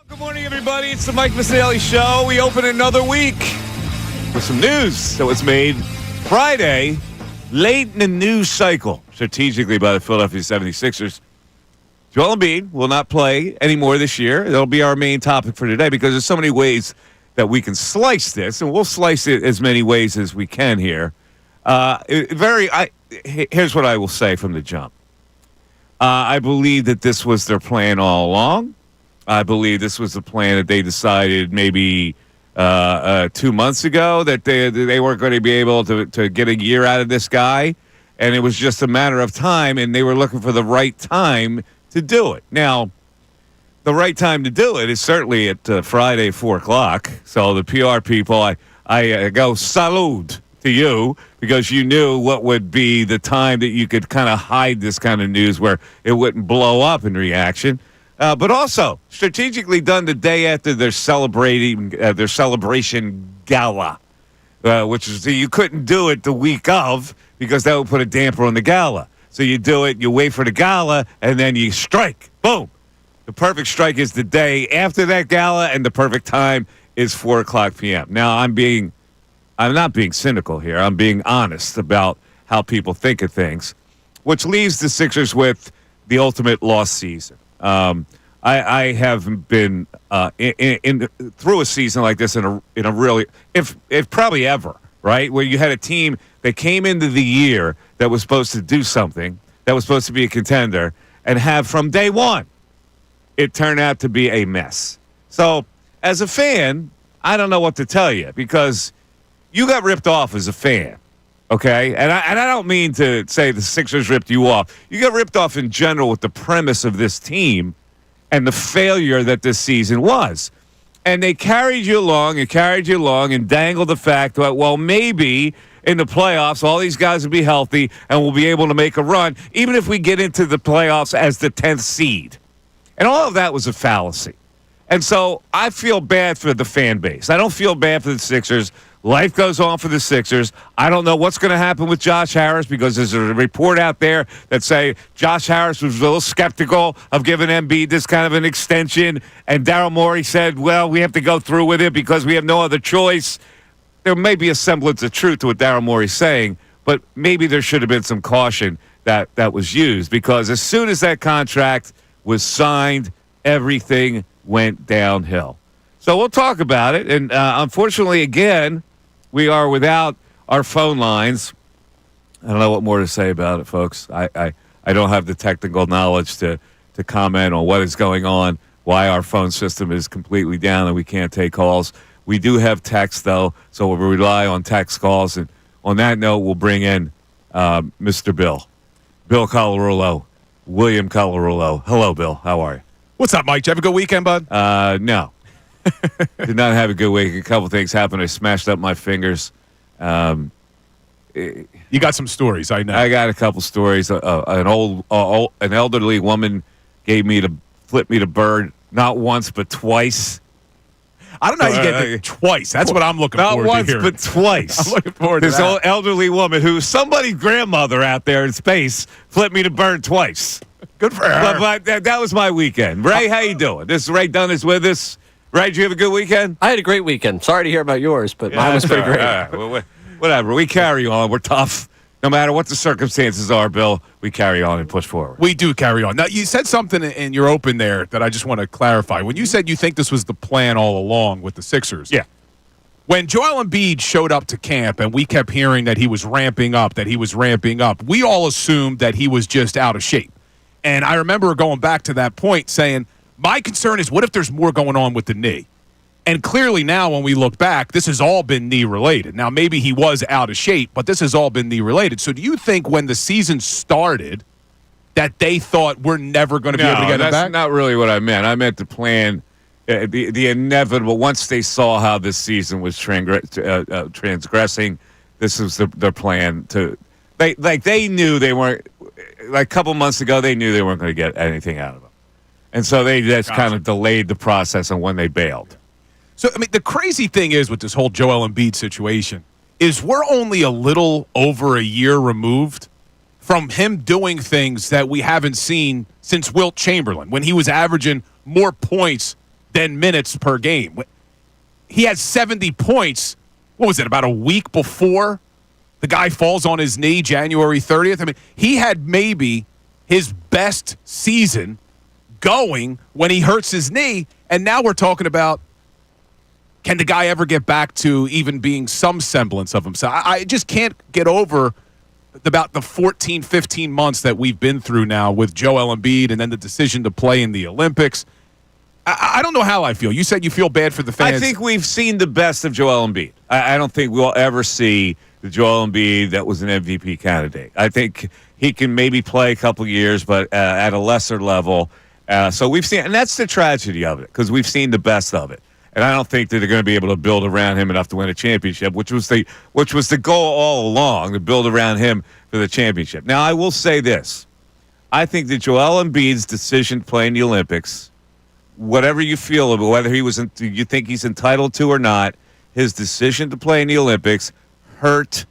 Good morning, everybody. It's the Mike Missanelli Show. We open another week with some news that was made Friday, late in the news cycle, strategically by the Philadelphia 76ers. Joel Embiid will not play anymore this year. That'll be our main topic for today because there's so many ways that we can slice this, and we'll slice it as many ways as we can here. Here's what I will say from the jump. I believe that this was their plan all along. I believe this was the plan that they decided maybe 2 months ago that they weren't going to be able to get a year out of this guy, and it was just a matter of time, and they were looking for the right time to do it. Now, the right time to do it is certainly at Friday, 4 o'clock. So the PR people, I go salute to you because you knew what would be the time that you could kind of hide this kind of news where it wouldn't blow up in reaction. But also strategically done the day after their celebration gala, which is you couldn't do it the week of because that would put a damper on the gala. So you do it, you wait for the gala, and then you strike. Boom. The perfect strike is the day after that gala, and the perfect time is 4 o'clock p.m. Now, I'm not being cynical here. I'm being honest about how people think of things, which leaves the Sixers with the ultimate lost season. I haven't been through a season like this in a really if probably ever, right? Where you had a team that came into the year that was supposed to do something, that was supposed to be a contender, and have from day one, it turned out to be a mess. So as a fan, I don't know what to tell you because you got ripped off as a fan. Okay, and I don't mean to say the Sixers ripped you off. You got ripped off in general with the premise of this team and the failure that this season was. And they carried you along and dangled the fact that, well, maybe in the playoffs, all these guys will be healthy and we'll be able to make a run, even if we get into the playoffs as the 10th seed. And all of that was a fallacy. And so I feel bad for the fan base. I don't feel bad for the Sixers. Life goes on for the Sixers. I don't know what's going to happen with Josh Harris because there's a report out there that say Josh Harris was a little skeptical of giving Embiid this kind of an extension. And Daryl Morey said, well, we have to go through with it because we have no other choice. There may be a semblance of truth to what Daryl Morey's saying, but maybe there should have been some caution that was used because as soon as that contract was signed, everything went downhill. So we'll talk about it. And unfortunately, again, we are without our phone lines. I don't know what more to say about it, folks. I don't have the technical knowledge to comment on what is going on, why our phone system is completely down and we can't take calls. We do have text, though, so we'll rely on text calls. And on that note, we'll bring in Mr. Bill Colarulo, William Colarulo. Hello, Bill. How are you? What's up, Mike? Did you have a good weekend, bud? No. Did not have a good week. A couple things happened. I smashed up my fingers. You got some stories, I know. I got a couple stories. An elderly woman flipped me the bird, not once but twice. I don't know how you get it twice. That's what I'm looking forward to hearing. Not once, but twice. I'm looking forward to this old elderly woman who somebody's grandmother out there in space flipped me the bird twice. Good for her. But that was my weekend. Ray, how you doing? This is Ray Dunn is with us. Ray, did you have a good weekend? I had a great weekend. Sorry to hear about yours, but mine was pretty great. Well, whatever. We carry on. We're tough. No matter what the circumstances are, Bill, we carry on and push forward. We do carry on. Now, you said something in your open there that I just want to clarify. When you said you think this was the plan all along with the Sixers. Yeah. When Joel Embiid showed up to camp and we kept hearing that he was ramping up, we all assumed that he was just out of shape. And I remember going back to that point saying, my concern is what if there's more going on with the knee? And clearly now when we look back, this has all been knee-related. Now, maybe he was out of shape, but this has all been knee-related. So do you think when the season started that they thought we're never going to be able to get it back? That's not really what I meant. I meant the plan, the inevitable. Once they saw how this season was transgressing, this was their plan to – they knew they weren't – like a couple months ago, they knew they weren't going to get anything out of them. And so they just kind of delayed the process on when they bailed. So, I mean, the crazy thing is with this whole Joel Embiid situation is we're only a little over a year removed from him doing things that we haven't seen since Wilt Chamberlain, when he was averaging more points than minutes per game. He had 70 points. What was it, about a week before the guy falls on his knee, January 30th? I mean, he had maybe his best season going when he hurts his knee, and now we're talking about, can the guy ever get back to even being some semblance of himself? I just can't get over about the 14, 15 months that we've been through now with Joel Embiid and then the decision to play in the Olympics. I don't know how I feel. You said you feel bad for the fans. I think we've seen the best of Joel Embiid. I don't think we'll ever see the Joel Embiid that was an MVP candidate. I think he can maybe play a couple years, but at a lesser level. So we've seen, and that's the tragedy of it, because we've seen the best of it. And I don't think that they're going to be able to build around him enough to win a championship, which was the goal all along, to build around him for the championship. Now, I will say this. I think that Joel Embiid's decision to play in the Olympics, whatever you feel about whether you think he's entitled to or not, his decision to play in the Olympics hurt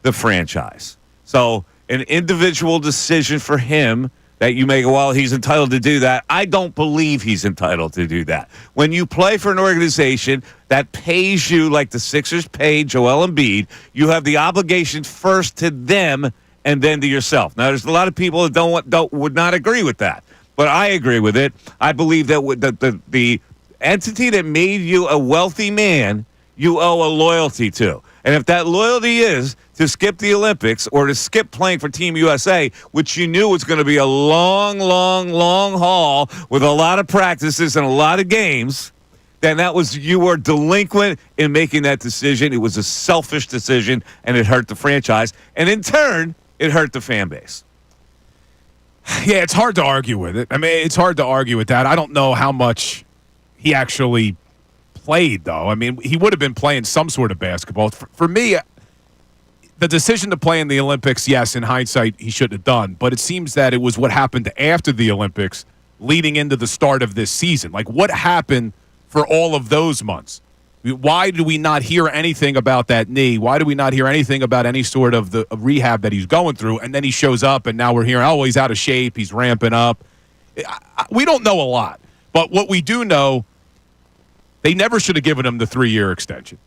the franchise. So an individual decision for him that you may go, well, he's entitled to do that. I don't believe he's entitled to do that. When you play for an organization that pays you like the Sixers paid Joel Embiid, you have the obligation first to them and then to yourself. Now, there's a lot of people that would not agree with that, but I agree with it. I believe that the entity that made you a wealthy man, you owe a loyalty to. And if that loyalty is to skip the Olympics or to skip playing for Team USA, which you knew was going to be a long, long, long haul with a lot of practices and a lot of games, then you were delinquent in making that decision. It was a selfish decision, and it hurt the franchise. And in turn, it hurt the fan base. Yeah, it's hard to argue with it. I mean, it's hard to argue with that. I don't know how much he actually played, though. I mean, he would have been playing some sort of basketball. For me, the decision to play in the Olympics, yes, in hindsight, he shouldn't have done. But it seems that it was what happened after the Olympics leading into the start of this season. Like, what happened for all of those months? Why do we not hear anything about that knee? Why do we not hear anything about any sort of the rehab that he's going through? And then he shows up, and now we're hearing, oh, he's out of shape, he's ramping up. We don't know a lot. But what we do know, they never should have given him the 3-year extension.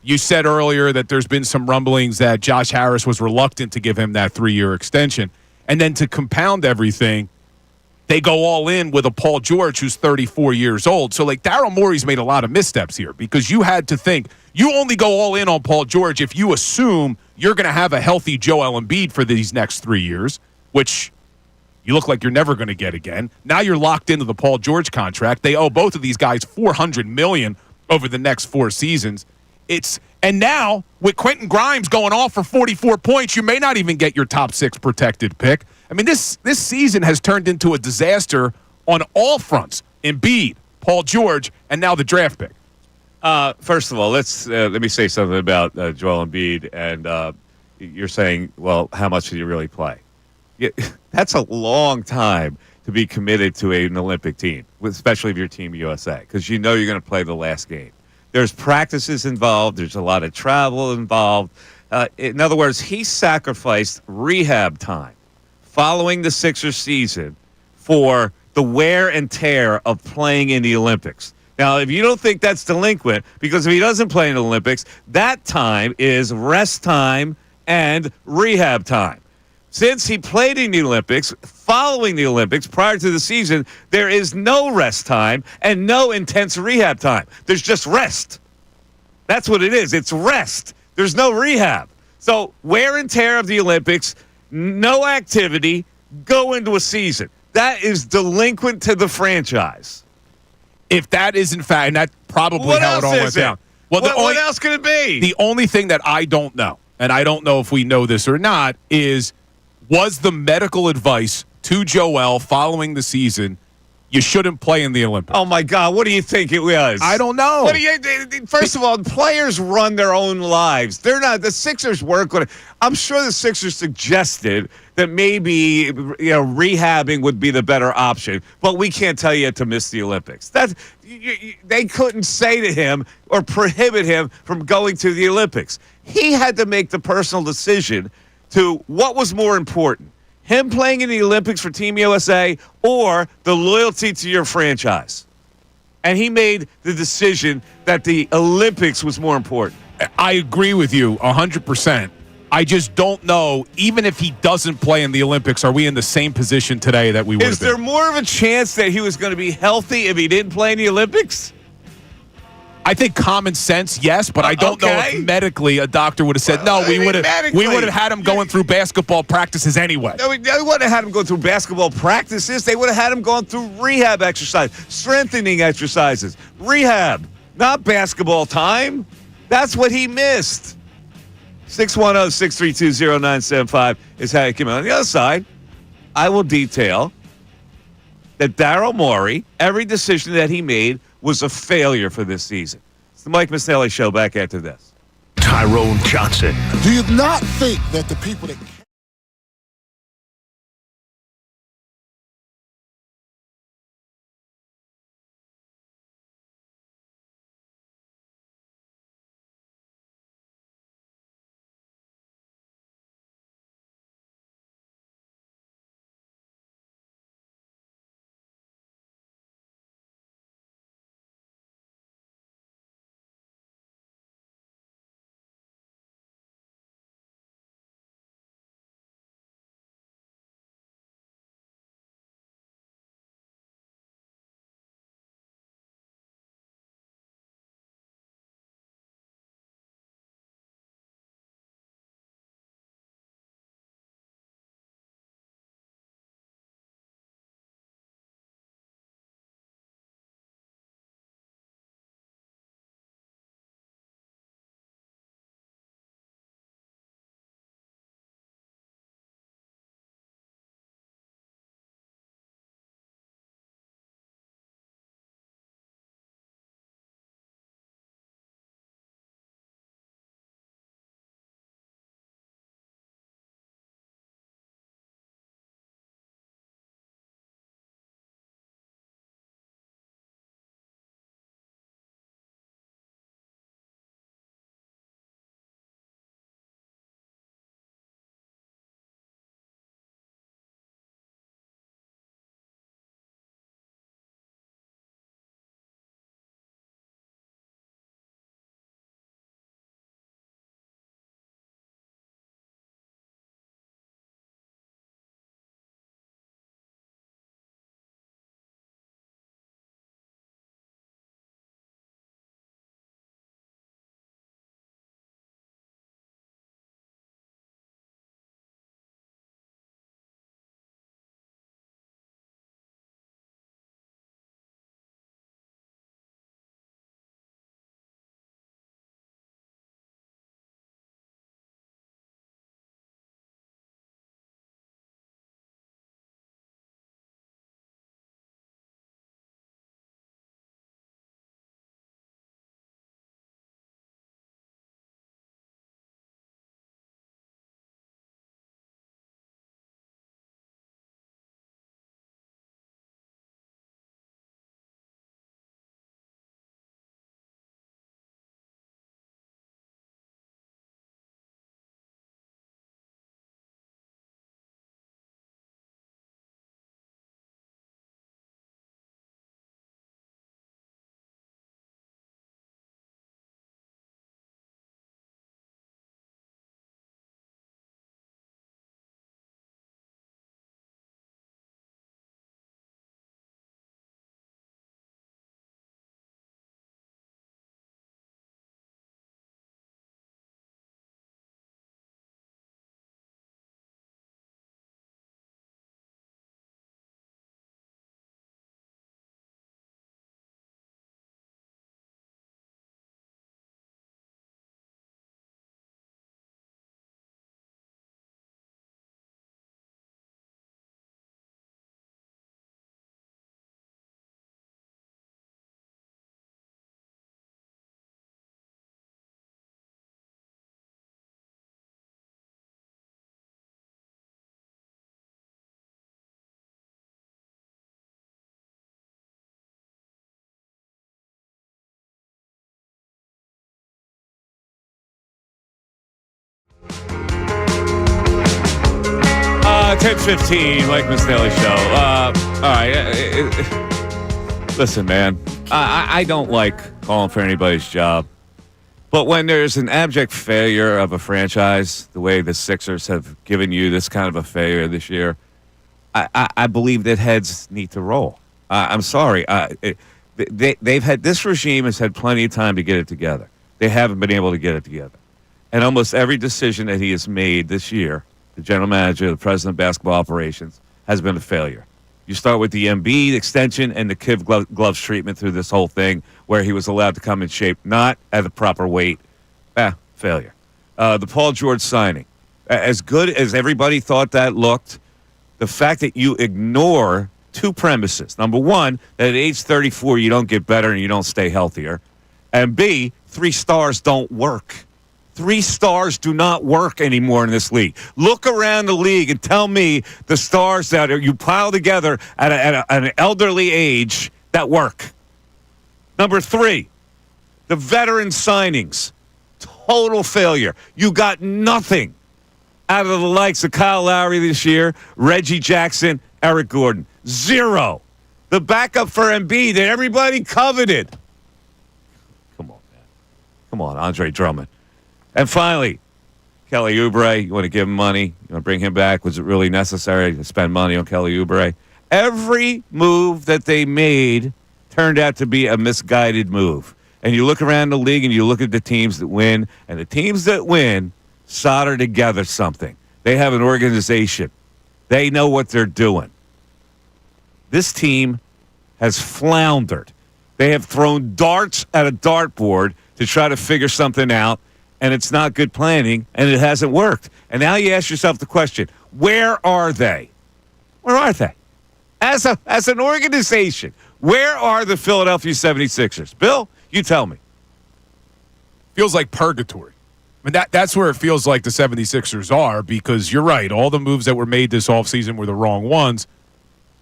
You said earlier that there's been some rumblings that Josh Harris was reluctant to give him that 3-year extension. And then to compound everything, they go all in with a Paul George who's 34 years old. So, like, Daryl Morey's made a lot of missteps here because you had to think you only go all in on Paul George if you assume you're going to have a healthy Joel Embiid for these next 3 years, which you look like you're never going to get again. Now you're locked into the Paul George contract. They owe both of these guys $400 million over the next 4 seasons. And now with Quentin Grimes going off for 44 points, you may not even get your top 6 protected pick. I mean, this season has turned into a disaster on all fronts. Embiid, Paul George, and now the draft pick. First of all, let me say something about Joel Embiid. And you're saying, well, how much did you really play? Yeah, that's a long time to be committed to an Olympic team, especially if you're Team USA, because you know you're going to play the last game. There's practices involved. There's a lot of travel involved. In other words, he sacrificed rehab time following the Sixers season for the wear and tear of playing in the Olympics. Now, if you don't think that's delinquent, because if he doesn't play in the Olympics, that time is rest time and rehab time. Since he played in the Olympics, following the Olympics, prior to the season, there is no rest time and no intense rehab time. There's just rest. That's what it is. It's rest. There's no rehab. So wear and tear of the Olympics, no activity, go into a season. That is delinquent to the franchise. If that is, in fact, and that's probably how it all went down. Well, what else could it be? The only thing that I don't know, and I don't know if we know this or not, was the medical advice to Joel following the season, you shouldn't play in the Olympics? Oh, my God. What do you think it was? I don't know. First of all, players run their own lives. They're not. The Sixers work on it. I'm sure the Sixers suggested that maybe rehabbing would be the better option, but we can't tell you to miss the Olympics. They couldn't say to him or prohibit him from going to the Olympics. He had to make the personal decision to what was more important, him playing in the Olympics for Team USA or the loyalty to your franchise. And he made the decision that the Olympics was more important. I agree with you 100%. I just don't know, even if he doesn't play in the Olympics, are we in the same position today that we would have Is been? there more of a chance that he was going to be healthy if he didn't play in the Olympics? I think common sense, yes, but I don't know if medically a doctor would have said, no, we would have had him going through basketball practices anyway. No, they wouldn't have had him go through basketball practices. They would have had him going through rehab exercise, strengthening exercises, rehab, not basketball time. That's what he missed. 610-632-0975 is how you come in. On the other side, I will detail that Daryl Morey, every decision that he made was a failure for this season. It's the Mike Missanelli Show. Back after this. Tyrone Johnson. Do you not think that the people that Uh, 10:15, Mike Missanelli Show. All right. Listen, man, I don't like calling for anybody's job. But when there's an abject failure of a franchise, the way the Sixers have given you this kind of a failure this year, I believe that heads need to roll. I'm sorry. They've had, this regime has had plenty of time to get it together. They haven't been able to get it together. And almost every decision that he has made this year, the general manager, the president of basketball operations, has been a failure. You start with the Embiid extension and the kid gloves treatment through this whole thing where he was allowed to come in shape, not at the proper weight. Failure. The Paul George signing. As good as everybody thought that looked, the fact that you ignore two premises. Number one, that at age 34 you don't get better and you don't stay healthier. And B, 3 stars don't work. 3 stars do not work anymore in this league. Look around the league and tell me the stars that you pile together at an elderly age that work. Number 3, the veteran signings. Total failure. You got nothing out of the likes of Kyle Lowry this year, Reggie Jackson, Eric Gordon. 0. The backup for Embiid that everybody coveted. Come on, man. Come on, Andre Drummond. And finally, Kelly Oubre, you want to give him money? You want to bring him back? Was it really necessary to spend money on Kelly Oubre? Every move that they made turned out to be a misguided move. And you look around the league and you look at the teams that win, and the teams that win solder together something. They have an organization. They know what they're doing. This team has floundered. They have thrown darts at a dartboard to try to figure something out, and it's not good planning, and it hasn't worked. And now you ask yourself the question, where are they? Where are they? As an organization, where are the Philadelphia 76ers? Bill, you tell me. Feels like purgatory. I mean, that's where it feels like the 76ers are, because you're right. All the moves that were made this offseason were the wrong ones.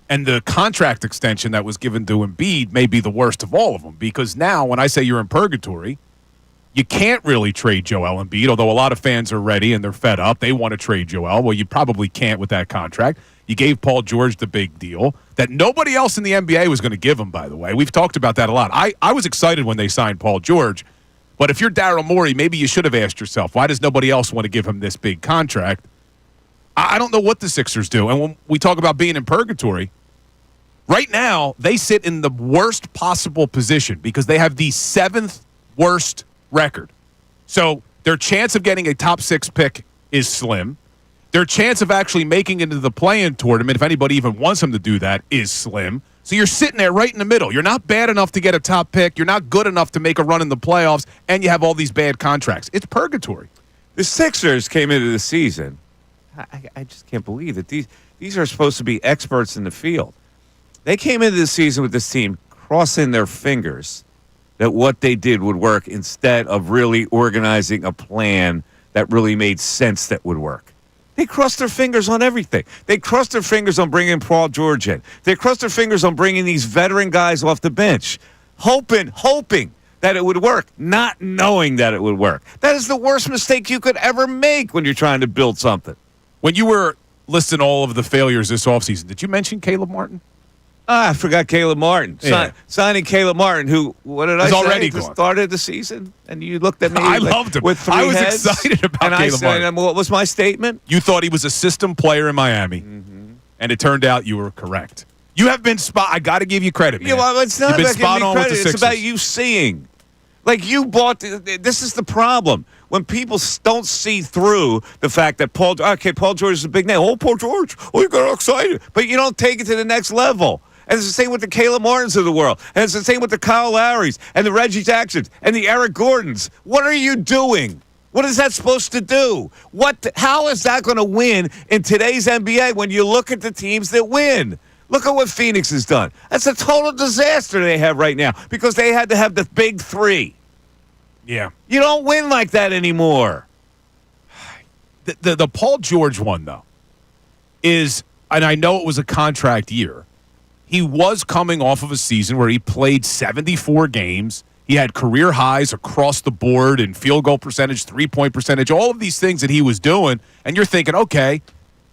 And the contract extension that was given to Embiid may be the worst of all of them, because now when I say you're in purgatory, you can't really trade Joel Embiid, although a lot of fans are ready and they're fed up. They want to trade Joel. Well, you probably can't with that contract. You gave Paul George the big deal that nobody else in the NBA was going to give him, by the way. We've talked about that a lot. I was excited when they signed Paul George, but if you're Daryl Morey, maybe you should have asked yourself, why does nobody else want to give him this big contract? I don't know what the Sixers do. And when we talk about being in purgatory, right now they sit in the worst possible position because they have the 7th worst record. So their chance of getting a top 6 pick is slim. Their chance of actually making it into the play-in tournament, if anybody even wants them to do that, is slim. So you're sitting there right in the middle. You're not bad enough to get a top pick. You're not good enough to make a run in the playoffs, and you have all these bad contracts. It's purgatory. The Sixers came into the season. I just can't believe that these are supposed to be experts in the field. They came into the season with this team crossing their fingers that what they did would work instead of really organizing a plan that really made sense that would work. They crossed their fingers on everything. They crossed their fingers on bringing Paul George in. They crossed their fingers on bringing these veteran guys off the bench, hoping that it would work, not knowing that it would work. That is the worst mistake you could ever make when you're trying to build something. When you were listing all of the failures this offseason, did you mention Caleb Martin? I forgot Caleb Martin. Yeah. Signing Caleb Martin, who, what did I say? Already At the gone. stard of the season? And you looked at me. I like, loved him. With 3 I was heads, excited about and Caleb I said, Martin. What was my statement? You thought he was a system player in Miami, and it turned out you were correct. You have been spot. I got to give you credit, man. Yeah, well, it's not You've been about spot giving on me with the credit. It's Sixers. about you seeing. Like, you bought this is the problem. When people don't see through the fact that Paul George is a big name. Oh, Paul George. Oh, you got excited. But you don't take it to the next level. And it's the same with the Caleb Martins of the world. And it's the same with the Kyle Lowrys and the Reggie Jacksons and the Eric Gordons. What are you doing? What is that supposed to do? How is that going to win in today's NBA when you look at the teams that win? Look at what Phoenix has done. That's a total disaster they have right now because they had to have the big 3. Yeah. You don't win like that anymore. The Paul George one, though, is, and I know it was a contract year, he was coming off of a season where he played 74 games. He had career highs across the board in field goal percentage, 3-point percentage, all of these things that he was doing. And you're thinking, okay,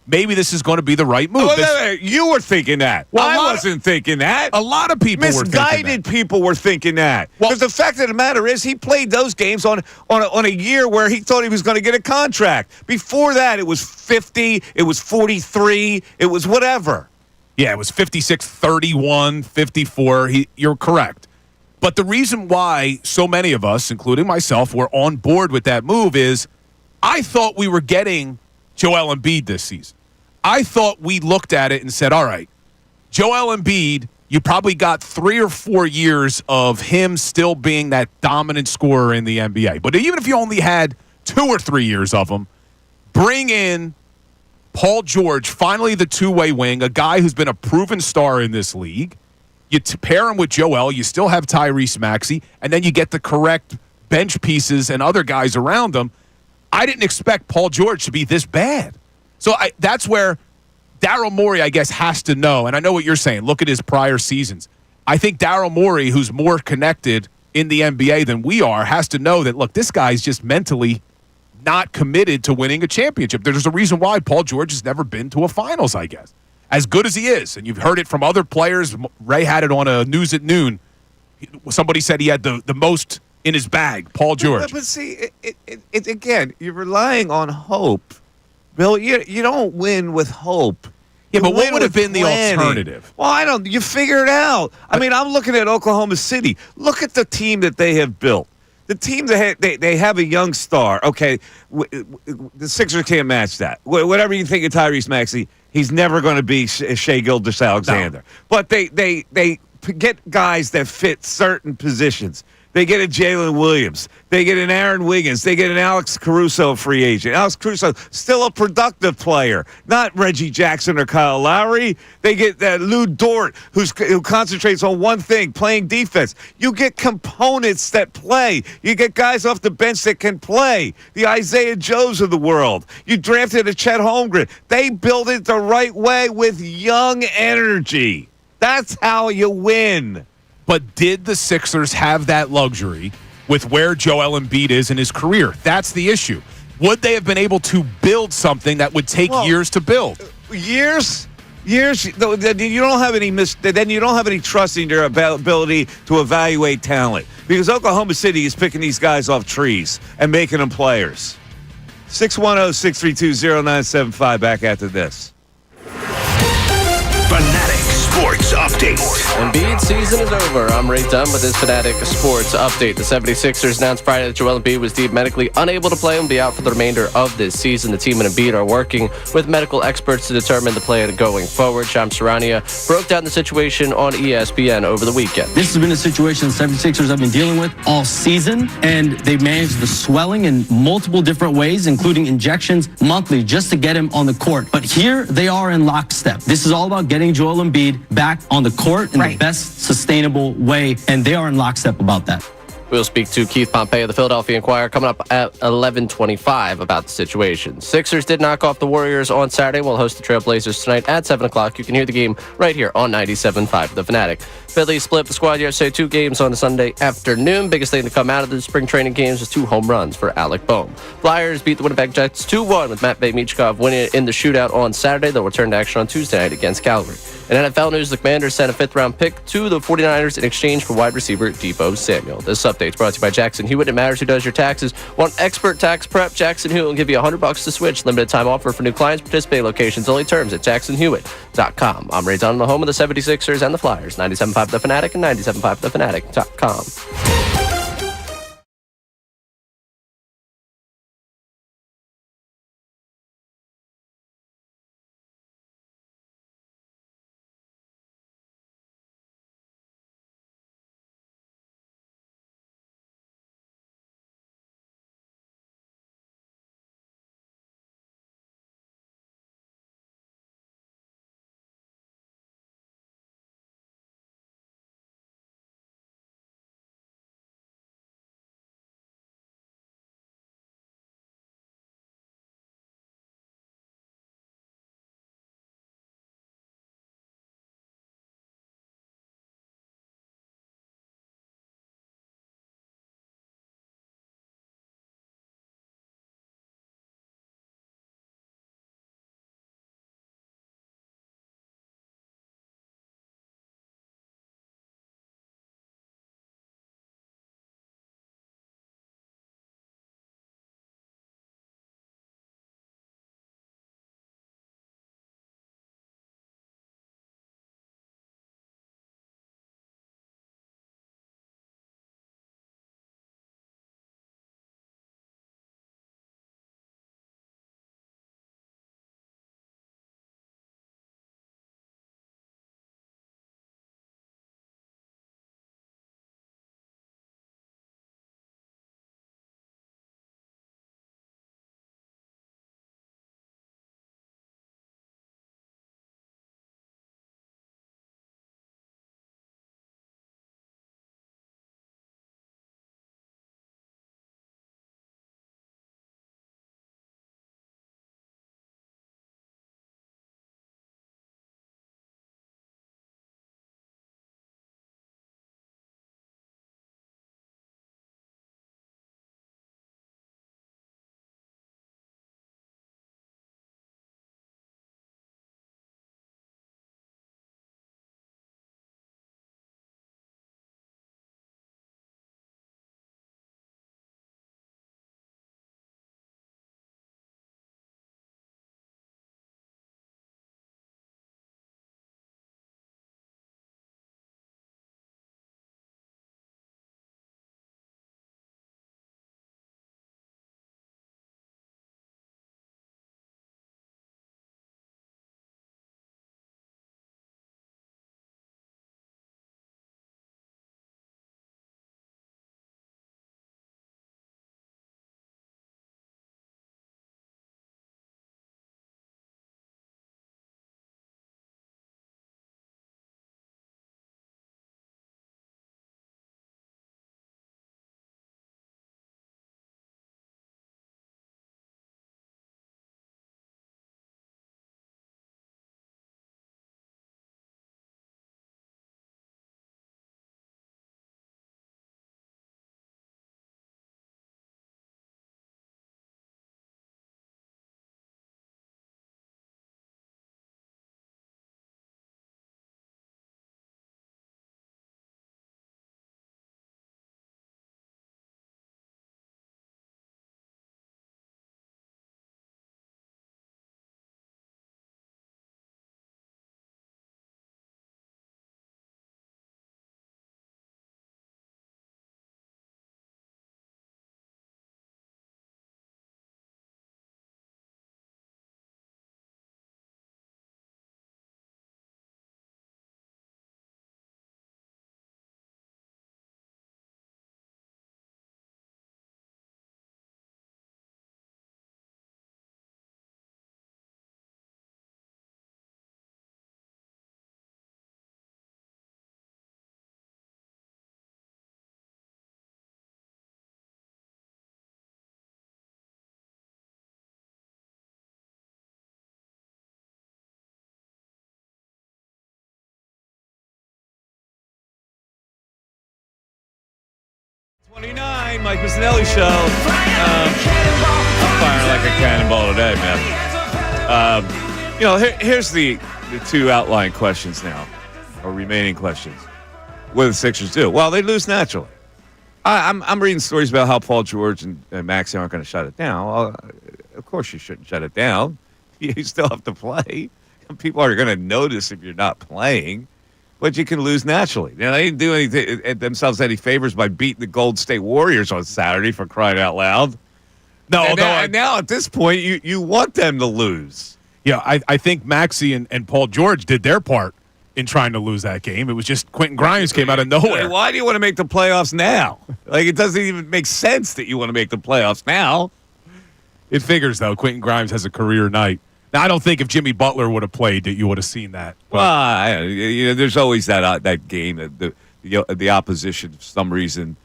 maybe this is going to be the right move. You were thinking that. Well, I wasn't thinking that. A lot of people were thinking misguided that. people were thinking that. Well- Because the fact of the matter is, he played those games on a year where he thought he was going to get a contract. Before that, it was 50, it was 43, it was whatever. Yeah, it was 56, 31, 54. You're correct. But the reason why so many of us, including myself, were on board with that move is I thought we were getting Joel Embiid this season. I thought we looked at it and said, all right, Joel Embiid, you probably got 3 or 4 years of him still being that dominant scorer in the NBA. But even if you only had 2 or 3 years of him, bring in Paul George, finally the two-way wing, a guy who's been a proven star in this league. You pair him with Joel, you still have Tyrese Maxey, and then you get the correct bench pieces and other guys around them. I didn't expect Paul George to be this bad. So that's where Daryl Morey, I guess, has to know. And I know what you're saying. Look at his prior seasons. I think Daryl Morey, who's more connected in the NBA than we are, has to know that, look, this guy's just mentally not committed to winning a championship. There's a reason why Paul George has never been to a finals, I guess. As good as he is, and you've heard it from other players. Ray had it on a News at Noon. Somebody said he had the most in his bag, Paul George. But see, it again, you're relying on hope. Bill, you don't win with hope. Yeah, You but what win would have with been the planning. alternative? Well, I don't. You figure it out. I mean, I'm looking at Oklahoma City. Look at the team that they have built. The team that they have a young star. Okay, the Sixers can't match that. Whatever you think of Tyrese Maxey, he's never going to be Shea Gilgeous-Alexander. No. But they get guys that fit certain positions. They get a Jalen Williams. They get an Aaron Wiggins. They get an Alex Caruso free agent. Alex Caruso, still a productive player, not Reggie Jackson or Kyle Lowry. They get that Lou Dort, who concentrates on one thing, playing defense. You get components that play. You get guys off the bench that can play. The Isaiah Joes of the world. You drafted a Chet Holmgren. They build it the right way with young energy. That's how you win. But did the Sixers have that luxury with where Joel Embiid is in his career? That's the issue. Would they have been able to build something that would take years to build? Years. Then you don't have any trust in your ability to evaluate talent, because Oklahoma City is picking these guys off trees and making them players. 610-632-0975. Back after this. Fanatic Sports Update. Embiid season is over. I'm Ray Dunn with this Fanatic Sports Update. The 76ers announced Friday that Joel Embiid was deemed medically unable to play and be out for the remainder of this season. The team and Embiid are working with medical experts to determine the plan going forward. Shams Charania broke down the situation on ESPN over the weekend. This has been a situation the 76ers have been dealing with all season, and they've managed the swelling in multiple different ways, including injections monthly, just to get him on the court. But here they are in lockstep. This is all about getting Joel Embiid back on the court in the best sustainable way, and they are in lockstep about that. We'll speak to Keith Pompey of the Philadelphia Inquirer coming up at 11:25 about the situation. Sixers did knock off the Warriors on Saturday. We'll host the Trailblazers tonight at 7 o'clock. You can hear the game right here on 97.5 The Fanatic. Phillies split the squad yesterday, 2 games on a Sunday afternoon. Biggest thing to come out of the spring training games was 2 home runs for Alec Boehm. Flyers beat the Winnipeg Jets 2-1 with Matt Michkov winning in the shootout on Saturday. They'll return to action on Tuesday night against Calgary. In NFL news, the Commanders sent a 5th-round pick to the 49ers in exchange for wide receiver Deebo Samuel. This update is brought to you by Jackson Hewitt. It matters who does your taxes. Want expert tax prep? Jackson Hewitt will give you $100 to switch. Limited time offer for new clients. Participating locations. Only terms at jacksonhewitt.com. I'm Ray Dunn, the home of the 76ers and the Flyers. 97.5 The Fanatic and 97.5thefanatic.com. 29, Mike Missanelli Show. I'm firing like a cannonball today, man. Here's the two outlying questions now, or remaining questions. What do the Sixers do? Well, they lose naturally. I'm reading stories about how Paul George and Maxey aren't going to shut it down. Well, of course you shouldn't shut it down. You still have to play. People are going to notice if you're not playing. But you can lose naturally. Now, they didn't do anything themselves any favors by beating the Golden State Warriors on Saturday, for crying out loud. And now at this point, you want them to lose. Yeah, I think Maxey and Paul George did their part in trying to lose that game. It was just Quentin Grimes came out of nowhere. Why do you want to make the playoffs now? Like, it doesn't even make sense that you want to make the playoffs now. It figures, though. Quentin Grimes has a career night. Now, I don't think if Jimmy Butler would have played that you would have seen that. But. Well, there's always that game that the opposition, for some reason,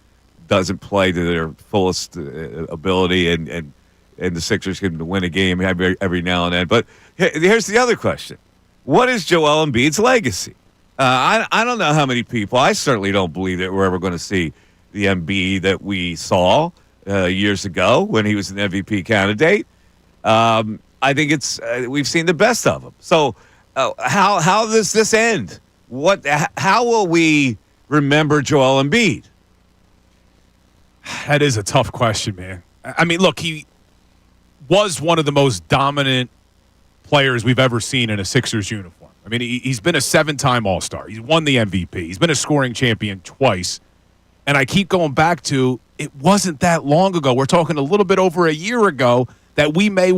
doesn't play to their fullest ability, and the Sixers can win a game every now and then. But here's the other question. What is Joel Embiid's legacy? I don't know how many people. I certainly don't believe that we're ever going to see the Embiid that we saw years ago when he was an MVP candidate. I think we've seen the best of him. So how does this end? How will we remember Joel Embiid? That is a tough question, man. I mean, look, he was one of the most dominant players we've ever seen in a Sixers uniform. I mean, he's been a 7-time All-Star. He's won the MVP. He's been a scoring champion twice. And I keep going back to, it wasn't that long ago. We're talking a little bit over a year ago that we may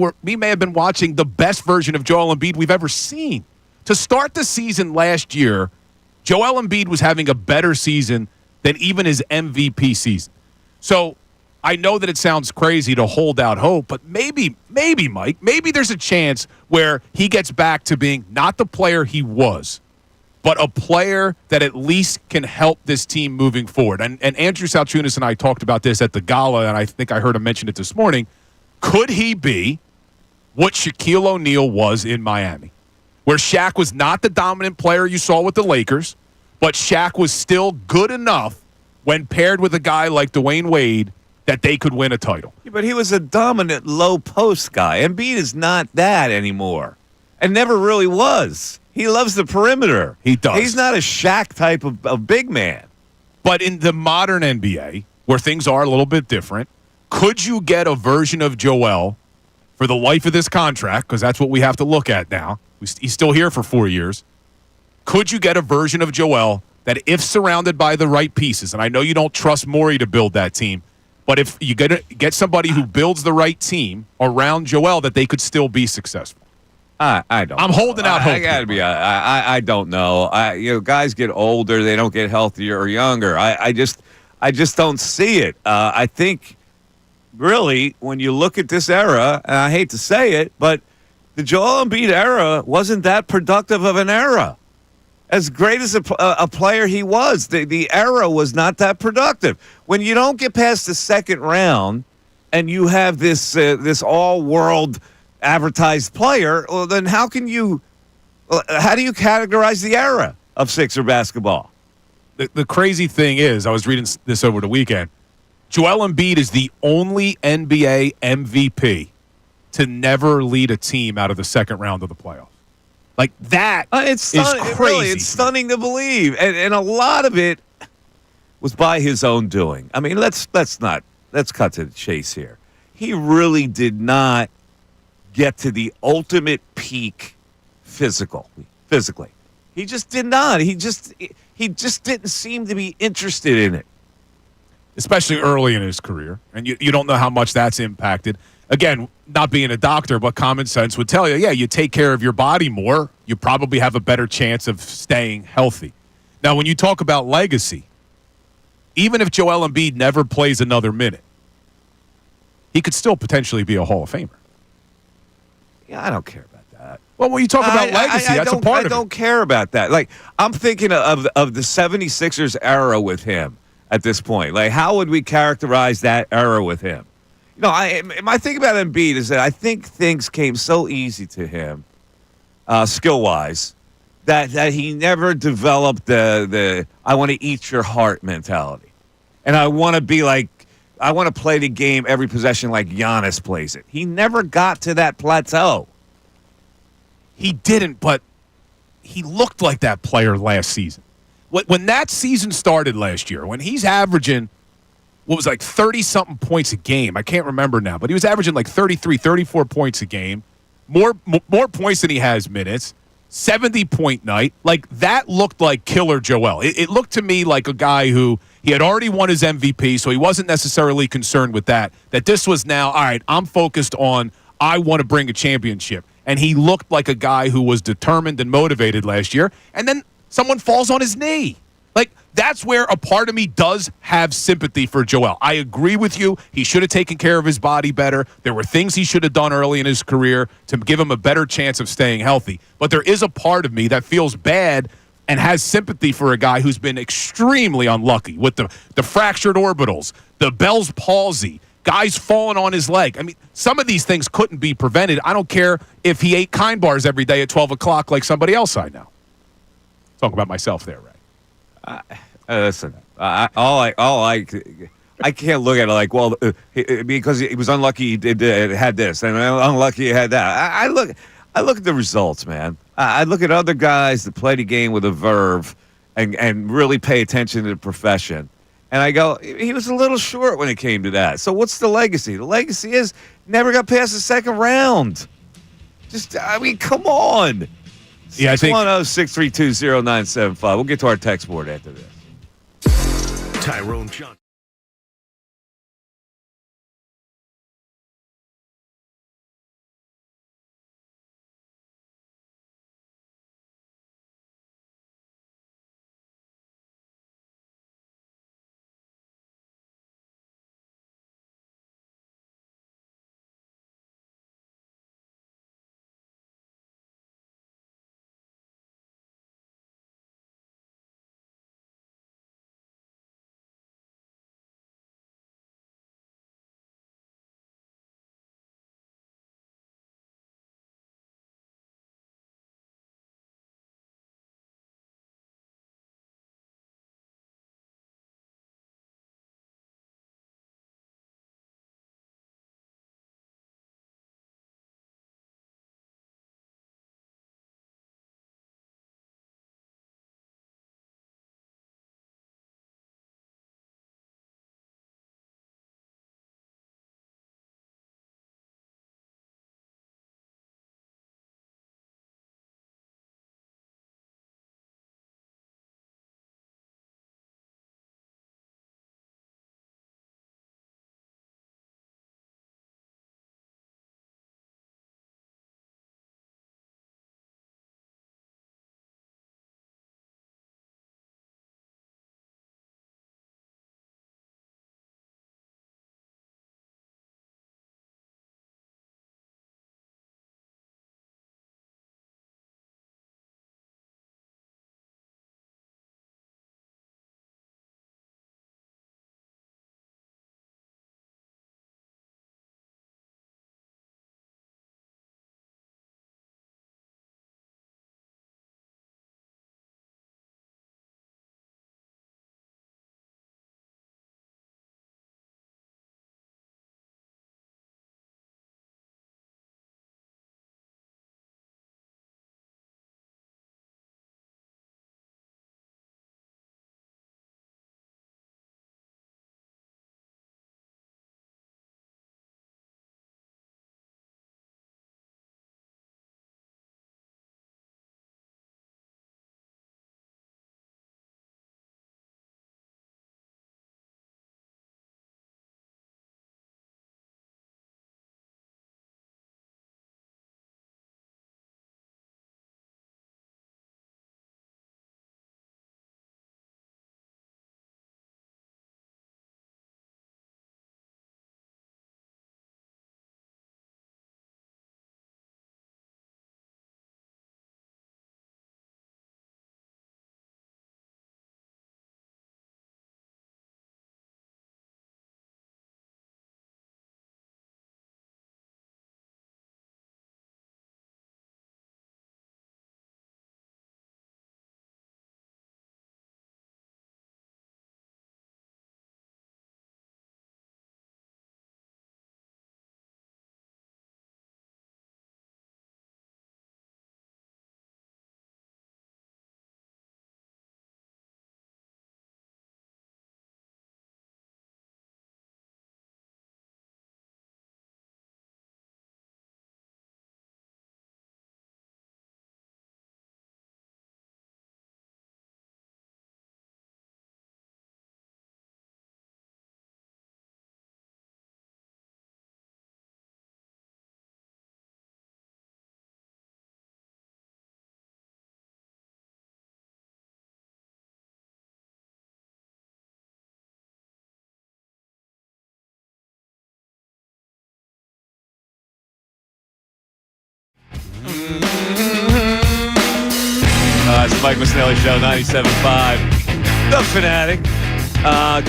have been watching the best version of Joel Embiid we've ever seen. To start the season last year, Joel Embiid was having a better season than even his MVP season. So I know that it sounds crazy to hold out hope, but maybe, Mike, maybe there's a chance where he gets back to being not the player he was, but a player that at least can help this team moving forward. And Andrew Salciunas and I talked about this at the gala, and I think I heard him mention it this morning. Could he be what Shaquille O'Neal was in Miami, where Shaq was not the dominant player you saw with the Lakers, but Shaq was still good enough when paired with a guy like Dwayne Wade that they could win a title? Yeah, but he was a dominant low-post guy. Embiid is not that anymore, and never really was. He loves the perimeter. He does. He's not a Shaq type of big man. But in the modern NBA, where things are a little bit different, could you get a version of Joel for the life of this contract, because that's what we have to look at now. He's still here for 4 years. Could you get a version of Joel that, if surrounded by the right pieces, and I know you don't trust Morey to build that team, but if you get somebody who builds the right team around Joel, that they could still be successful? I don't. I'm holding out hope. I gotta be. I don't know. Guys get older; they don't get healthier or younger. I just don't see it. I think, really, when you look at this era, and I hate to say it, but the Joel Embiid era wasn't that productive of an era. As great as a player he was, the era was not that productive. When you don't get past the second round, and you have this all-world advertised player, well, then how do you categorize the era of Sixer basketball? The crazy thing is, I was reading this over the weekend, Joel Embiid is the only NBA MVP to never lead a team out of the second round of the playoffs. Like, that is crazy. Really, it's stunning to believe. And a lot of it was by his own doing. I mean, let's cut to the chase here. He really did not get to the ultimate peak physically. He just did not. He just didn't seem to be interested in it. Especially early in his career. And you don't know how much that's impacted. Again, not being a doctor, but common sense would tell you, yeah, you take care of your body more, you probably have a better chance of staying healthy. Now, when you talk about legacy, even if Joel Embiid never plays another minute, he could still potentially be a Hall of Famer. Yeah, I don't care about that. Well, when you talk about legacy, that's a part of it. I don't care about that. Like, I'm thinking of the 76ers era with him at this point. Like, how would we characterize that era with him? You know, my thing about Embiid is that I think things came so easy to him, skill-wise, that he never developed the I want to eat your heart mentality. And I want to be like, I want to play the game every possession like Giannis plays it. He never got to that plateau. He didn't, but he looked like that player last season. When that season started last year, when he's averaging what was like 30-something points a game, I can't remember now, but he was averaging like 33, 34 points a game, more points than he has minutes, 70-point night. Like, that looked like killer Joel. It looked to me like a guy who he had already won his MVP, so he wasn't necessarily concerned with that this was now, all right, I'm focused on I want to bring a championship. And he looked like a guy who was determined and motivated last year. And then someone falls on his knee. Like, that's where a part of me does have sympathy for Joel. I agree with you. He should have taken care of his body better. There were things he should have done early in his career to give him a better chance of staying healthy. But there is a part of me that feels bad and has sympathy for a guy who's been extremely unlucky with the fractured orbitals, the Bell's palsy, guys falling on his leg. I mean, some of these things couldn't be prevented. I don't care if he ate Kind bars every day at 12 o'clock like somebody else I know. Talk about myself there, Ray. Listen, I can't look at it like, well, because he was unlucky he had this, and unlucky he had that. I look at the results, man. I look at other guys that play the game with a verve and really pay attention to the profession. And I go, he was a little short when it came to that. So what's the legacy? The legacy is never got past the second round. I mean, come on. Yeah, I think 610-632-0975. We'll get to our text board after this. Tyrone Johnson. Mike Missanelli Show, 97.5. The Fanatic.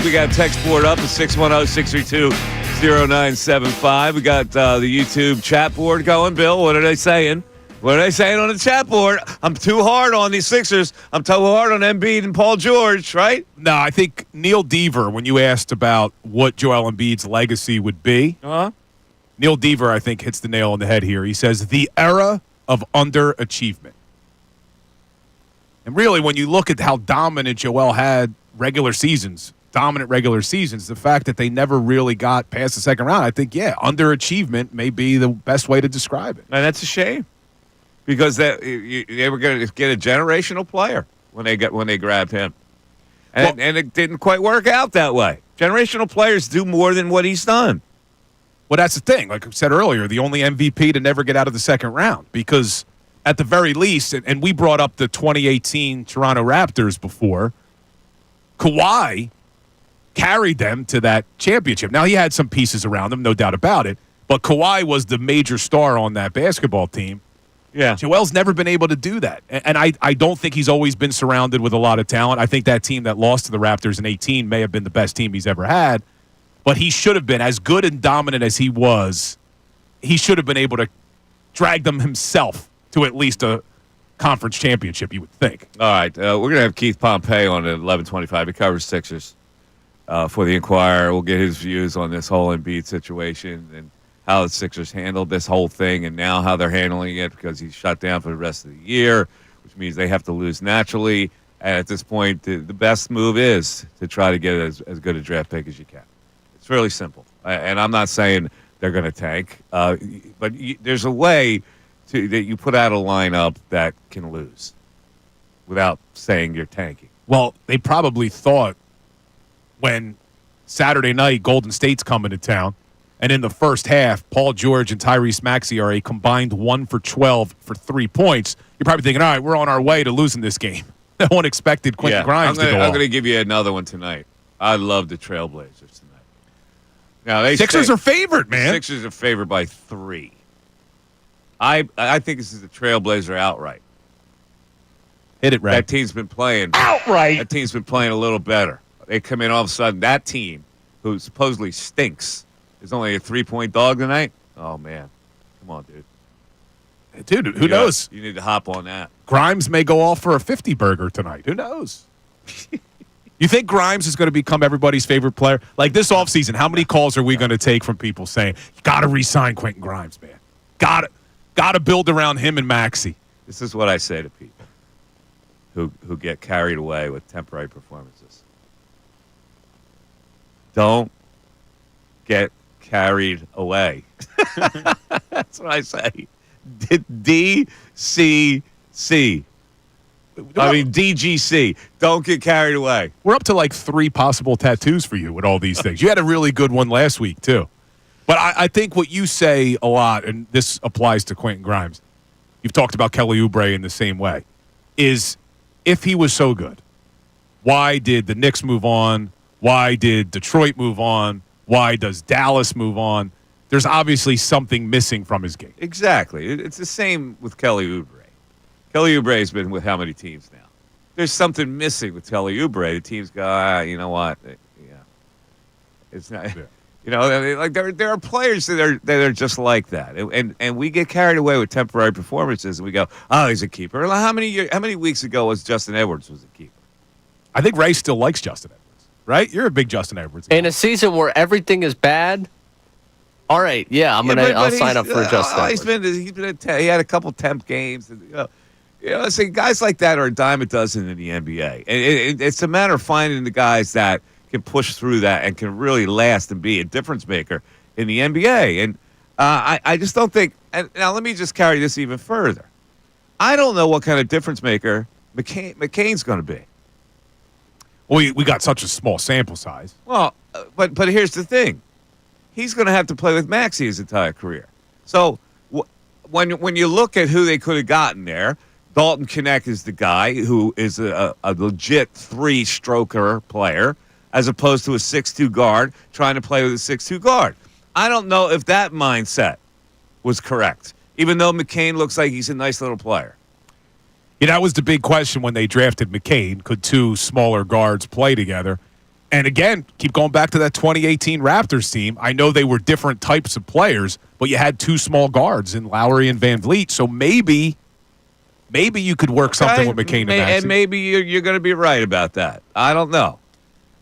We got text board up at 610-632-0975. We got the YouTube chat board going. Bill, what are they saying? What are they saying on the chat board? I'm too hard on these Sixers. I'm too hard on Embiid and Paul George, right? No, I think Neil Deaver, when you asked about what Joel Embiid's legacy would be, Neil Deaver, I think, hits the nail on the head here. He says, the era of underachievement. And really, when you look at how dominant Joel had dominant regular seasons, the fact that they never really got past the second round, I think, underachievement may be the best way to describe it. And that's a shame. Because they were going to get a generational player when they grabbed him, and it didn't quite work out that way. Generational players do more than what he's done. Well, that's the thing. Like I said earlier, the only MVP to never get out of the second round, because at the very least, and we brought up the 2018 Toronto Raptors before, Kawhi carried them to that championship. Now, he had some pieces around him, no doubt about it, but Kawhi was the major star on that basketball team. Yeah. Joel's never been able to do that. And I don't think he's always been surrounded with a lot of talent. I think that team that lost to the Raptors in 18 may have been the best team he's ever had. But he should have been, as good and dominant as he was, he should have been able to drag them himself to at least a conference championship, you would think. All right. We're going to have Keith Pompey on at 11:25. He covers Sixers for the Inquirer. We'll get his views on this whole Embiid situation and how the Sixers handled this whole thing and now how they're handling it because he's shut down for the rest of the year, which means they have to lose naturally. And at this point, the best move is to try to get as good a draft pick as you can. It's really simple. And I'm not saying they're going to tank, but there's a way that you put out a lineup that can lose without saying you're tanking. Well, they probably thought when Saturday night Golden State's coming to town, and in the first half, Paul George and Tyrese Maxey are a combined 1 for 12 for 3 points. You're probably thinking, all right, we're on our way to losing this game. No one expected Quentin Grimes to go off. I'm going to give you another one tonight. I love the Trailblazers tonight. Now Sixers are favored, man. Sixers are favored by 3. I think this is the Trailblazer outright. Hit it, Red. That team's been playing outright. That team's been playing a little better. They come in all of a sudden. That team, who supposedly stinks, is only a 3-point dog tonight. Oh man, come on, dude. Dude, who knows? You need to hop on that. Grimes may go off for a 50 burger tonight. Who knows? You think Grimes is going to become everybody's favorite player? Like this offseason, how many calls are we going to take from people saying, you got to re-sign Quentin Grimes, man? Got to build around him and Maxey. This is what I say to people who get carried away with temporary performances. Don't get carried away. That's what I say. DCC. I mean, DGC. Don't get carried away. We're up to like 3 possible tattoos for you with all these things. You had a really good one last week, too. But I think what you say a lot, and this applies to Quentin Grimes, you've talked about Kelly Oubre in the same way, is if he was so good, why did the Knicks move on? Why did Detroit move on? Why does Dallas move on? There's obviously something missing from his game. Exactly. It's the same with Kelly Oubre. Kelly Oubre has been with how many teams now? There's something missing with Kelly Oubre. The teams go, you know what? Yeah, it's not. Yeah. You know, like there are players that are just like that, and we get carried away with temporary performances, and we go, oh, he's a keeper. How many weeks ago was Justin Edwards was a keeper? I think Ray still likes Justin Edwards, right? You're a big Justin Edwards guy. In a season where everything is bad. All right, I'll sign up for Justin Edwards. He had a couple temp games. See, guys like that are a dime a dozen in the NBA. And it's a matter of finding the guys that can push through that and can really last and be a difference maker in the NBA. And I just don't think. And now let me just carry this even further. I don't know what kind of difference maker McCain's going to be. Well, we got such a small sample size. Well, but here's the thing. He's going to have to play with Maxey his entire career. So when you look at who they could have gotten there, Dalton Knecht is the guy who is a legit 3-stroker player as opposed to a 6'2 guard trying to play with a 6'2 guard. I don't know if that mindset was correct, even though McCain looks like he's a nice little player. Yeah, that was the big question when they drafted McCain. Could two smaller guards play together? And again, keep going back to that 2018 Raptors team. I know they were different types of players, but you had two small guards in Lowry and Van Vliet. So maybe you could work something with McCain and Maxey. And maybe you're going to be right about that. I don't know.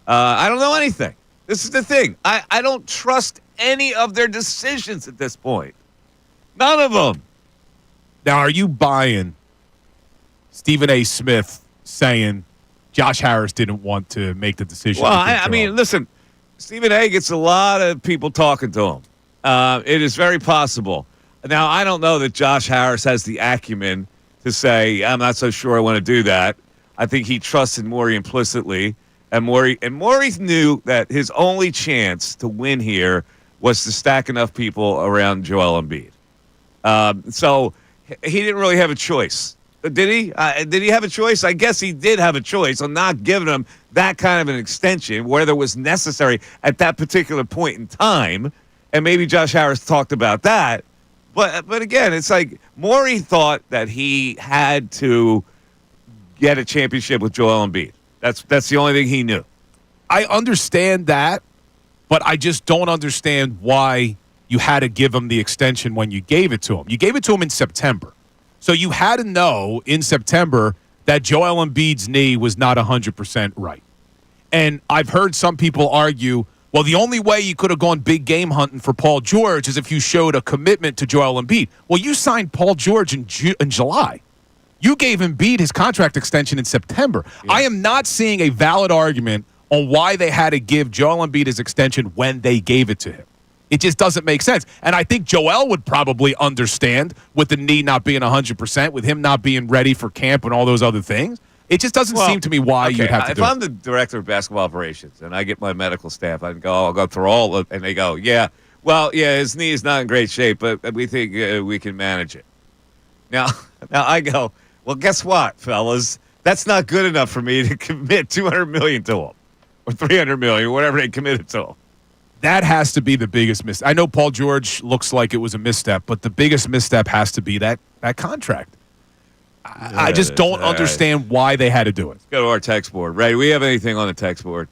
I don't know anything. This is the thing. I don't trust any of their decisions at this point. None of them. Now, are you buying Stephen A. Smith saying Josh Harris didn't want to make the decision? Well, I mean, listen, Stephen A. gets a lot of people talking to him. It is very possible. Now, I don't know that Josh Harris has the acumen to say, I'm not so sure I want to do that. I think he trusted Morey implicitly. And Morey knew that his only chance to win here was to stack enough people around Joel Embiid. So he didn't really have a choice. Did he? Did he have a choice? I guess he did have a choice on not giving him that kind of an extension, whether it was necessary at that particular point in time. And maybe Josh Harris talked about that. But again, it's like Morey thought that he had to get a championship with Joel Embiid. That's the only thing he knew. I understand that, but I just don't understand why you had to give him the extension when you gave it to him. You gave it to him in September. So you had to know in September that Joel Embiid's knee was not 100% right. And I've heard some people argue, well, the only way you could have gone big game hunting for Paul George is if you showed a commitment to Joel Embiid. Well, you signed Paul George in July. You gave Embiid his contract extension in September. Yeah. I am not seeing a valid argument on why they had to give Joel Embiid his extension when they gave it to him. It just doesn't make sense. And I think Joel would probably understand with the knee not being 100%, with him not being ready for camp and all those other things. It just doesn't seem to me why you'd have to do it. If I'm the director of basketball operations and I get my medical staff, I'll go through all of, and they go, his knee is not in great shape, but we think we can manage it. Now I go, well, guess what, fellas? That's not good enough for me to commit $200 million to him or $300 million, whatever they committed to him. That has to be the biggest misstep. I know Paul George looks like it was a misstep, but the biggest misstep has to be that contract. I just don't understand why they had to do it. Let's go to our text board. Ray, do we have anything on the text board?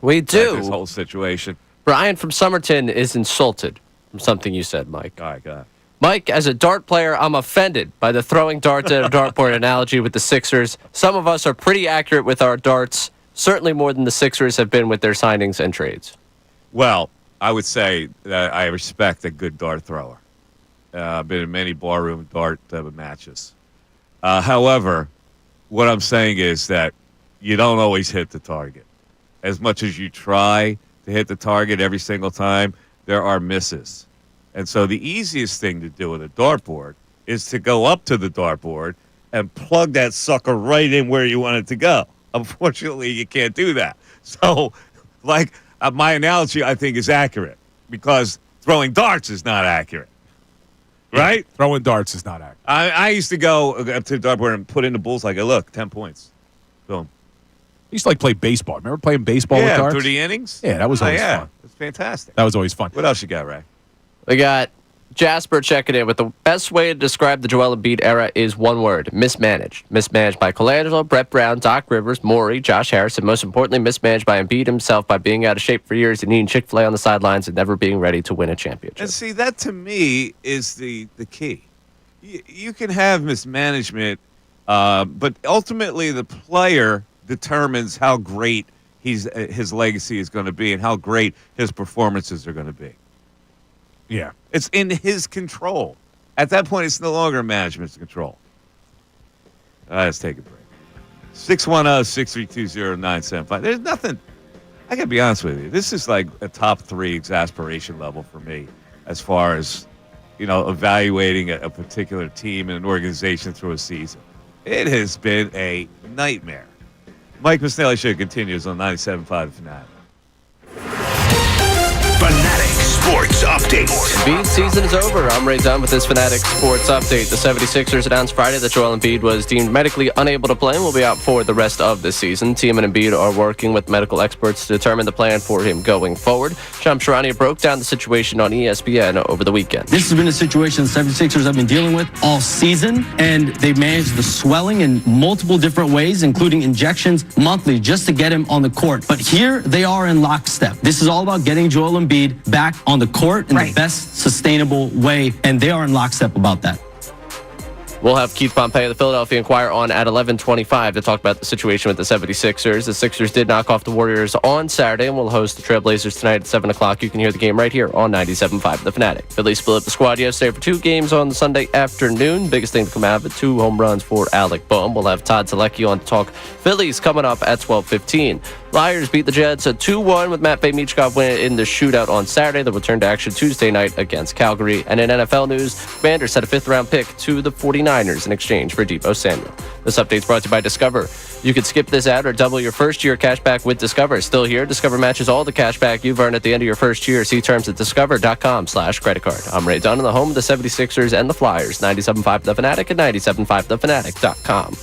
We do. This whole situation. Brian from Somerton is insulted from something you said, Mike. All right, go ahead. Mike, as a dart player, I'm offended by the throwing darts at a dartboard analogy with the Sixers. Some of us are pretty accurate with our darts, certainly more than the Sixers have been with their signings and trades. Well, I would say that I respect a good dart thrower. I've been in many barroom dart matches. However, what I'm saying is that you don't always hit the target. As much as you try to hit the target every single time, there are misses. And so the easiest thing to do with a dartboard is to go up to the dartboard and plug that sucker right in where you want it to go. Unfortunately, you can't do that. So, my analogy, I think, is accurate because throwing darts is not accurate. Right? Yeah, throwing darts is not accurate. I used to go up to the dartboard and put in the bullseye. Go, look, 10 points. Boom. I used to play baseball. Remember playing baseball with darts? Through the innings? Yeah, that was always fun. It's fantastic. That was always fun. What else you got, Ray? We got Jasper checking in with the best way to describe the Joel Embiid era is one word: mismanaged. Mismanaged by Colangelo, Brett Brown, Doc Rivers, Morey, Josh Harris, and most importantly, mismanaged by Embiid himself by being out of shape for years and eating Chick-fil-A on the sidelines and never being ready to win a championship. And see, that to me is the key. You can have mismanagement, but ultimately the player determines how great his legacy is going to be and how great his performances are going to be. Yeah. It's in his control. At that point, it's no longer management's control. Let's take a break. 610-632-0975. There's nothing. I got to be honest with you. This is like a top 3 exasperation level for me as far as, evaluating a particular team and an organization through a season. It has been a nightmare. Mike Missanelli Show continues on 97.5 The Fanatic. Fanatic Sports Update. Embiid season is over. I'm Ray Dunn with this Fanatic Sports Update. The 76ers announced Friday that Joel Embiid was deemed medically unable to play and will be out for the rest of the season. Team and Embiid are working with medical experts to determine the plan for him going forward. Shams Charania broke down the situation on ESPN over the weekend. This has been a situation the 76ers have been dealing with all season, and they managed the swelling in multiple different ways, including injections monthly just to get him on the court. But here they are in lockstep. This is all about getting Joel Embiid back on the court in the best sustainable way, and they are in lockstep about that. We'll have Keith Pompey of the Philadelphia Inquirer on at 11:25 to talk about the situation with the 76ers. The Sixers did knock off the Warriors on Saturday and will host the Trailblazers tonight at 7 o'clock. You can hear the game right here on 97.5 The Fanatic. Phillies split up the squad yesterday for 2 games on Sunday afternoon. Biggest thing to come out of it, 2 home runs for Alec Boehm. We'll have Todd Selecki on to talk Phillies coming up at 12:15. Flyers beat the Jets at 2-1 with Matt Michkov winning in the shootout on Saturday. They'll return to action Tuesday night against Calgary. And in NFL news, Commanders sent a 5th-round pick to the 49ers in exchange for Deebo Samuel. This update is brought to you by Discover. You could skip this ad or double your first-year cash back with Discover. Still here, Discover matches all the cash back you've earned at the end of your first year. See terms at discover.com/credit card. I'm Ray Dunn in the home of the 76ers and the Flyers. 97.5 The Fanatic and 97.5thefanatic.com.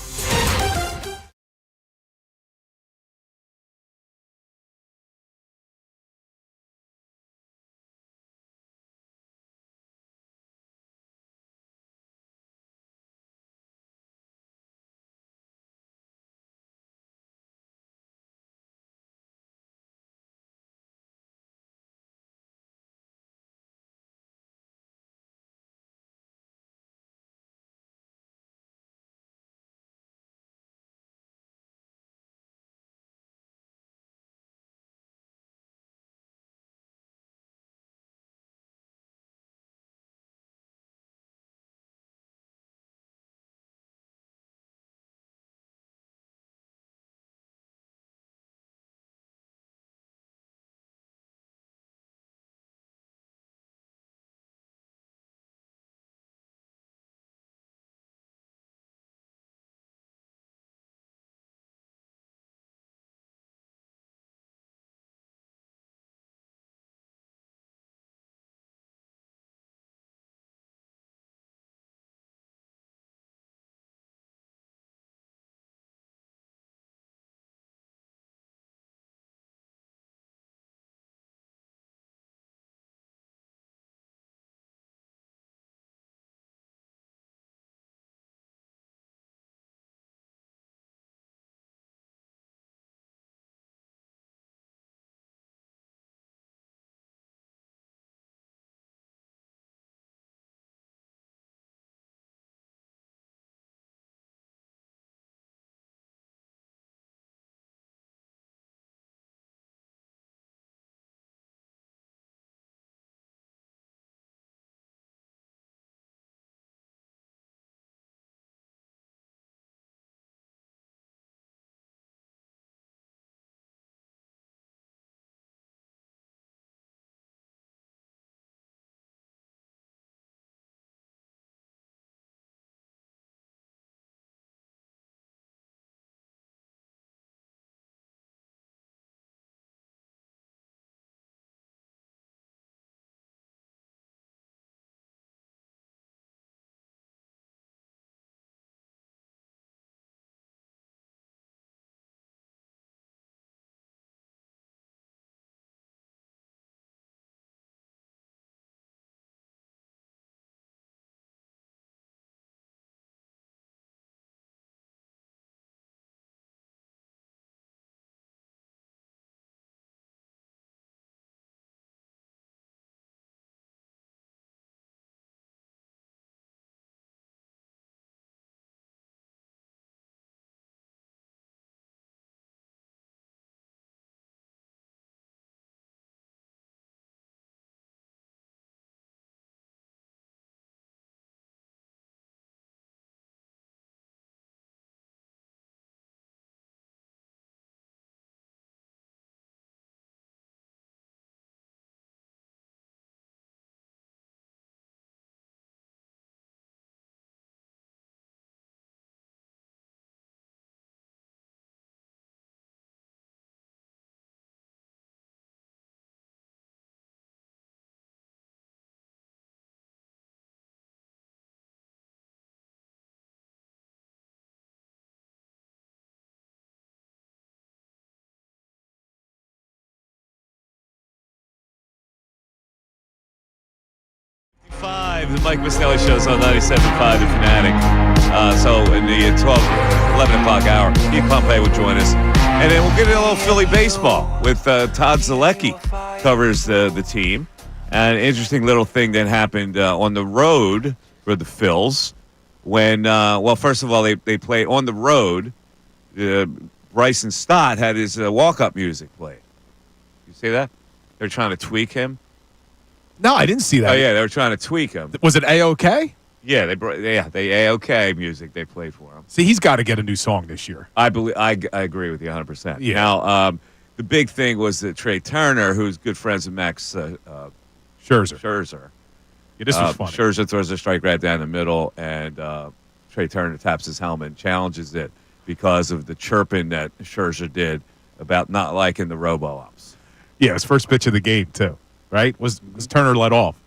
the Mike Missanelli Show's on 97.5 The Fanatic. So in the 11 o'clock hour, Keith Pompey will join us. And then we'll get into a little Philly baseball with Todd Zalecki covers the team. And an interesting little thing that happened on the road for the Phils when, first of all, they played on the road. Bryson Stott had his walk-up music played. You see that? They're trying to tweak him. No, I didn't see that. Oh, yeah, they were trying to tweak him. Was it A-OK? Yeah, they A-OK music they played for him. See, he's got to get a new song this year. I agree with you 100%. Yeah. Now, the big thing was that Trey Turner, who's good friends with Max Scherzer. Yeah, this was funny. Scherzer throws a strike right down the middle, and Trey Turner taps his helmet and challenges it because of the chirping that Scherzer did about not liking the robo-ups. Yeah, his first pitch of the game, too, right? Was Turner let off.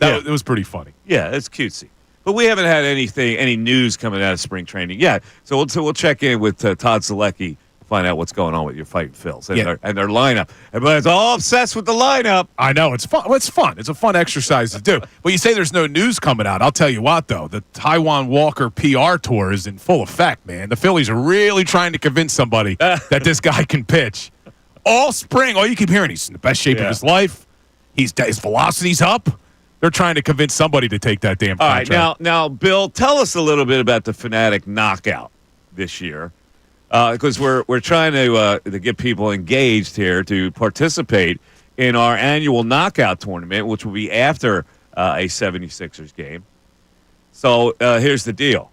It was pretty funny. Yeah, it's cutesy. But we haven't had any news coming out of spring training yet. So we'll check in with Todd Zalecki, find out what's going on with your fighting Phils and their lineup. Everybody's all obsessed with the lineup. I know. It's fun. Well, it's fun. It's a fun exercise to do. But you say there's no news coming out. I'll tell you what, though. The Taiwan Walker PR tour is in full effect, man. The Phillies are really trying to convince somebody that this guy can pitch. All spring, all you keep hearing, he's in the best shape of his life. His velocity's up. They're trying to convince somebody to take that damn contract. All right, now, Bill, tell us a little bit about the Fanatic Knockout this year, because we're trying to get people engaged here to participate in our annual Knockout tournament, which will be after a 76ers game. So here's the deal: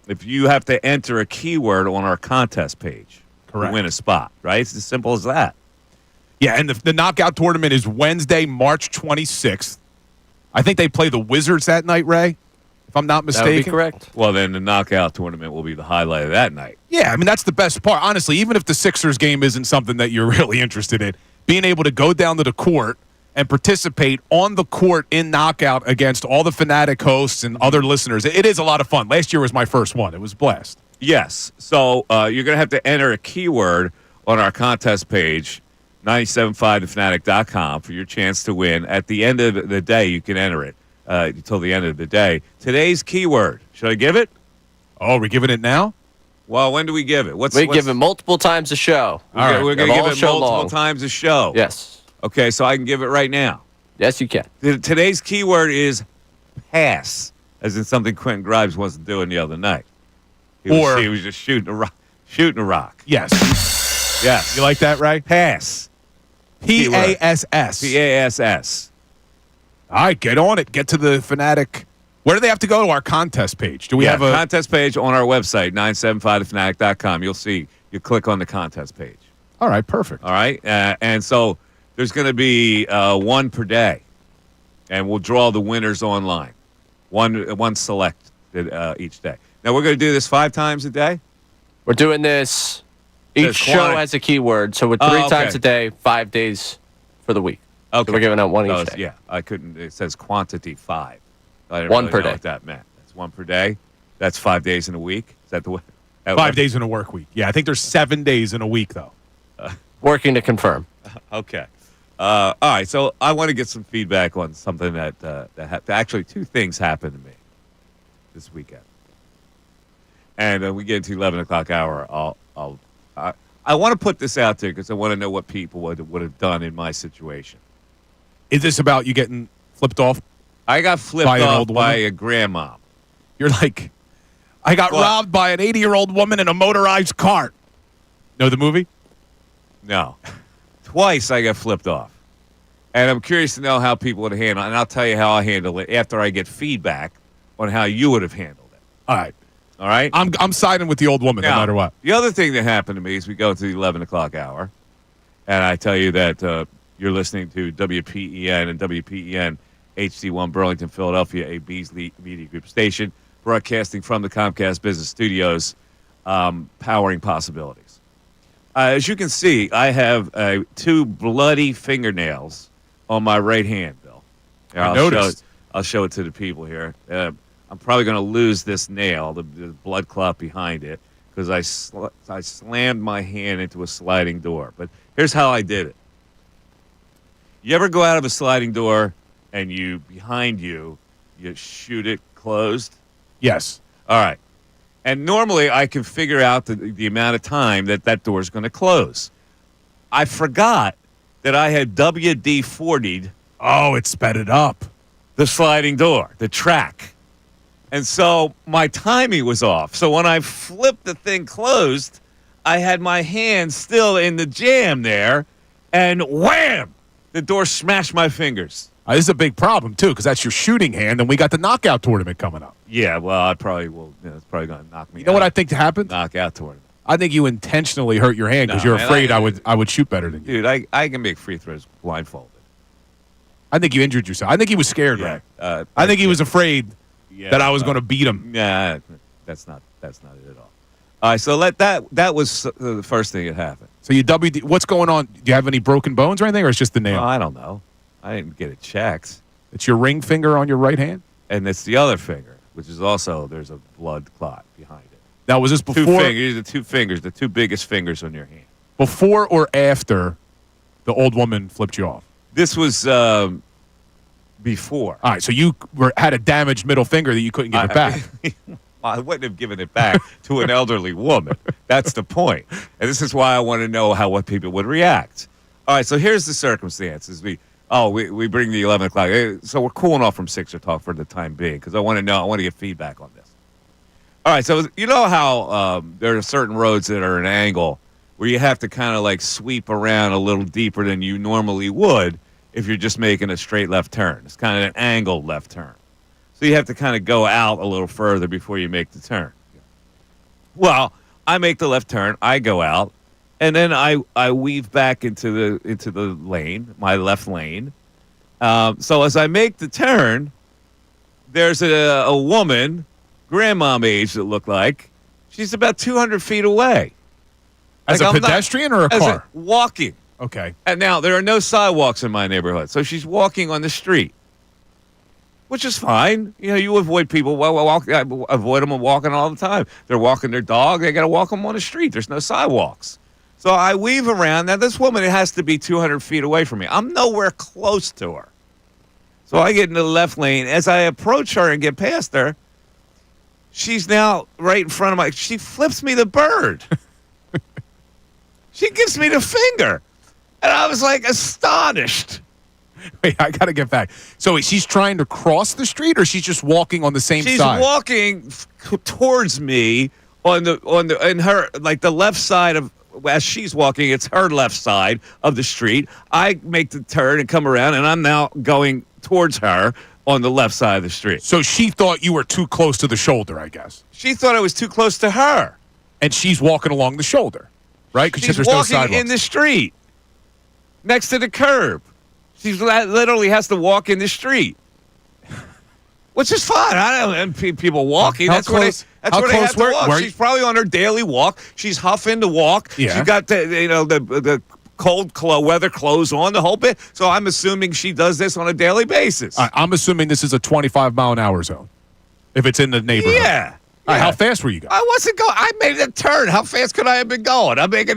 if you have to enter a keyword on our contest page to win a spot, right? It's as simple as that. Yeah, and the Knockout tournament is Wednesday, March 26th. I think they play the Wizards that night, Ray, if I'm not mistaken. That would be correct. Well, then the Knockout tournament will be the highlight of that night. Yeah, I mean, that's the best part. Honestly, even if the Sixers game isn't something that you're really interested in, being able to go down to the court and participate on the court in Knockout against all the Fanatic hosts and other listeners, it is a lot of fun. Last year was my first one. It was a blast. Yes. So you're going to have to enter a keyword on our contest page, 975thefanatic.com, for your chance to win. At the end of the day, you can enter it until the end of the day. Today's keyword, should I give it? Oh, we're giving it now? Well, when do we give it? We give it multiple times a show. All right. We're going to give it multiple long. times a show. Yes. Okay, so I can give it right now. Yes, you can. Today's keyword is pass, as in something Quentin Grimes wasn't doing the other night. He was just shooting a rock. Yes. Yes. You like that, Ray? Pass. P-A-S-S. P-A-S-S. All right, get on it. Get to the Fanatic. Where do they have to go? To our contest page. Do we have a contest page on our website, 975thefanatic.com? You'll see. You click on the contest page. All right, perfect. All right, and so there's going to be one per day, and we'll draw the winners online. One select each day. Now we're going to do this 5 times a day. We're doing this. Each show has a keyword, so we're 3 times a day, 5 days for the week. Okay. So we're giving out one each day. Yeah, I couldn't. It says quantity 5. I didn't one really per know day. what that meant. That's 1 per day. That's 5 days in a week. Is that the way? 5 days in a work week. Yeah, I think there's 7 days in a week, though. Working to confirm. Okay. All right. So I want to get some feedback on something that actually 2 things happened to me this weekend. And we get into 11 o'clock hour. I want to put this out there because I want to know what people would have done in my situation. Is this about you getting flipped off? I got flipped off by a grandma. You're like, I got robbed by an 80-year-old woman in a motorized cart. Know the movie? No. Twice I got flipped off. And I'm curious to know how people would handle it. And I'll tell you how I handle it after I get feedback on how you would have handled it. All right. All right? I'm siding with the old woman no matter what. The other thing that happened to me is we go to the 11 o'clock hour, and I tell you that you're listening to WPEN and WPEN HD1 Burlington, Philadelphia, a Beasley Media Group station, broadcasting from the Comcast Business Studios, powering possibilities. As you can see, I have 2 bloody fingernails on my right hand, Bill. Here, I noticed. I'll show it to the people here. I'm probably going to lose this nail, the blood clot behind it, because I slammed my hand into a sliding door. But here's how I did it. You ever go out of a sliding door and behind you you shoot it closed. Yes. All right. And normally I can figure out the amount of time that door is going to close. I forgot that I had WD-40'd Oh, it sped it up. the sliding door, the track. And so my timing was off. So when I flipped the thing closed, I had my hand still in the jam there, and wham! The door smashed my fingers. This is a big problem, too, because that's your shooting hand, and we got the knockout tournament coming up. Yeah, well, I probably will. It's probably going to knock me out. You know what I think happened? Knockout tournament. I think you intentionally hurt your hand because No, you're man, afraid I would shoot better than you. Dude, I can make free throws blindfolded. I think you injured yourself. I think he was scared, Yeah, Ray. I think he was afraid Yeah, that I was going to beat him. Nah, that's not it at all. All right, so that was the first thing that happened. So you WD. What's going on? Do you have any broken bones or anything, or it's just the nail? I don't know. I didn't get it checked. It's your ring finger on your right hand? And it's the other finger, which is also, there's a blood clot behind it. Now, was this Two before, fingers, the two biggest fingers on your hand. before or after the old woman flipped you off? This was before. All right, so you had a damaged middle finger that you couldn't give it back. I wouldn't have given it back to an elderly woman. That's the point. And this is why I want to know what people would react. All right, so here's the circumstances. We bring the 11 o'clock. So we're cooling off from Sixer talk for the time being because I want to get feedback on this. All right, so you know how there are certain roads that are an angle where you have to kind of like sweep around a little deeper than you normally would if you're just making a straight left turn. It's kind of an angled left turn. So you have to kind of go out a little further before you make the turn. Well, I make the left turn, I go out, and then I weave back into the lane, my left lane. So as I make the turn, there's a woman, grandmom age it looked like. She's about 200 feet away. As Like, a pedestrian or a car? Walking. Okay. And now there are no sidewalks in my neighborhood, so she's walking on the street, which is fine. You know, you avoid people. I avoid them walking all the time. They're walking their dog. They got to walk them on the street. There's no sidewalks. So I weave around. Now, this woman, it has to be 200 feet away from me. I'm nowhere close to her. So I get into the left lane. As I approach her and get past her, she's now right in front of my... She flips me the bird. She gives me the finger. And I was like astonished. Wait, I got to get back. So she's trying to cross the street, or she's just walking on the same side? She's walking towards me on her, like the left side of, as she's walking, it's her left side of the street. I make the turn and come around, and I'm now going towards her on the left side of the street. So she thought you were too close to the shoulder, I guess. She thought I was too close to her. And she's walking along the shoulder, right? Because She's there's no walking sidewalks. in the street next to the curb. She literally has to walk in the street, which is fine. I don't and people walking. That's where they have to walk. She's probably on her daily walk. She's huffing to walk. Yeah. She got the cold weather clothes on, the whole bit. So I'm assuming she does this on a daily basis. I'm assuming this is a 25-mile-an-hour zone, if it's in the neighborhood. Yeah. All right, how fast were you going? I wasn't going. I made a turn. How fast could I have been going? I make a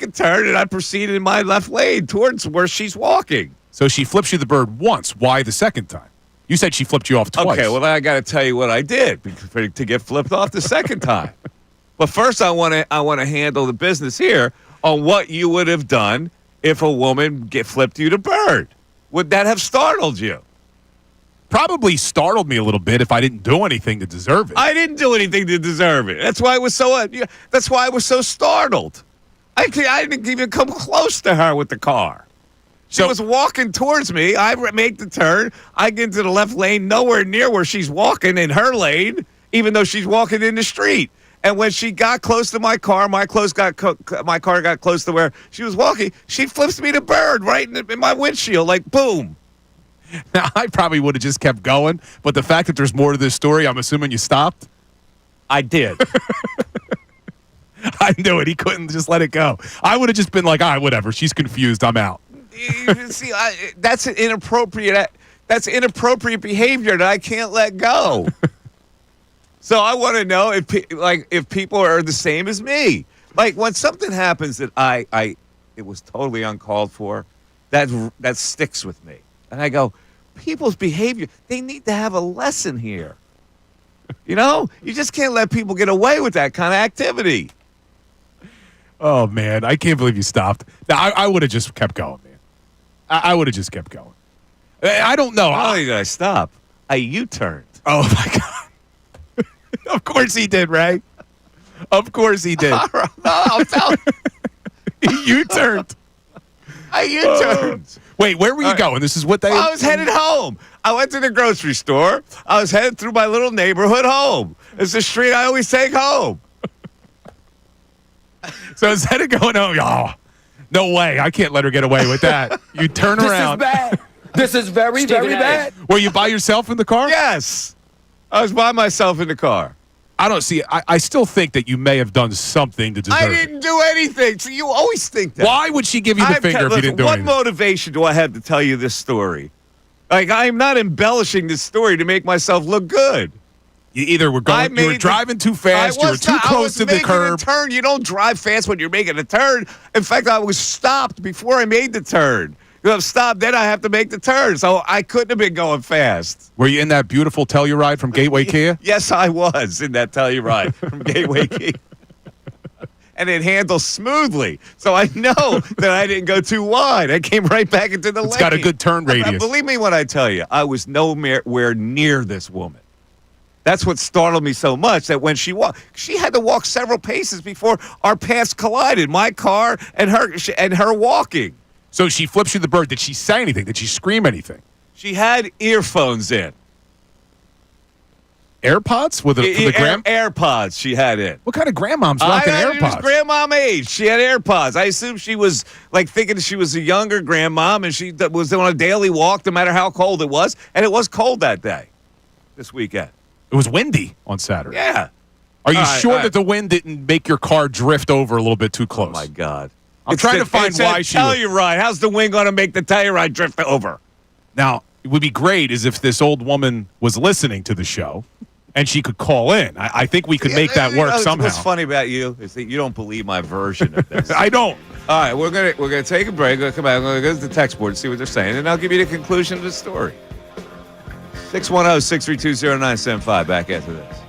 turn, and I proceed in my left lane towards where she's walking. So she flips you the bird once. Why the second time? You said she flipped you off twice. Okay, well, I got to tell you what I did to get flipped off the second time. But first, I want to handle the business here on what you would have done if a woman flipped you the bird. Would that have startled you? Probably startled me a little bit if I didn't do anything to deserve it. I didn't do anything to deserve it. That's why I was so. That's why I was so startled. I didn't even come close to her with the car. She was walking towards me. I make the turn. I get into the left lane, nowhere near where she's walking in her lane, even though she's walking in the street. And when she got close to my car, my car got close to where she was walking. She flips me the bird right in my windshield, like boom. Now, I probably would have just kept going, but the fact that there's more to this story, I'm assuming you stopped? I did. I knew it. He couldn't just let it go. I would have just been like, all right, whatever. She's confused. I'm out. See, that's inappropriate. That's inappropriate behavior that I can't let go. So I want to know if people are the same as me. Like when something happens that it was totally uncalled for, that sticks with me. And I go, people's behavior, they need to have a lesson here. You know, you just can't let people get away with that kind of activity. Oh, man. I can't believe you stopped. Now, I would have just kept going, man. I would have just kept going. I don't know. Not only did I stop, I U-turned. Oh, my God. Of course he did, Ray. Of course he did. No, I'm telling you. He U-turned. I U-turned. Wait, where were you going? This is what they... I was headed home. I went to the grocery store. I was headed through my little neighborhood home. It's the street I always take home. So instead of going home, oh, no way. I can't let her get away with that. You turn around. This is bad. This is very, very bad. Were you by yourself in the car? Yes. I was by myself in the car. I don't see. I still think that you may have done something to deserve I didn't do anything. So you always think that. Why would she give you the finger if you didn't do what anything? motivation do I have to tell you this story? Like, I'm not embellishing this story to make myself look good. You either were going, you were driving too fast, you were too close to the curb. I was making a turn. You don't drive fast when you're making a turn. In fact, I was stopped before I made the turn. If I'm stopped, then I have to make the turn. So I couldn't have been going fast. Were you in that beautiful Telluride from Gateway Kia? Yes, I was in that Telluride from Gateway Kia. And it handles smoothly. So I know that I didn't go too wide. I came right back into the lane. It's got a good turn radius. Believe me when I tell you, I was nowhere near this woman. That's what startled me so much, that when she walked, she had to walk several paces before our paths collided, my car and her walking. So she flips you the bird. Did she say anything? Did she scream anything? She had earphones in. AirPods? With the AirPods she had in. What kind of grandmom's rocking AirPods? She was grandmom age. She had AirPods. I assume she was like thinking she was a younger grandmom, and she was on a daily walk no matter how cold it was. And it was cold that day, this weekend. It was windy on Saturday. Yeah. Are you sure that the wind didn't make your car drift over a little bit too close? Oh, my God. I'm trying to find why she was. Telluride. How's the wind going to make the Telluride drift over? Now, it would be great is if this old woman was listening to the show and she could call in. I think we could make that work somehow. What's funny about you is that you don't believe my version of this. I don't. All right, we're gonna take a break. We're gonna come back. We're gonna go to the text board and see what they're saying, and I'll give you the conclusion of the story. 610-632-0975. Back after this.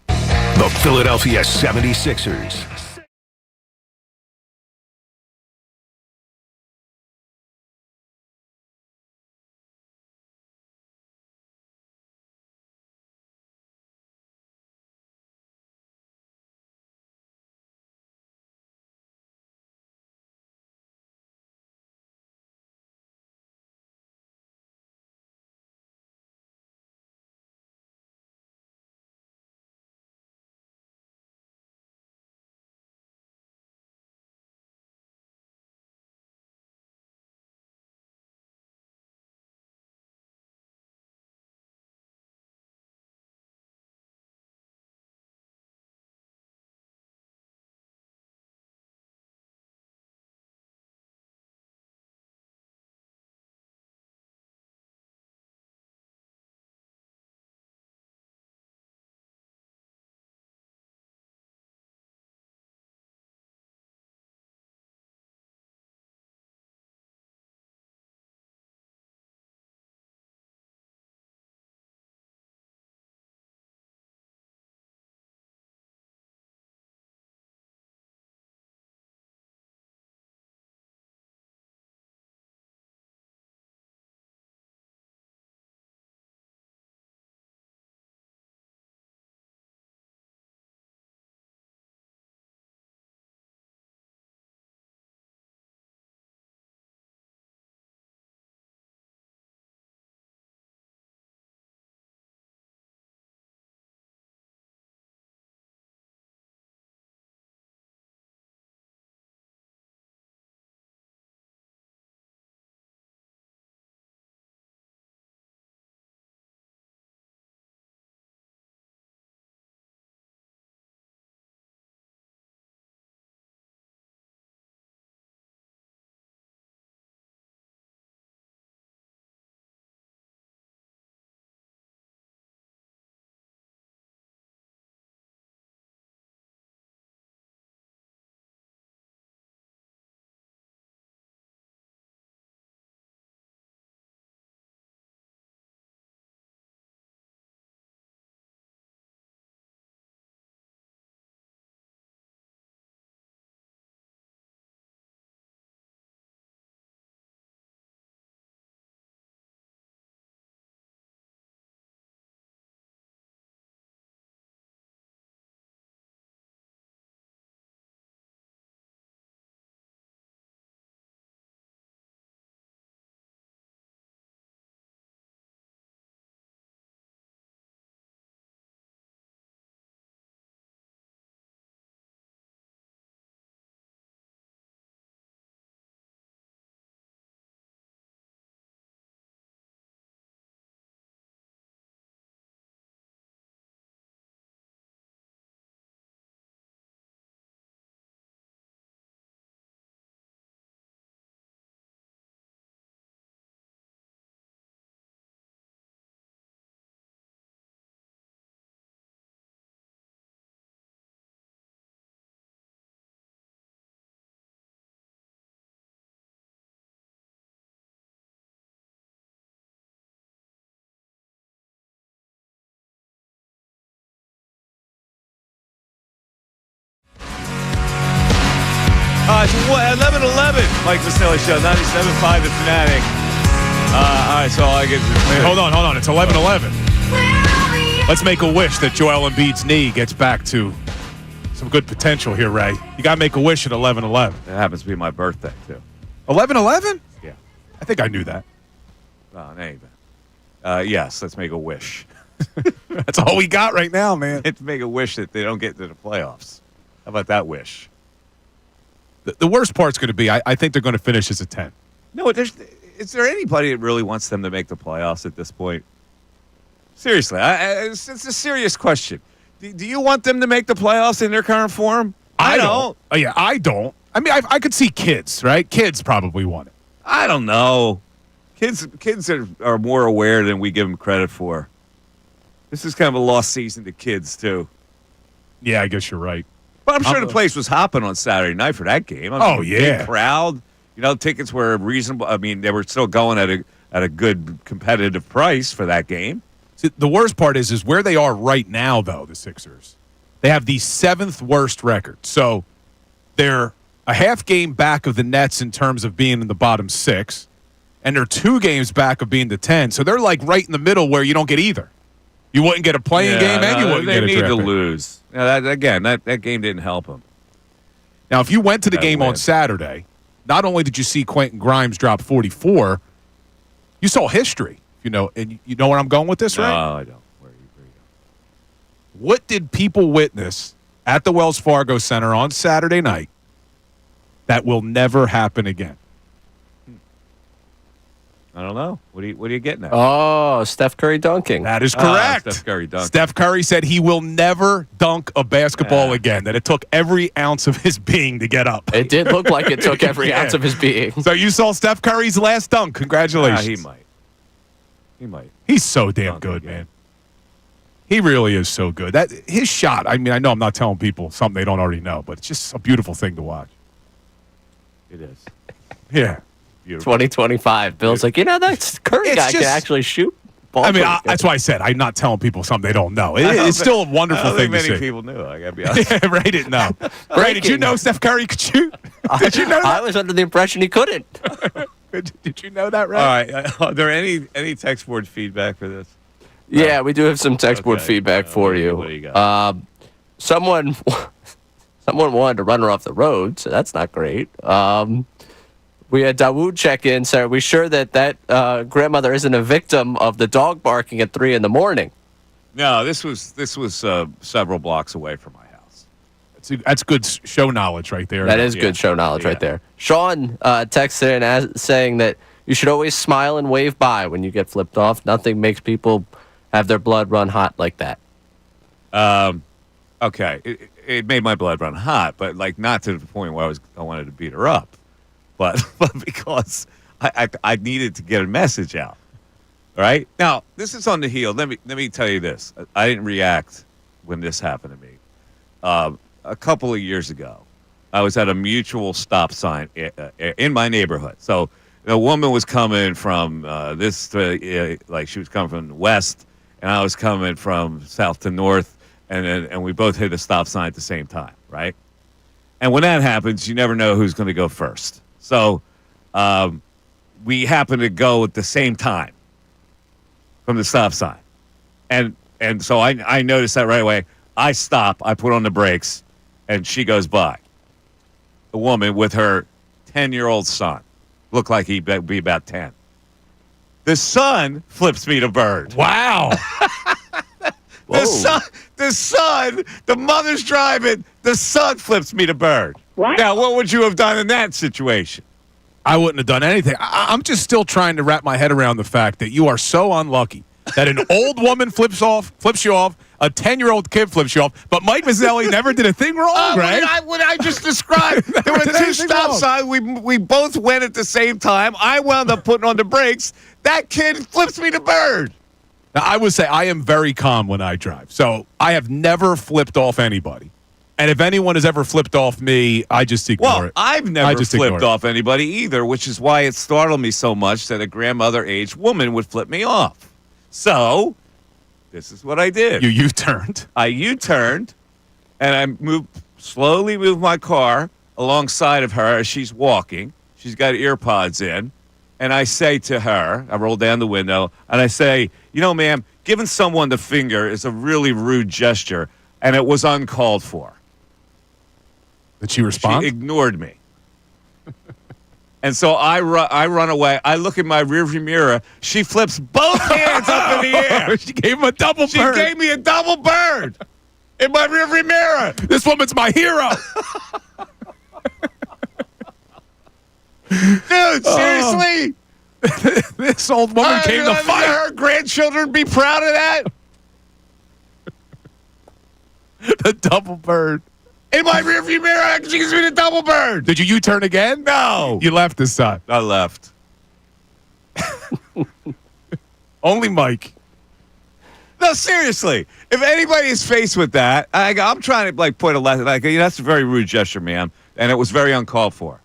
The Philadelphia 76ers It's 11:11. Mike Missanelli Show, 97.5 The Fanatic. All right, so all I get is... Wait, hold on. It's 11:11. Let's make a wish that Joel Embiid's knee gets back to some good potential here, Ray. You got to make a wish at 11:11. It happens to be my birthday, too. 11:11? Yeah. I think I knew that. Oh, anyway. Yes, let's make a wish. That's all we got right now, man. Let's make a wish that they don't get to the playoffs. How about that wish? The worst part's going to be I think they're going to finish as a 10. No, is there anybody that really wants them to make the playoffs at this point? Seriously, it's a serious question. Do you want them to make the playoffs in their current form? I don't. Oh, yeah, I don't. I mean, I could see kids, right? Kids probably want it. I don't know. Kids are more aware than we give them credit for. This is kind of a lost season to kids, too. Yeah, I guess you're right. But I'm sure the place was hopping on Saturday night for that game. Yeah. Big crowd. You know, tickets were reasonable. I mean, they were still going at a good competitive price for that game. See, the worst part is where they are right now, though, the Sixers. They have the 7th worst record. So they're a half game back of the Nets in terms of being in the bottom 6, and they're 2 games back of being the 10. So they're like right in the middle where you don't get either. You wouldn't get a playing game, and you wouldn't get a draft pick. They need to lose. That game didn't help them. Now, if you went to the game on Saturday, not only did you see Quentin Grimes drop 44, you saw history. And you know where I'm going with this, right? No, I don't. Where are you going? What did people witness at the Wells Fargo Center on Saturday night that will never happen again? I don't know. What are you getting at? Oh, Steph Curry dunking. That is correct. Steph Curry dunking. Steph Curry said he will never dunk a basketball again, that it took every ounce of his being to get up. It did look like it took every ounce of his being. So you saw Steph Curry's last dunk. Congratulations. He might. He's so damn good, man. He really is so good. His shot, I mean, I know I'm not telling people something they don't already know, but it's just a beautiful thing to watch. It is. Yeah. Beautiful. 2025. Bill's like, that Curry guy can actually shoot ball. I mean, that's why I said I'm not telling people something they don't know. It's still a wonderful thing to see. Many people knew. I got to be honest. Yeah, Ray didn't know. Ray, did you know Steph Curry could shoot? Did you know that? I was under the impression he couldn't. Did you know that, Ray? All right. Are there any text board feedback for this? Yeah, we do have some text board feedback for you. What do you got? Someone wanted to run her off the road, so that's not great. We had Dawood check in. So are we sure that grandmother isn't a victim of the dog barking at 3 a.m? No, this was several blocks away from my house. That's good show knowledge right there. That is good show knowledge right there. Sean texted in saying that you should always smile and wave bye when you get flipped off. Nothing makes people have their blood run hot like that. Okay, it made my blood run hot, but not to the point where I wanted to beat her up. But because I needed to get a message out. All right? Now, this is on the heel. Let me tell you this. I didn't react when this happened to me. A couple of years ago, I was at a mutual stop sign in my neighborhood. So the woman was coming from she was coming from the west, and I was coming from south to north, and we both hit a stop sign at the same time, right? And when that happens, you never know who's going to go first. So we happened to go at the same time from the stop sign. And so I noticed that right away. I stop, I put on the brakes, and she goes by. A woman with her 10-year-old son. Looked like he'd be about 10. The son flips me the bird. Wow. The son, the mother's driving, the son flips me the bird. What? Now, what would you have done in that situation? I wouldn't have done anything. I'm just still trying to wrap my head around the fact that you are so unlucky that an old woman flips you off, a 10-year-old kid flips you off, but Mike Missanelli never did a thing wrong, right? What I just described. There were two stop signs. We both went at the same time. I wound up putting on the brakes. That kid flips me the bird. Now, I would say I am very calm when I drive, so I have never flipped off anybody. And if anyone has ever flipped off me, I just ignore it. I've never flipped off anybody either, which is why it startled me so much that a grandmother-aged woman would flip me off. So, this is what I did. You U-turned. I U-turned, and I slowly moved my car alongside of her as she's walking. She's got ear pods in. And I say to her, I roll down the window, and I say, you know, ma'am, giving someone the finger is a really rude gesture, and it was uncalled for. Did she respond? She ignored me. And so I run away. I look in my rearview mirror. She flips both hands up in the air. She gave him a double bird. She gave me a double bird in my rearview mirror. This woman's my hero. Dude, seriously? This old woman came to fight. Her grandchildren be proud of that? The double bird. In my rearview mirror, she gives me the double bird. Did you U-turn again? No. You left this time. I left. Only Mike. No, seriously. If anybody is faced with that, I'm trying to point a lesson. That's a very rude gesture, ma'am, and it was very uncalled for.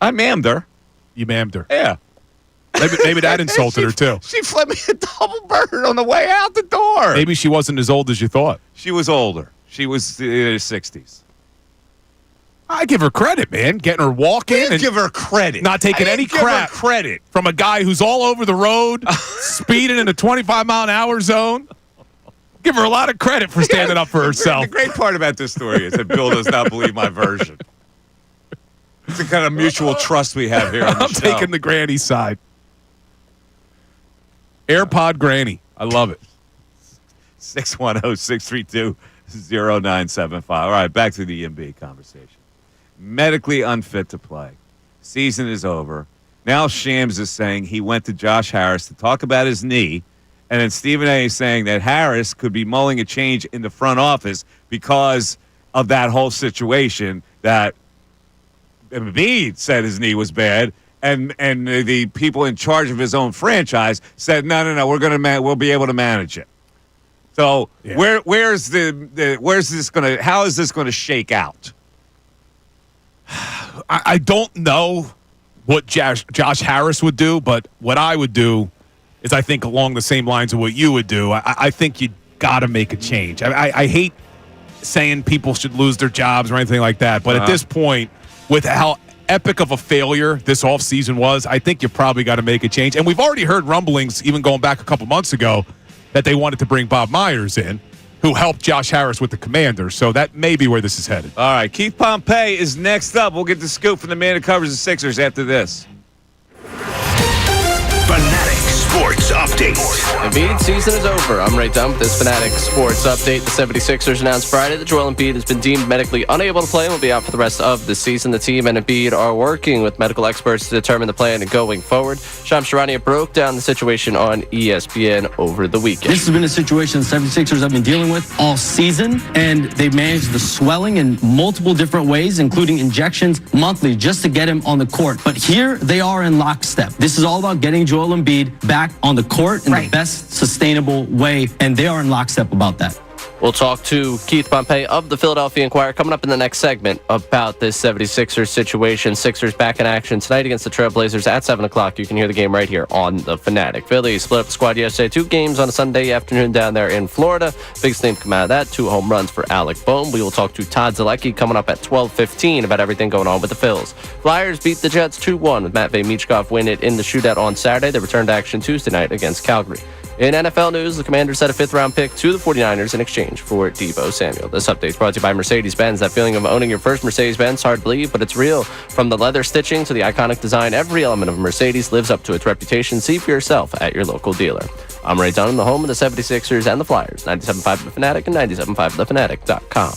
I ma'amed her. You ma'amed her. Yeah. Maybe that insulted her too. She flipped me a double bird on the way out the door. Maybe she wasn't as old as you thought. She was older. She was in her 60s. I give her credit, man. Getting her walking and give her credit. not taking any crap credit from a guy who's all over the road, speeding in a 25-mile-an-hour zone. Give her a lot of credit for standing up for herself. The great part about this story is that Bill does not believe my version. It's the kind of mutual trust we have here on the I'm show. taking the granny side. AirPod Granny. I love it. 610-632-0975. All right, back to the EMB conversation. Medically unfit to play. Season is over. Now Shams is saying he went to Josh Harris to talk about his knee, and then Stephen A. is saying that Harris could be mulling a change in the front office because of that whole situation that Embiid said his knee was bad, and the people in charge of his own franchise said, no, we'll be able to manage it. So Yeah. where's this gonna? How is this going to shake out? I don't know what Josh Harris would do, but what I would do is I think along the same lines of what you would do. I think you got to make a change. I hate saying people should lose their jobs or anything like that, but at this point, with how epic of a failure this offseason was, I think you probably got to make a change. And we've already heard rumblings, even going back a couple months ago, that they wanted to bring Bob Myers in, who helped Josh Harris with the Commanders. So that may be where this is headed. All right, Keith Pompey is next up. We'll get the scoop from the man who covers the Sixers after this. Fanatic Sports Update. Embiid season is over. I'm Ray Dunn with this Fanatic Sports Update. The 76ers announced Friday that Joel Embiid has been deemed medically unable to play and will be out for the rest of the season. The team and Embiid are working with medical experts to determine the plan going forward. Shams Charania broke down the situation on ESPN over the weekend. This has been a situation the 76ers have been dealing with all season, and they've managed the swelling in multiple different ways, including injections monthly, just to get him on the court. But here they are in lockstep. This is all about getting Joel Embiid back on the court in the best sustainable way, and they are in lockstep about that. We'll talk to Keith Pompey of the Philadelphia Inquirer coming up in the next segment about this 76ers situation. Sixers back in action tonight against the Trailblazers at 7 o'clock. You can hear the game right here on The Fanatic. Phillies split up the squad yesterday. 2 games on a Sunday afternoon down there in Florida. Biggest name come out of that. 2 home runs for Alec Bohm. We will talk to Todd Zalecki coming up at 12:15 about everything going on with the Phils. Flyers beat the Jets 2-1 with Matvei Michkov win it in the shootout on Saturday. They returned to action Tuesday night against Calgary. In NFL news, the Commanders sent a 5th-round pick to the 49ers in exchange for Deebo Samuel. This update is brought to you by Mercedes-Benz. That feeling of owning your first Mercedes-Benz, hard to believe, but it's real. From the leather stitching to the iconic design, every element of Mercedes lives up to its reputation. See for yourself at your local dealer. I'm Ray Dunham, the home of the 76ers and the Flyers. 97.5 The Fanatic and 97.5thefanatic.com.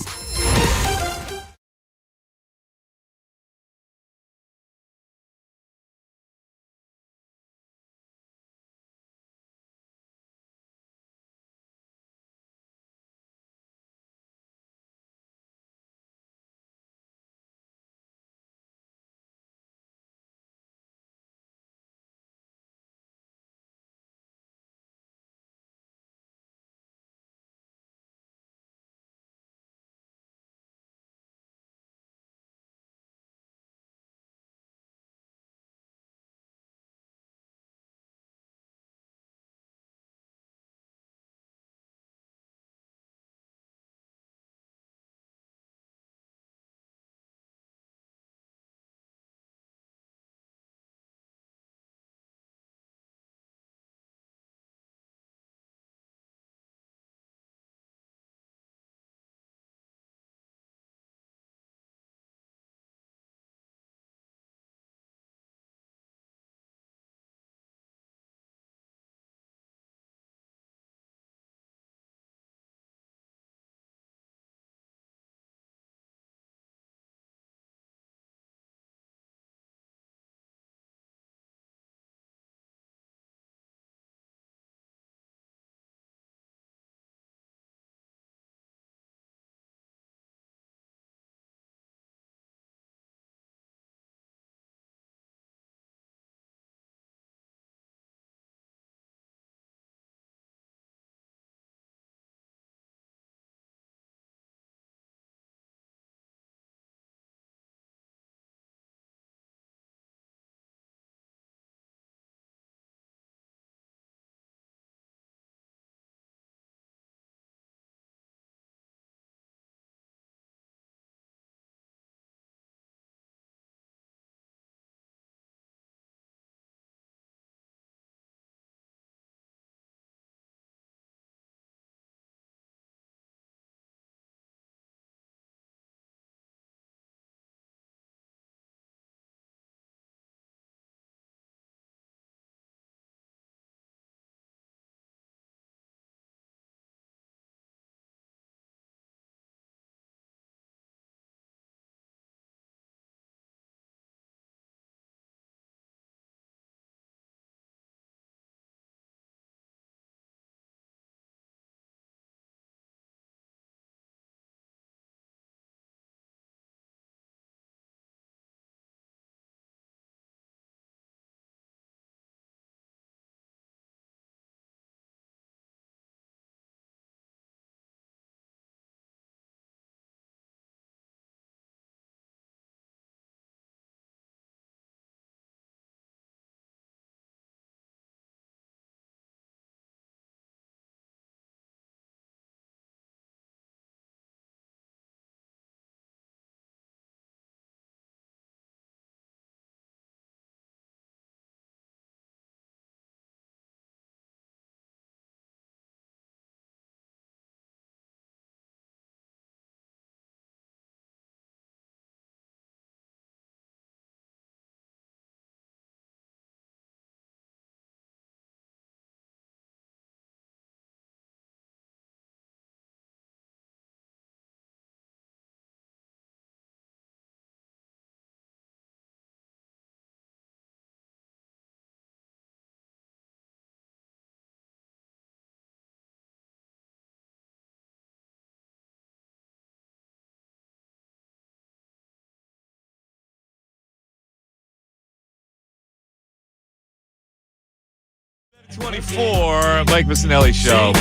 24, Mike Missanelli Show.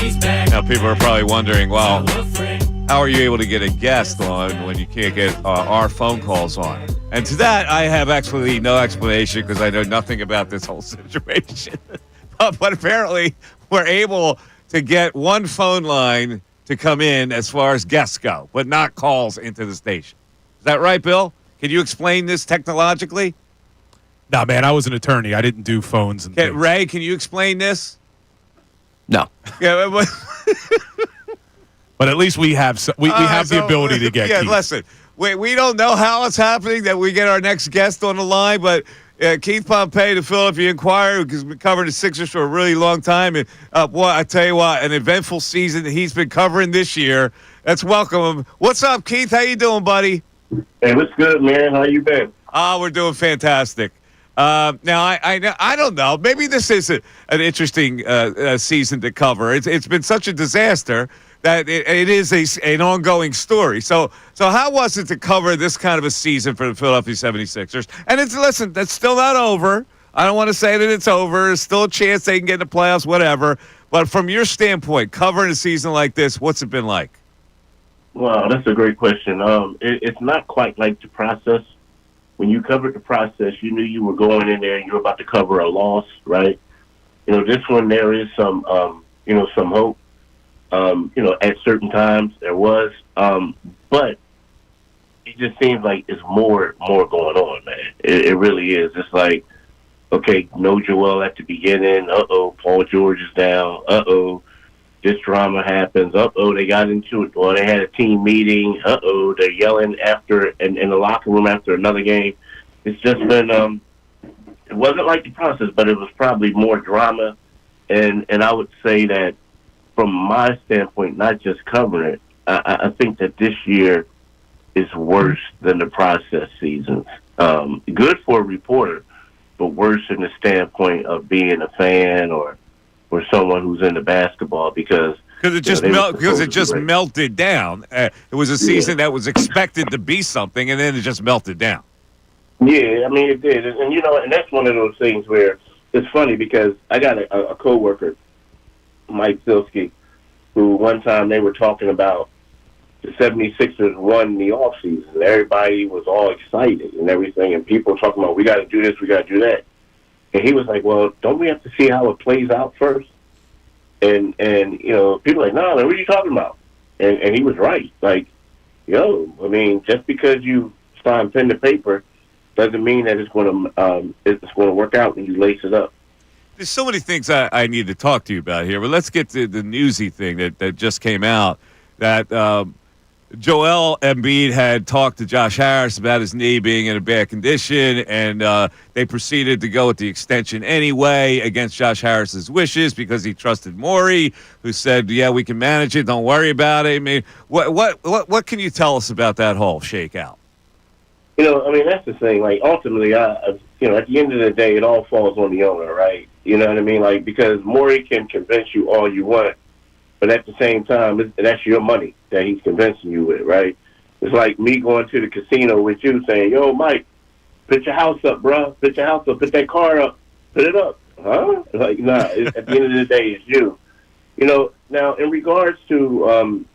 Now, people are probably wondering, well, how are you able to get a guest on when you can't get our phone calls on? And to that, I have actually no explanation because I know nothing about this whole situation. But apparently, we're able to get one phone line to come in as far as guests go, but not calls into the station. Is that right, Bill? Can you explain this technologically? Nah, man, I was an attorney. I didn't do phones and things. Ray, can you explain this? No. Yeah, but But at least we have we have the ability to get Keith. Listen, we don't know how it's happening that we get our next guest on the line, but Keith Pompey, the Philadelphia Inquirer, who's been covering the Sixers for a really long time, and boy, I tell you what, an eventful season that he's been covering this year. Let's welcome him. What's up, Keith? How you doing, buddy? Hey, what's good, man? How you been? We're doing fantastic. Now, I don't know. Maybe this is an interesting season to cover. It's been such a disaster that it is an ongoing story. So how was it to cover this kind of a season for the Philadelphia 76ers? And listen, that's still not over. I don't want to say that it's over. There's still a chance they can get in the playoffs, whatever. But from your standpoint, covering a season like this, what's it been like? Wow, that's a great question. It's not quite like the process. When you covered the process, you knew you were going in there and you were about to cover a loss, right? This one, there is some hope. At certain times there was, but it just seems like it's more going on, man. It really is. It's like, okay, no Joel at the beginning. Paul George is down. This drama happens. They got into it. Well, they had a team meeting. They're yelling after in the locker room after another game. It's just been, it wasn't like the process, but it was probably more drama. And I would say that from my standpoint, not just covering it, I think that this year is worse than the process seasons. Good for a reporter, but worse in the standpoint of being a fan or someone who's into basketball because it just melted down. It was a season that was expected to be something, and then it just melted down. Yeah, I mean it did, and that's one of those things where it's funny because I got a coworker, Mike Silsky, who one time they were talking about the 76ers won the offseason. Everybody was all excited and everything, and people were talking about we got to do this, we got to do that. And he was like, well, don't we have to see how it plays out first? And people were like, no, what are you talking about? And he was right. Like, I mean, just because you sign pen to paper doesn't mean that it's going to work out when you lace it up. There's so many things I need to talk to you about here, but let's get to the newsy thing that just came out that Joel Embiid had talked to Josh Harris about his knee being in a bad condition, and they proceeded to go with the extension anyway against Josh Harris's wishes because he trusted Morey, who said, "Yeah, we can manage it. Don't worry about it." I mean, what can you tell us about that whole shakeout? I mean, that's the thing. Like, ultimately, at the end of the day, it all falls on the owner, right? You know what I mean? Like, because Morey can convince you all you want, but at the same time, that's your money that he's convincing you with, right? It's like me going to the casino with you saying, yo, Mike, put your house up, bro. Put your house up. Put that car up. Put it up. Huh? Like, nah, at the end of the day, it's you. Now, in regards to,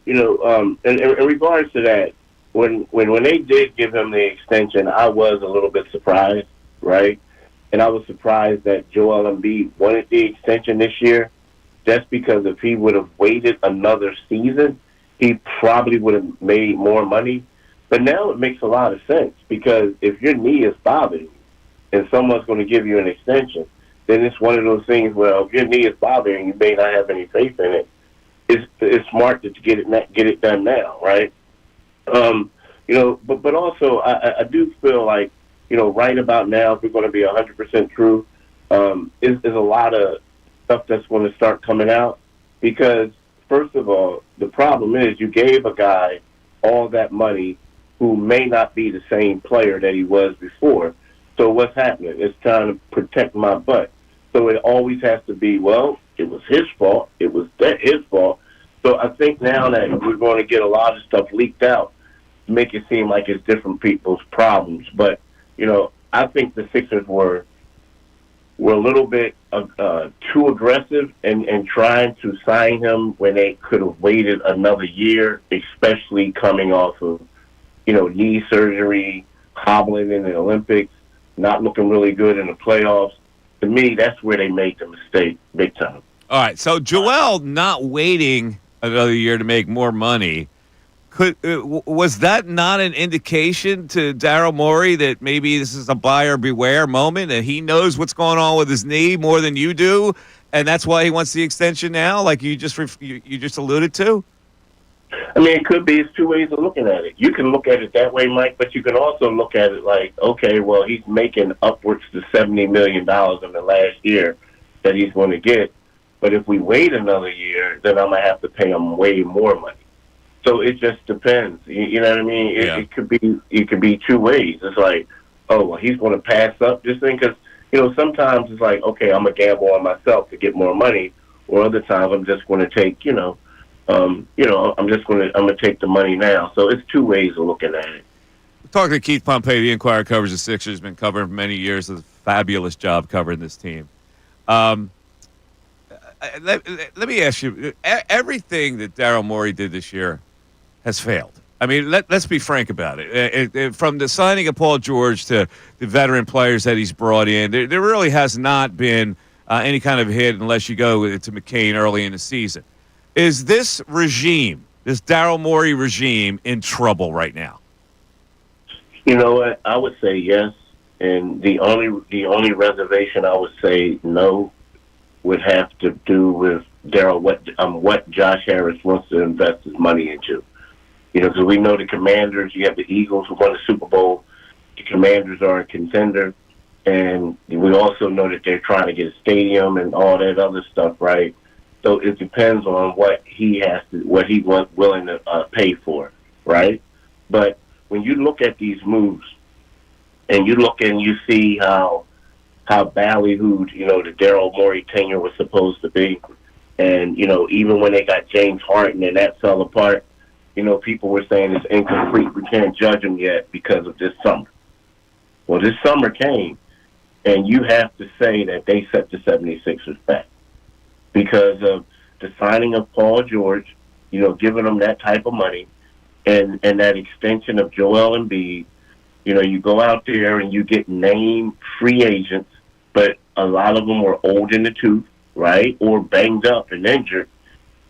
in regards to that, when they did give him the extension, I was a little bit surprised, right? And I was surprised that Joel Embiid wanted the extension this year. Just because if he would have waited another season, he probably would have made more money. But now it makes a lot of sense because if your knee is bothering you and someone's going to give you an extension, then it's one of those things where if your knee is bothering you, may not have any faith in it. It's smart to get it done now, right? But also I do feel like, right about now, if we're going to be 100% true, is a lot of stuff that's going to start coming out because, first of all, the problem is you gave a guy all that money who may not be the same player that he was before. So what's happening? It's trying to protect my butt. So it always has to be, well, it was his fault. It was his fault. So I think now that we're going to get a lot of stuff leaked out, make it seem like it's different people's problems. But, I think the Sixers were were a little bit too aggressive in trying to sign him when they could have waited another year, especially coming off of, knee surgery, hobbling in the Olympics, not looking really good in the playoffs. To me, that's where they made the mistake big time. All right, so Joel not waiting another year to make more money, was that not an indication to Daryl Morey that maybe this is a buyer beware moment and he knows what's going on with his knee more than you do, and that's why he wants the extension now, like you just alluded to? I mean, it could be. It's two ways of looking at it. You can look at it that way, Mike, but you can also look at it like, okay, well, he's making upwards to $70 million in the last year that he's going to get. But if we wait another year, then I'm going to have to pay him way more money. So it just depends. You know what I mean? It could be two ways. It's like, oh, well, he's going to pass up this thing because, sometimes it's like, okay, I'm going to gamble on myself to get more money, or other times I'm just going to take, I'm going to take the money now. So it's two ways of looking at it. Talking to Keith Pompey, the Inquirer covers the Sixers, been covering for many years, does a fabulous job covering this team. Let me ask you, everything that Daryl Morey did this year has failed. I mean, let's be frank about it. From the signing of Paul George to the veteran players that he's brought in, there really has not been any kind of hit unless you go to McCain early in the season. Is this regime, this Daryl Morey regime, in trouble right now? You know what? I would say yes, and the only reservation I would say no would have to do with Daryl, what Josh Harris wants to invest his money into. Because we know the Commanders, you have the Eagles who won the Super Bowl. The Commanders are a contender, and we also know that they're trying to get a stadium and all that other stuff, right? So it depends on what he wants willing to pay for, right? But when you look at these moves, and you look and you see how ballyhooed, the Daryl Morey tenure was supposed to be, and even when they got James Harden and that fell apart, people were saying it's incomplete. We can't judge him yet because of this summer. Well, this summer came, and you have to say that they set the 76ers back because of the signing of Paul George, giving them that type of money, and that extension of Joel Embiid. You go out there and you get named free agents, but a lot of them were old in the tooth, right, or banged up and injured,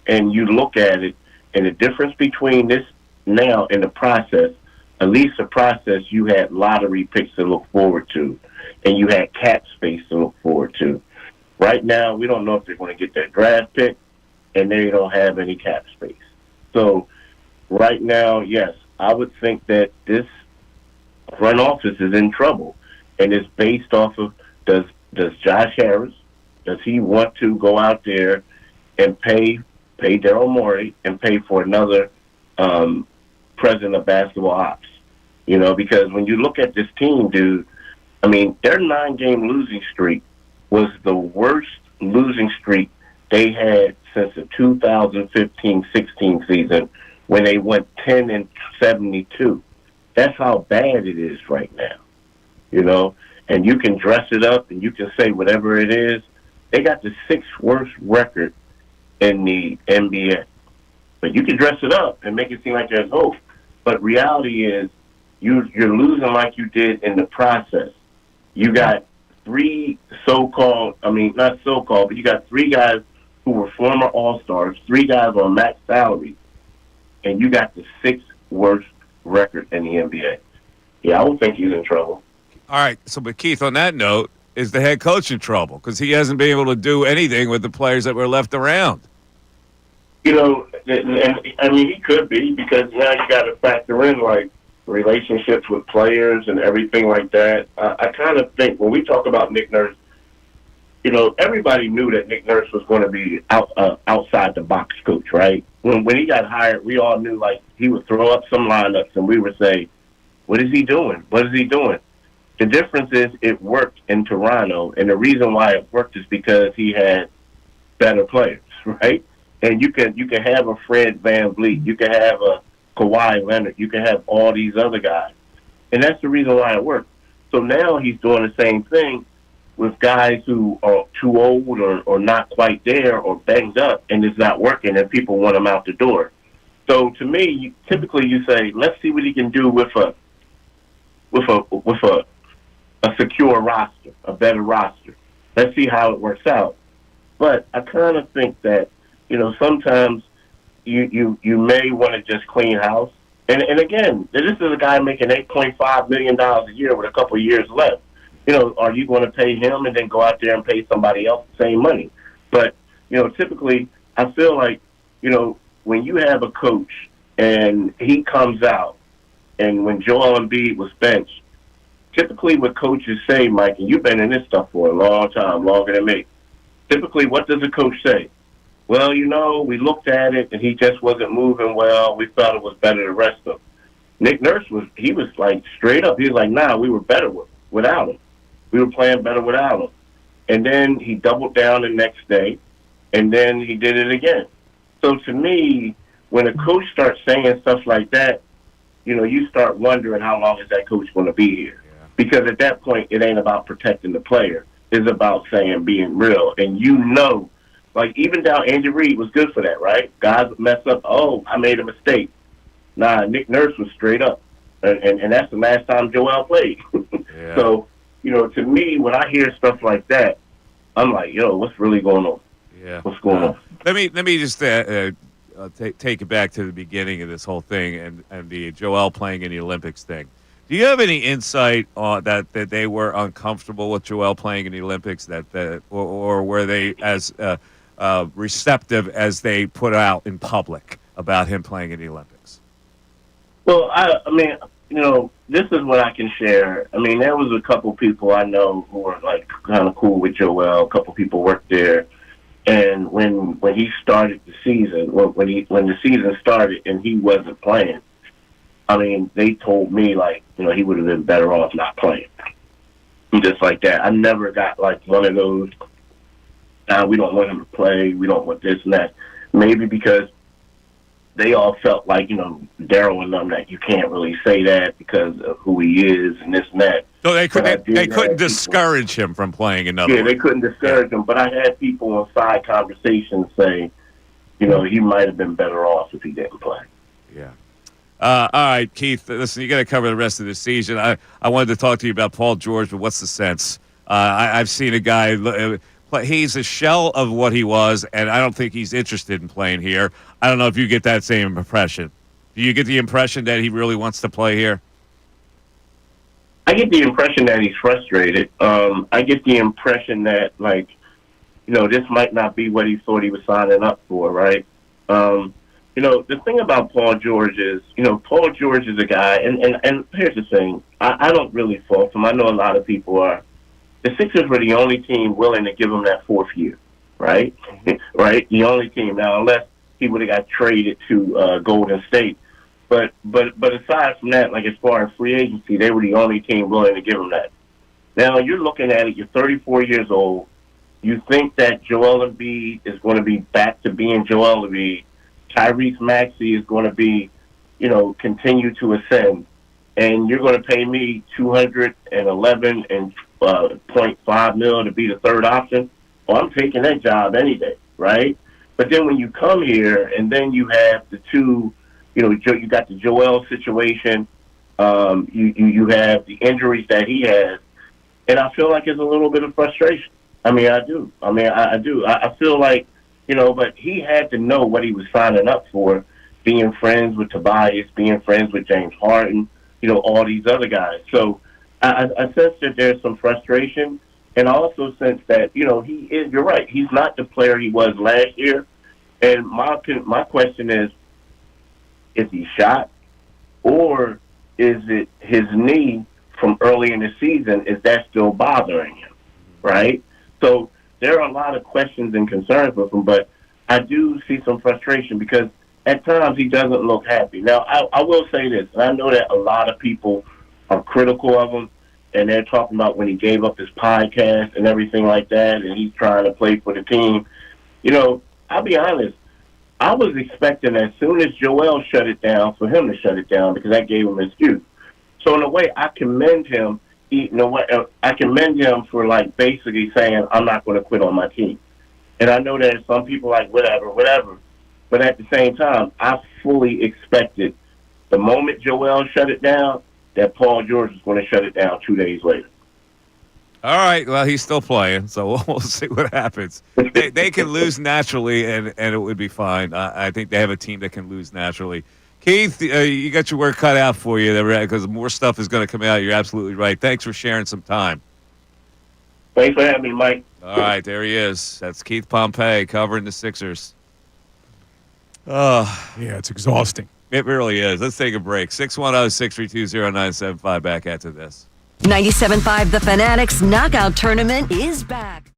and you look at it, and the difference between this now and the process, at least the process, you had lottery picks to look forward to, and you had cap space to look forward to. Right now, we don't know if they're going to get that draft pick, and they don't have any cap space. So right now, yes, I would think that this front office is in trouble, and it's based off of does Josh Harris, does he want to go out there and pay Daryl Morey and pay for another president of basketball ops? Because when you look at this team, dude, I mean, their 9-game losing streak was the worst losing streak they had since the 2015-16 season when they went 10-72. That's how bad it is right now, and you can dress it up and you can say whatever it is. They got the 6th worst record in the NBA. But you can dress it up and make it seem like there's hope. But reality is you're losing like you did in the process. You got three not so-called, but you got 3 guys who were former All-Stars, 3 guys on max salary, and you got the 6th worst record in the NBA. Yeah, I would think he's in trouble. All right, but Keith, on that note, is the head coach in trouble? Because he hasn't been able to do anything with the players that were left around. And I mean, he could be, because now you got to factor in, like, relationships with players and everything like that. I kind of think when we talk about Nick Nurse, everybody knew that Nick Nurse was going to be outside the box coach, right? When he got hired, we all knew, like, he would throw up some lineups and we would say, what is he doing? What is he doing? The difference is it worked in Toronto, and the reason why it worked is because he had better players, right? And you can have a Fred VanVleet, you can have a Kawhi Leonard, you can have all these other guys, and that's the reason why it worked. So now he's doing the same thing with guys who are too old or not quite there or banged up and it's not working and people want him out the door. So to me, typically you say, let's see what he can do with a secure roster, a better roster. Let's see how it works out. But I kind of think that, sometimes you may want to just clean house. And again, this is a guy making $8.5 million a year with a couple of years left. Are you going to pay him and then go out there and pay somebody else the same money? But, typically I feel like, when you have a coach and he comes out, and when Joel Embiid was benched, typically what coaches say, Mike, and you've been in this stuff for a long time, longer than me, typically what does a coach say? Well, we looked at it and he just wasn't moving well. We felt it was better to rest him. Nick Nurse was like straight up. He was like, nah, we were better without him. We were playing better without him. And then he doubled down the next day, and then he did it again. So to me, when a coach starts saying stuff like that, you start wondering how long is that coach going to be here? Yeah. Because at that point, it ain't about protecting the player. It's about being real. And like even down Andy Reid was good for that, right? Guys would mess up. Oh, I made a mistake. Nah, Nick Nurse was straight up. And that's the last time Joel played. Yeah. So, to me, when I hear stuff like that, I'm like, what's really going on? Yeah. What's going on? Let me just take it back to the beginning of this whole thing and the Joel playing in the Olympics thing. Do you have any insight on that they were uncomfortable with Joel playing in the Olympics, or were they as receptive as they put out in public about him playing in the Olympics? Well, I mean, this is what I can share. I mean, there was a couple people I know who were like kind of cool with Joel. A couple people worked there, and when he started the season, when the season started and he wasn't playing, I mean, they told me like, he would have been better off not playing. Just like that. I never got like one of those. We don't want him to play. We don't want this and that. Maybe because they all felt like, Daryl and them, that you can't really say that because of who he is and this and that. So they couldn't discourage him from playing another. Yeah, they couldn't discourage him. But I had people on side conversations say, he might have been better off if he didn't play. Yeah. All right, Keith, listen, you got to cover the rest of the season. I wanted to talk to you about Paul George, but what's the sense? I've seen a guy, he's a shell of what he was, and I don't think he's interested in playing here. I don't know if you get that same impression. Do you get the impression that he really wants to play here? I get the impression that he's frustrated. I get the impression that, this might not be what he thought he was signing up for, right? The thing about Paul George is, Paul George is a guy, and here's the thing. I don't really fault him. I know a lot of people are. The Sixers were the only team willing to give him that fourth year, right? Right? The only team. Now, unless he would have got traded to Golden State. But aside from that, like as far as free agency, they were the only team willing to give him that. Now, you're looking at it. You're 34 years old. You think that Joel Embiid is going to be back to being Joel Embiid. Tyrese Maxey is going to be, continue to ascend. And you're going to pay me $211.5 million to be the third option. Well, I'm taking that job any day, right? But then when you come here and then you have the two, you got the Joel situation, you have the injuries that he has, and I feel like there's a little bit of frustration. I mean, I do. I do. I feel like, but he had to know what he was signing up for, being friends with Tobias, being friends with James Harden, all these other guys. So I sense that there's some frustration, and I also sense that, he is, you're right, he's not the player he was last year. And my question is he shot, or is it his knee from early in the season? Is that still bothering him, right? So there are a lot of questions and concerns with him, but I do see some frustration because at times he doesn't look happy. Now, I will say this, and I know that a lot of people are critical of him, and they're talking about when he gave up his podcast and everything like that, and he's trying to play for the team. I'll be honest, I was expecting as soon as Joel shut it down, for him to shut it down because that gave him an excuse. So in a way, I commend him you know what? I commend him for like basically saying, "I'm not going to quit on my team." And I know that some people like whatever. But at the same time, I fully expected the moment Joel shut it down that Paul George was going to shut it down 2 days later. All right. Well, he's still playing, so we'll see what happens. They can lose naturally, and it would be fine. I think they have a team that can lose naturally. Keith, you got your work cut out for you there because more stuff is going to come out. You're absolutely right. Thanks for sharing some time. Thanks for having me, Mike. All right, there he is. That's Keith Pompey covering the Sixers. Oh, Yeah, it's exhausting. it really is. Let's take a break. 610-632-0975 back after this. 97.5 The Fanatics Knockout Tournament is back.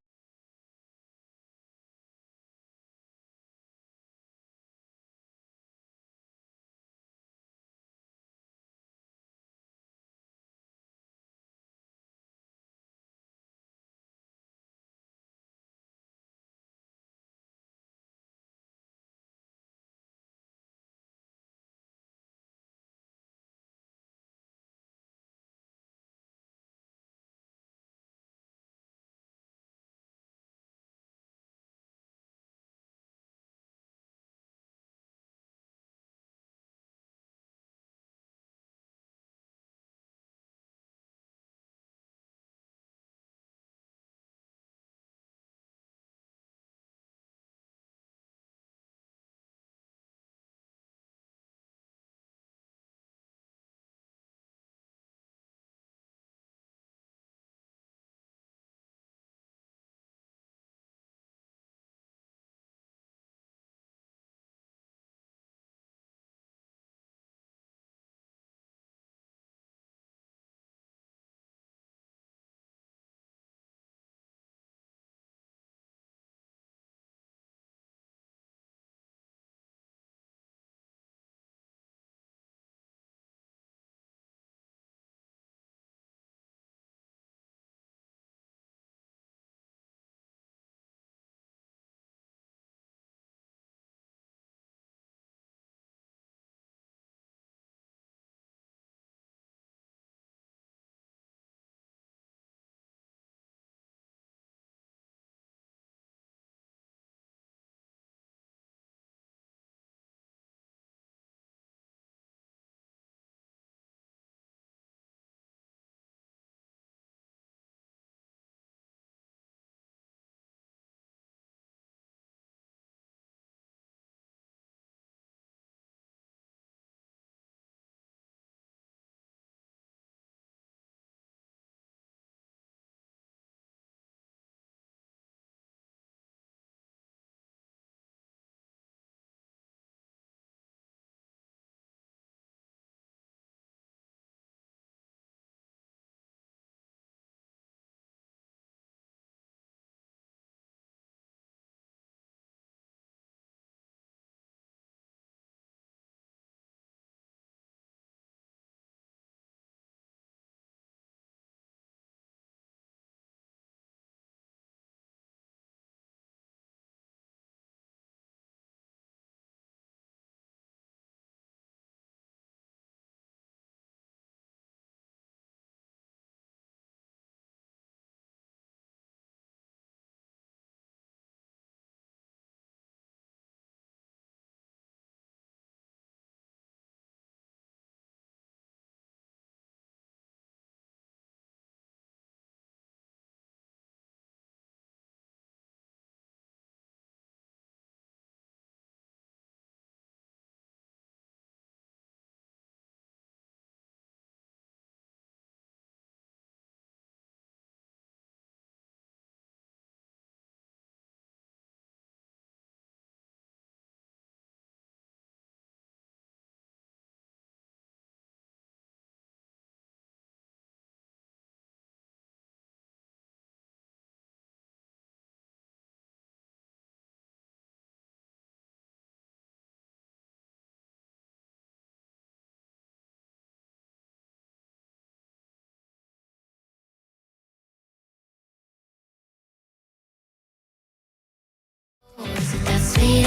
Sweet,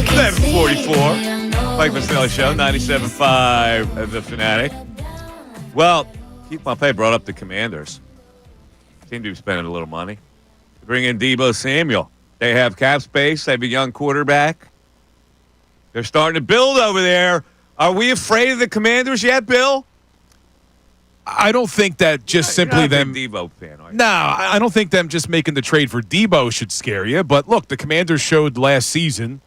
7:44. Mike Missanelli Show, 97.5 The Fanatic. Well, Keith Pompey brought up the Commanders. Seem to be spending a little money. Bring in Deebo Samuel. They have cap space. They have a young quarterback. They're starting to build over there. Are we afraid of the Commanders yet, Bill? I don't think that just simply them. Deebo fan, are you? No, I don't think them just making the trade for Deebo should scare you. But look, the Commanders showed last season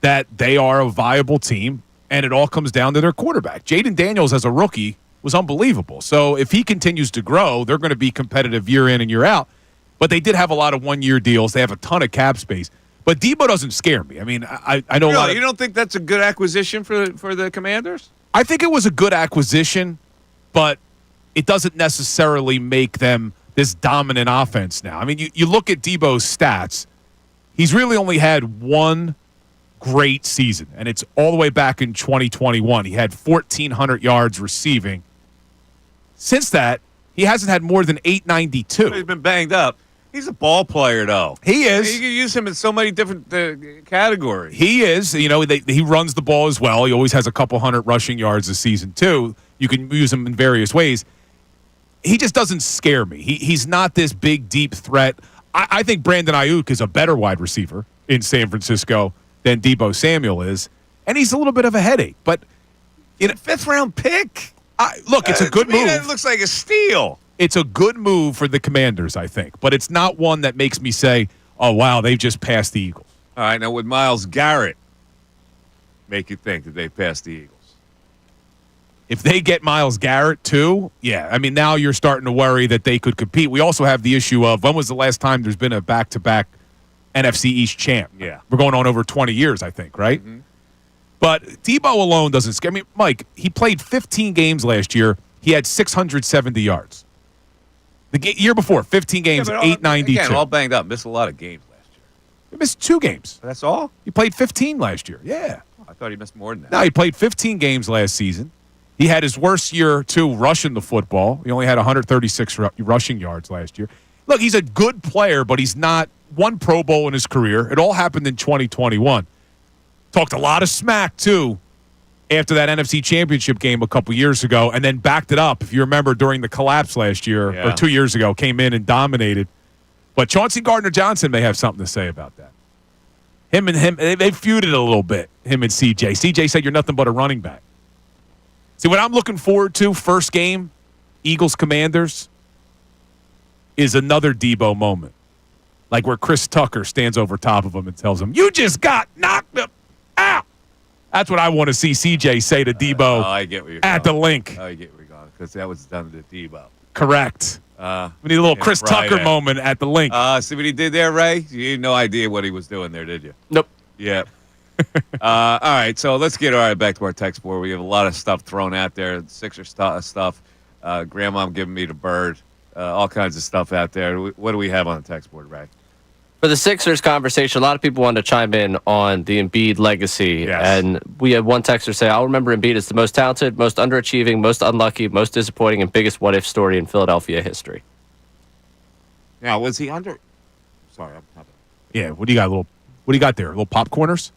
that they are a viable team, and it all comes down to their quarterback. Jaden Daniels, as a rookie, was unbelievable. So if he continues to grow, they're going to be competitive year in and year out. But they did have a lot of one-year deals. They have a ton of cap space. But Deebo doesn't scare me. I mean, I know a lot of, you don't think that's a good acquisition for the Commanders? I think it was a good acquisition, but it doesn't necessarily make them this dominant offense now. I mean, you look at Deebo's stats. He's really only had one great season, and it's all the way back in 2021. He had 1,400 yards receiving. Since that, he hasn't had more than 892. He's been banged up. He's a ball player, though. He is. You can use him in so many different categories. He is. You know, he runs the ball as well. He always has a couple hundred rushing yards this season, too. You can use him in various ways. He just doesn't scare me. He's not this big, deep threat. I think Brandon Ayuk is a better wide receiver in San Francisco than Deebo Samuel is, and he's a little bit of a headache. But in a fifth-round pick? Look, it's a good move. It looks like a steal. It's a good move for the Commanders, I think. But it's not one that makes me say, oh, wow, they've just passed the Eagles. All right, now would Myles Garrett make you think that they passed the Eagles? If they get Myles Garrett, too, yeah. I mean, now you're starting to worry that they could compete. We also have the issue of when was the last time there's been a back-to-back NFC East champ? Yeah. We're going on over 20 years, I think, right? Mm-hmm. But Deebo alone doesn't scare me. Mike, he played 15 games last year. He had 670 yards. The year before, 15 games, 892. Again, all banged up. Missed a lot of games last year. He missed 2 games. That's all? He played 15 last year. Yeah. Oh, I thought he missed more than that. No, he played 15 games last season. He had his worst year, too, rushing the football. He only had 136 rushing yards last year. Look, he's a good player, but he's not one Pro Bowl in his career. It all happened in 2021. Talked a lot of smack, too, after that NFC Championship game a couple years ago, and then backed it up, if you remember, during the collapse last year, or 2 years ago, came in and dominated. But Chauncey Gardner-Johnson may have something to say about that. Him, they feuded a little bit, him and CJ. CJ said, you're nothing but a running back. See, what I'm looking forward to, first game, Eagles-Commanders, is another Deebo moment. Like where Chris Tucker stands over top of him and tells him, you just got knocked out. That's what I want to see CJ say to Deebo I get where you're at going. the link. I get where you're going, because that was done to Deebo. Correct. We need a little Chris Tucker moment at the link. See what he did there, Ray? You had no idea what he was doing there, did you? Nope. Yeah. All right, so let's get back to our text board. We have a lot of stuff thrown out there, Sixer stuff. Grandma giving me the bird, all kinds of stuff out there. What do we have on the text board, Ray? For the Sixers conversation, a lot of people wanted to chime in on the Embiid legacy. Yes. And we had one texter say, I'll remember Embiid as the most talented, most underachieving, most unlucky, most disappointing, and biggest what-if story in Philadelphia history. Now, was he under? Sorry, I'm not. Yeah, what do you got? What do you got there? Little popcorners?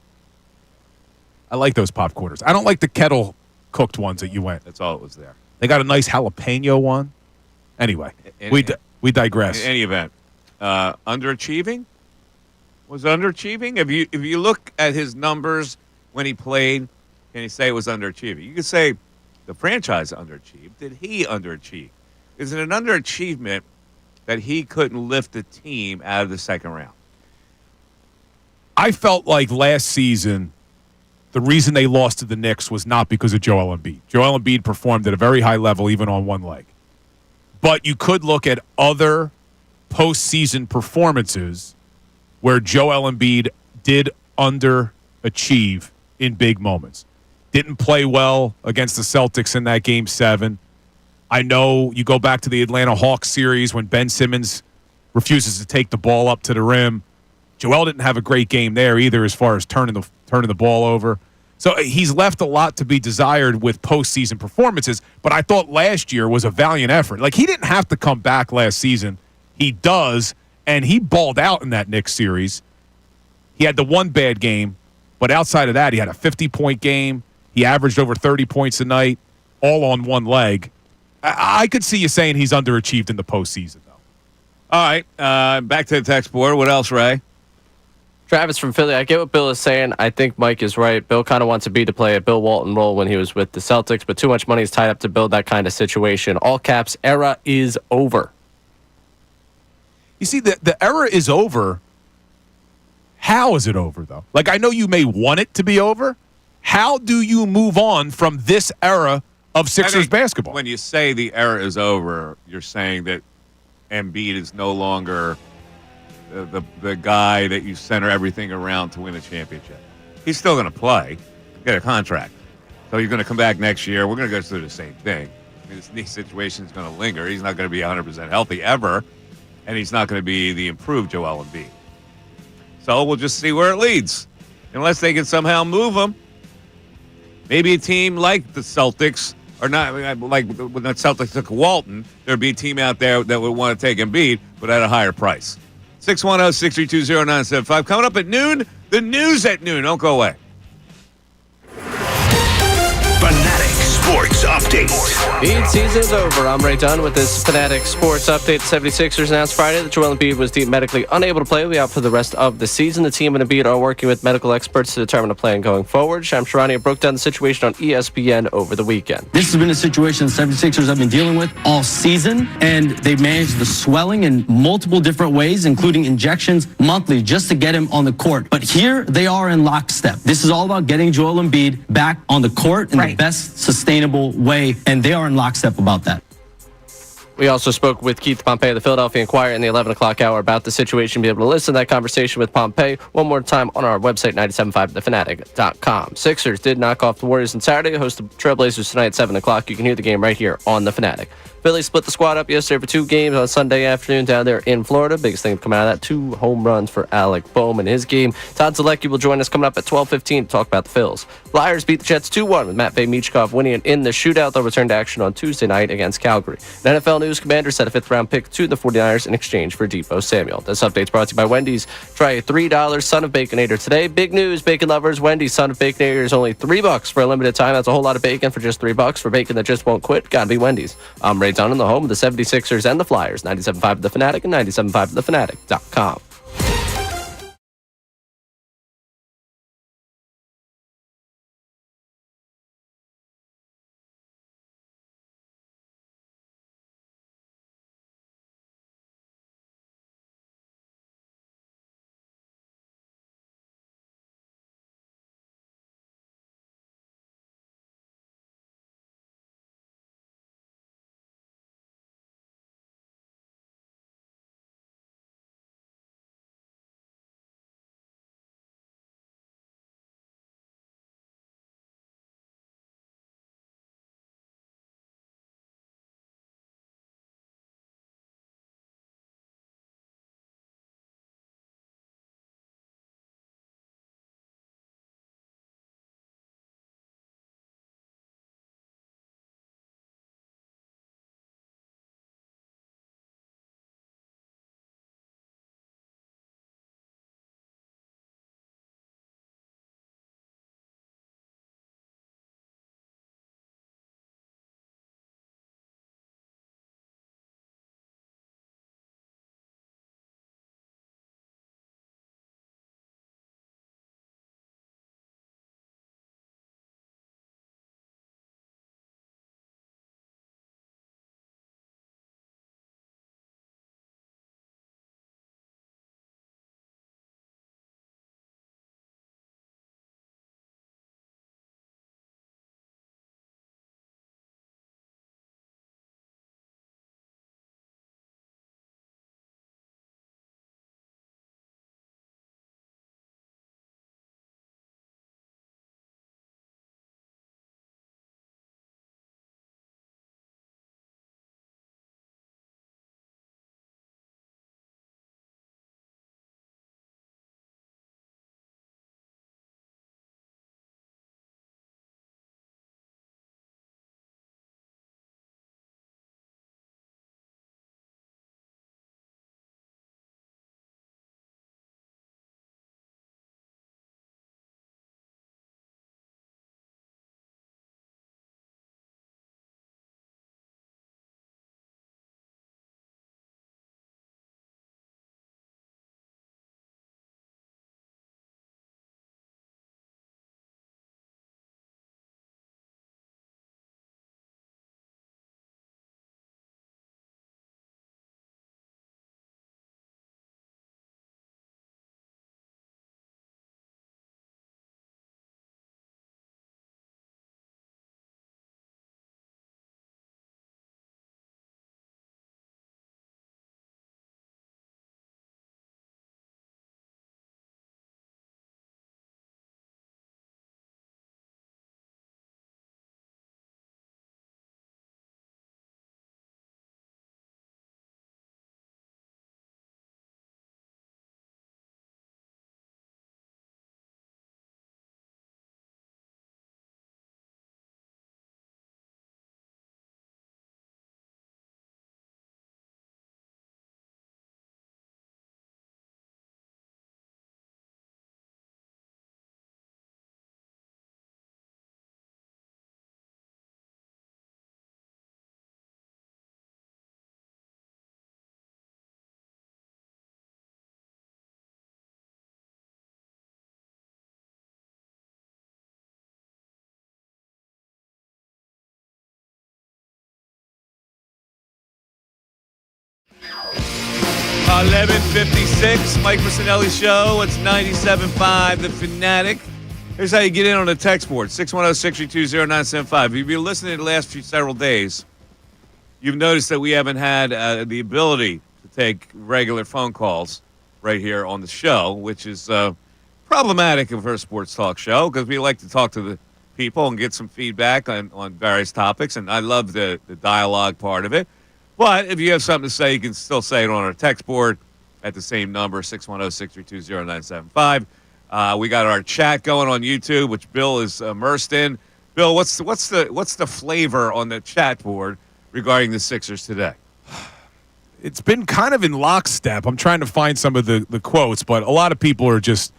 I like those popcorners. I don't like the kettle cooked ones that you went. That's all it was there. They got a nice jalapeno one. Anyway, we digress. In any event, underachieving? Was it underachieving? If you look at his numbers when he played, can you say it was underachieving? You could say the franchise underachieved. Did he underachieve? Is it an underachievement that he couldn't lift the team out of the second round? I felt like last season, the reason they lost to the Knicks was not because of Joel Embiid. Joel Embiid performed at a very high level, even on one leg. But you could look at other postseason performances where Joel Embiid did underachieve in big moments. Didn't play well against the Celtics in that Game 7. I know you go back to the Atlanta Hawks series when Ben Simmons refuses to take the ball up to the rim. Joel didn't have a great game there either as far as turning the ball over. So he's left a lot to be desired with postseason performances, but I thought last year was a valiant effort. Like, he didn't have to come back last season. He does, and he balled out in that Knicks series. He had the one bad game, but outside of that, he had a 50-point game. He averaged over 30 points a night, all on one leg. I could see you saying he's underachieved in the postseason, though. All right, back to the text board. What else, Ray? Travis from Philly, I get what Bill is saying. I think Mike is right. Bill kind of wants Embiid to play a Bill Walton role when he was with the Celtics, but too much money is tied up to build that kind of situation. All caps, era is over. You see, the era is over. How is it over, though? Like, I know you may want it to be over. How do you move on from this era of Sixers basketball? When you say the era is over, you're saying that Embiid is no longer the guy that you center everything around to win a championship. He's still going to play, get a contract. So he's going to come back next year. We're going to go through the same thing. I mean, this knee situation is going to linger. He's not going to be 100% healthy ever, and he's not going to be the improved Joel Embiid. So we'll just see where it leads. Unless they can somehow move him. Maybe a team like the Celtics, or not like when the Celtics took Walton, there'd be a team out there that would want to take Embiid, but at a higher price. 610-632-0975. Coming up at noon, the news at noon. Don't go away. Fanatic Sports Update. Embiid season's over. I'm Ray Dunn with this Fanatic Sports Update. 76ers announced Friday that Joel Embiid was deemed medically unable to play. Will be out for the rest of the season. The team and Embiid are working with medical experts to determine a plan going forward. Shams Charania broke down the situation on ESPN over the weekend. This has been a situation the 76ers have been dealing with all season, and they managed the swelling in multiple different ways, including injections monthly just to get him on the court. But here they are in lockstep. This is all about getting Joel Embiid back on the court in the best sustainable way, and they are in lockstep about that. We also spoke with Keith Pompey of the Philadelphia Inquirer in the 11 o'clock hour about the situation. Be able to listen to that conversation with Pompey one more time on our website, 975thefanatic.com. Sixers did knock off the Warriors on Saturday, host the Trailblazers tonight at 7 o'clock. You can hear the game right here on The Fanatic. Phillies split the squad up yesterday for 2 games on Sunday afternoon down there in Florida. Biggest thing to come out of that, 2 home runs for Alec Bohm in his game. Todd Zalecki will join us coming up at 12:15 to talk about the Phils. Flyers beat the Jets 2-1 with Matvei Michkov winning in the shootout. They'll return to action on Tuesday night against Calgary. The NFL News Commander sent a 5th-round pick to the 49ers in exchange for Deebo Samuel. This update's brought to you by Wendy's. Try a $3 Son of Baconator today. Big news, bacon lovers. Wendy's Son of Baconator is only $3 for a limited time. That's a whole lot of bacon for just $3. For bacon that just won't quit, gotta be Wendy's. I'm Ray Dunn in the home of the 76ers and the Flyers. 97.5 The Fanatic and 97.5thefanatic.com. 11:56, Mike Missanelli Show. It's 97.5, The Fanatic. Here's how you get in on the text board, 610-632-0975. If you've been listening the last several days, you've noticed that we haven't had the ability to take regular phone calls right here on the show, which is problematic for a sports talk show because we like to talk to the people and get some feedback on various topics, and I love the dialogue part of it. But if you have something to say, you can still say it on our text board at the same number, 610-632-0975. We got our chat going on YouTube, which Bill is immersed in. Bill, what's the flavor on the chat board regarding the Sixers today? It's been kind of in lockstep. I'm trying to find some of the quotes, but a lot of people are just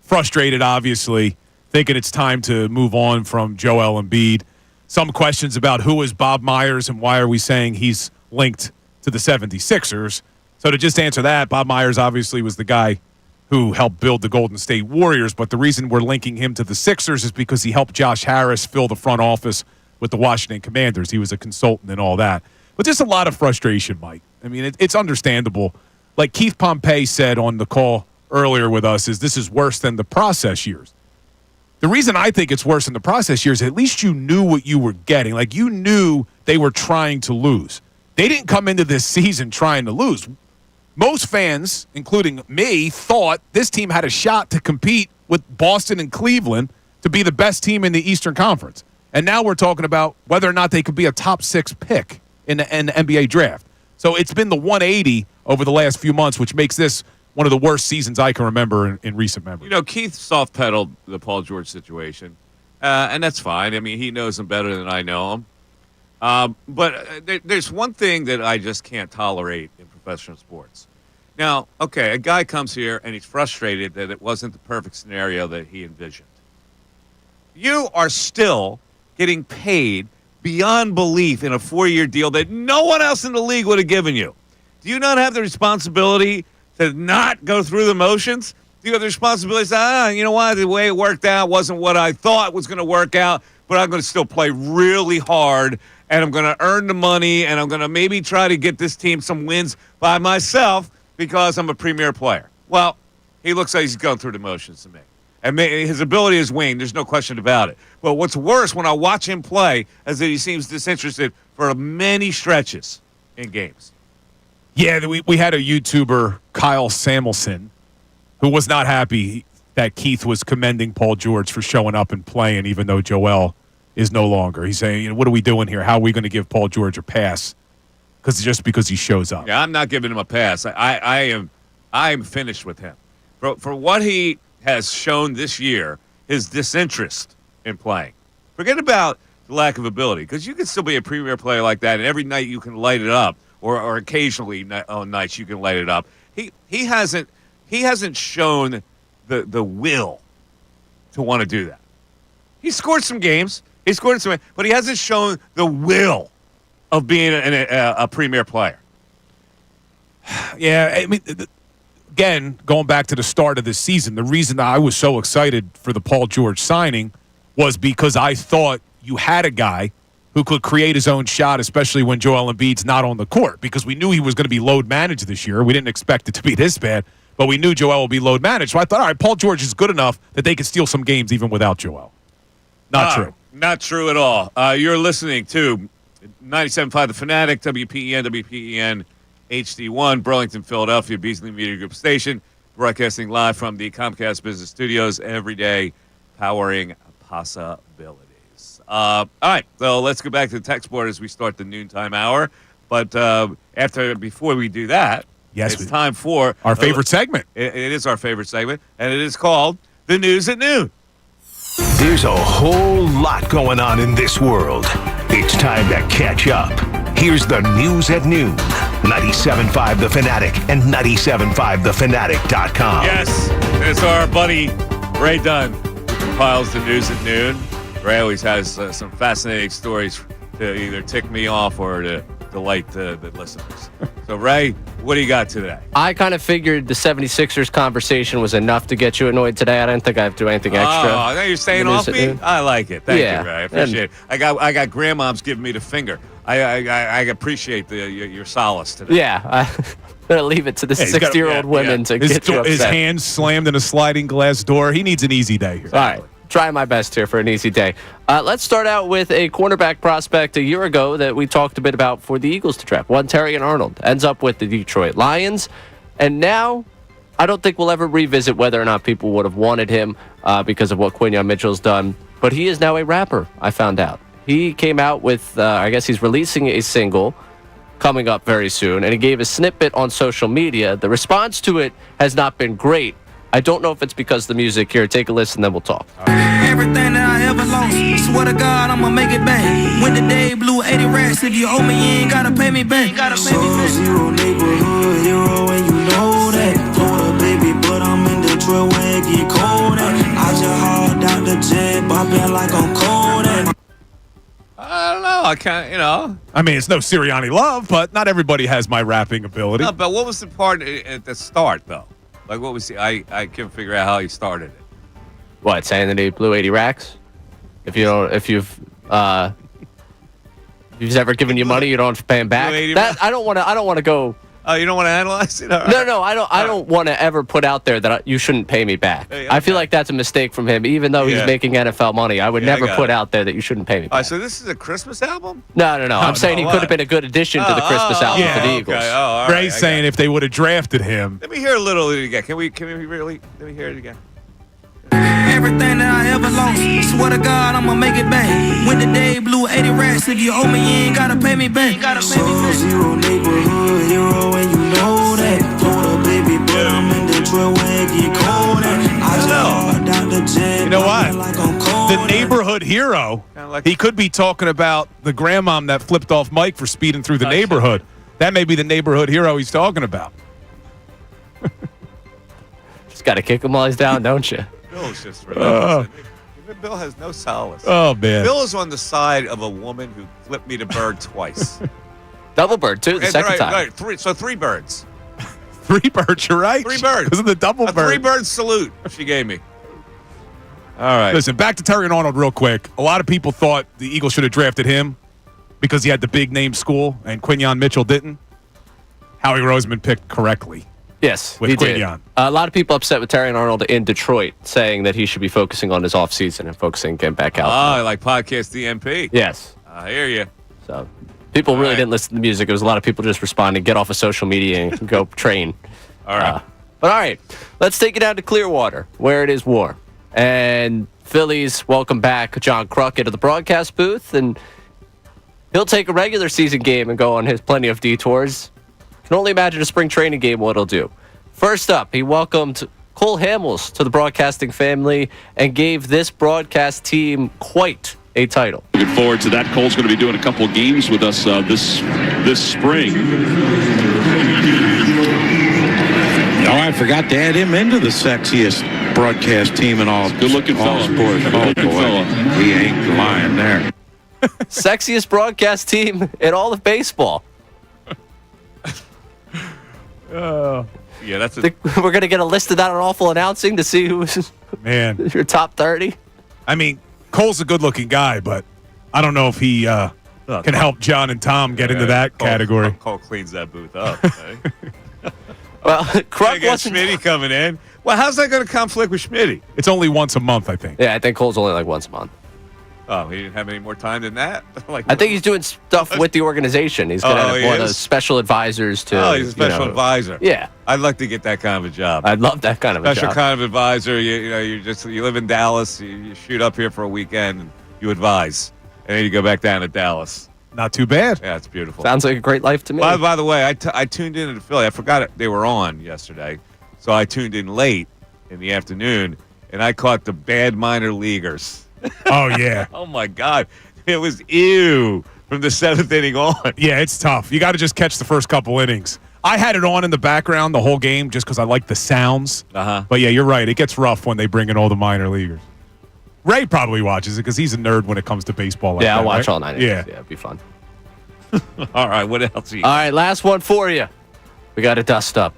frustrated, obviously, thinking it's time to move on from Joel Embiid. Some questions about who is Bob Myers and why are we saying he's linked to the 76ers. So to just answer that, Bob Myers obviously was the guy who helped build the Golden State Warriors, but the reason we're linking him to the Sixers is because he helped Josh Harris fill the front office with the Washington Commanders. He was a consultant and all that. But just a lot of frustration, Mike. I mean, it's understandable. Like Keith Pompey said on the call earlier with us, this is worse than the process years. The reason I think it's worse than the process years, at least you knew what you were getting. Like, you knew they were trying to lose. They didn't come into this season trying to lose. Most fans, including me, thought this team had a shot to compete with Boston and Cleveland to be the best team in the Eastern Conference. And now we're talking about whether or not they could be a top 6 pick in the NBA draft. So it's been the 180 over the last few months, which makes this one of the worst seasons I can remember in recent memory. You know, Keith soft-pedaled the Paul George situation, and that's fine. I mean, he knows him better than I know him. But there's one thing that I just can't tolerate in professional sports. Now, okay, a guy comes here and he's frustrated that it wasn't the perfect scenario that he envisioned. You are still getting paid beyond belief in a 4-year deal that no one else in the league would have given you. Do you not have the responsibility to not go through the motions? Do you have the responsibility to say, you know what, the way it worked out wasn't what I thought was going to work out, but I'm going to still play really hard, and I'm going to earn the money, and I'm going to maybe try to get this team some wins by myself because I'm a premier player. Well, he looks like he's going through the motions to me. And his ability is waned. There's no question about it. But what's worse when I watch him play is that he seems disinterested for many stretches in games. Yeah, we had a YouTuber, Kyle Samuelson, who was not happy that Keith was commending Paul George for showing up and playing, even though Joel is no longer. He's saying, what are we doing here? How are we going to give Paul George a pass? Because he shows up. Yeah, I'm not giving him a pass. I am finished with him. For what he has shown this year, his disinterest in playing. Forget about the lack of ability, because you can still be a premier player like that, and every night you can light it up, or occasionally on nights you can light it up. He hasn't shown the will to want to do that. He scored some games. But he hasn't shown the will of being a premier player. Yeah, I mean, again, going back to the start of this season, the reason I was so excited for the Paul George signing was because I thought you had a guy who could create his own shot, especially when Joel Embiid's not on the court, because we knew he was going to be load managed this year. We didn't expect it to be this bad, but we knew Joel would be load managed. So I thought, all right, Paul George is good enough that they could steal some games even without Joel. Not true. Not true at all. You're listening to 97.5 The Fanatic, WPEN HD1, Burlington, Philadelphia, Beasley Media Group station, broadcasting live from the Comcast Business Studios every day, powering possibilities. All right, so let's go back to the text board as we start the noontime hour. But before we do that, it's time for our favorite segment. It is our favorite segment, and it is called The News at Noon. There's a whole lot going on in this world. It's time to catch up. Here's the News at Noon. 97.5 The Fanatic and 97.5thefanatic.com. Yes, it's our buddy Ray Dunn who compiles the News at Noon. Ray always has some fascinating stories to either tick me off or to delight the listeners. So, Ray, what do you got today? I kind of figured the 76ers conversation was enough to get you annoyed today. I didn't think I have to do anything extra. Oh, now you're staying off me? I like it. Thank you, Ray. I appreciate it. I got grandmoms giving me the finger. I appreciate your solace today. Yeah. gonna leave it to the 60-year-old women to get you upset. His hands slammed in a sliding glass door. He needs an easy day here. All right. Trying my best here for an easy day. Let's start out with a cornerback prospect a year ago that we talked a bit about for the Eagles to draft. One Terrion Arnold ends up with the Detroit Lions. And now I don't think we'll ever revisit whether or not people would have wanted him because of what Quinyon Mitchell's done. But he is now a rapper, I found out. He came out with, I guess he's releasing a single coming up very soon. And he gave a snippet on social media. The response to it has not been great. I don't know if it's because of the music. Here, take a listen, then we'll talk. Everything that I ever lost, swear to God, I'ma make it back. When the day blew 80 racks, if you owe me, you ain't gotta pay me back. Zero neighborhood hero, and you know that. Florida, baby, but I'm in Detroit where it get cold at. I just hauled out the jet, bopping like I'm cold at. I don't know. I can't, I mean, it's no Sirianni love, but not everybody has my rapping ability. No, but what was the part at the start, though? Like, what was he? I can't figure out how he started it. What, saying that he blew 80 racks? If you've ever given you money, you don't have to pay him back. I don't want to go. Oh, you don't want to analyze it? No, I don't want to ever put out there that you shouldn't pay me back. Hey, okay. I feel like that's a mistake from him, even though he's making NFL money. I would never put out there that you shouldn't pay me back. All right, so this is a Christmas album? No. I'm saying he could have been a good addition to the Christmas album for the Eagles. Okay. All Ray's saying if they would have drafted him. Let me hear a little of it again. Can we really? Let me hear it again. Everything that I ever lost, swear to God, I'ma make it back. When the day blew 80 racks, if you owe me, you ain't gotta pay me back. Zero neighborhood hero, and you know that. Florida, baby, but I'm in Detroit where it get cold at. I just hauled out the jet. You know what? Like I'm cold The neighborhood hero. He could be talking about the grandmom that flipped off Mike for speeding through the neighborhood. That may be the neighborhood hero he's talking about. Just got to kick him while he's down, don't you? Bill's just relentless. Bill has no solace. Oh, man. Bill is on the side of a woman who flipped me to bird twice. Double bird, too, the second time. Right, three birds. 3 birds, you're right. 3 birds. Because of the double bird. 3-bird salute she gave me. All right. Listen, back to Terrion Arnold real quick. A lot of people thought the Eagles should have drafted him because he had the big name school and Quinyon Mitchell didn't. Howie Roseman picked correctly. Yes, with he did. Quinyon. A lot of people upset with Terrion Arnold in Detroit, saying that he should be focusing on his offseason and focusing getting back out. Oh, like podcast DMP. Yes. I hear you. So people really didn't listen to the music. It was a lot of people just responding, get off of social media and go train. All right. But all right, let's take it down to Clearwater, where it is war. And Phillies welcome back John Kruk into the broadcast booth, and he'll take a regular season game and go on his plenty of detours. Can only imagine a spring training game what it'll do. First up, he welcomed Cole Hamels to the broadcasting family and gave this broadcast team quite a title. Looking forward to that. Cole's going to be doing a couple of games with us this spring. Oh, I forgot to add him into the sexiest broadcast team in all. Good-looking fella. Sports. Oh, boy, he ain't lying there. Sexiest broadcast team in all of baseball. Yeah, that's we're going to get a list of that on Awful Announcing to see who's your top 30. I mean, Cole's a good-looking guy, but I don't know if he can help John and Tom get into that category. Cole cleans that booth up. Right? Well, Kruk wasn't... Schmitty coming in. Well, how's that going to conflict with Schmitty? It's only once a month, I think. Yeah, I think Cole's only like once a month. Oh, he didn't have any more time than that? I think he's doing stuff with the organization. He's going to have one of those special advisors to... Oh, he's a special advisor. Yeah. I'd like to get that kind of a job. I'd love that kind of a job. Special kind of advisor. You live in Dallas. You shoot up here for a weekend. And you advise. And then you go back down to Dallas. Not too bad. Yeah, it's beautiful. Sounds like a great life to me. By the way, I tuned in to Philly. I forgot they were on yesterday. So I tuned in late in the afternoon, and I caught the bad minor leaguers. Oh, yeah. Oh, my God. It was ew from the 7th inning on. Yeah, it's tough. You got to just catch the first couple innings. I had it on in the background the whole game just because I like the sounds. Uh-huh. But, yeah, you're right. It gets rough when they bring in all the minor leaguers. Ray probably watches it because he's a nerd when it comes to baseball. Like I'll that, watch right? all 9 innings. Yeah, it'd be fun. All right, what else? All right, last one for you. We got a dust up,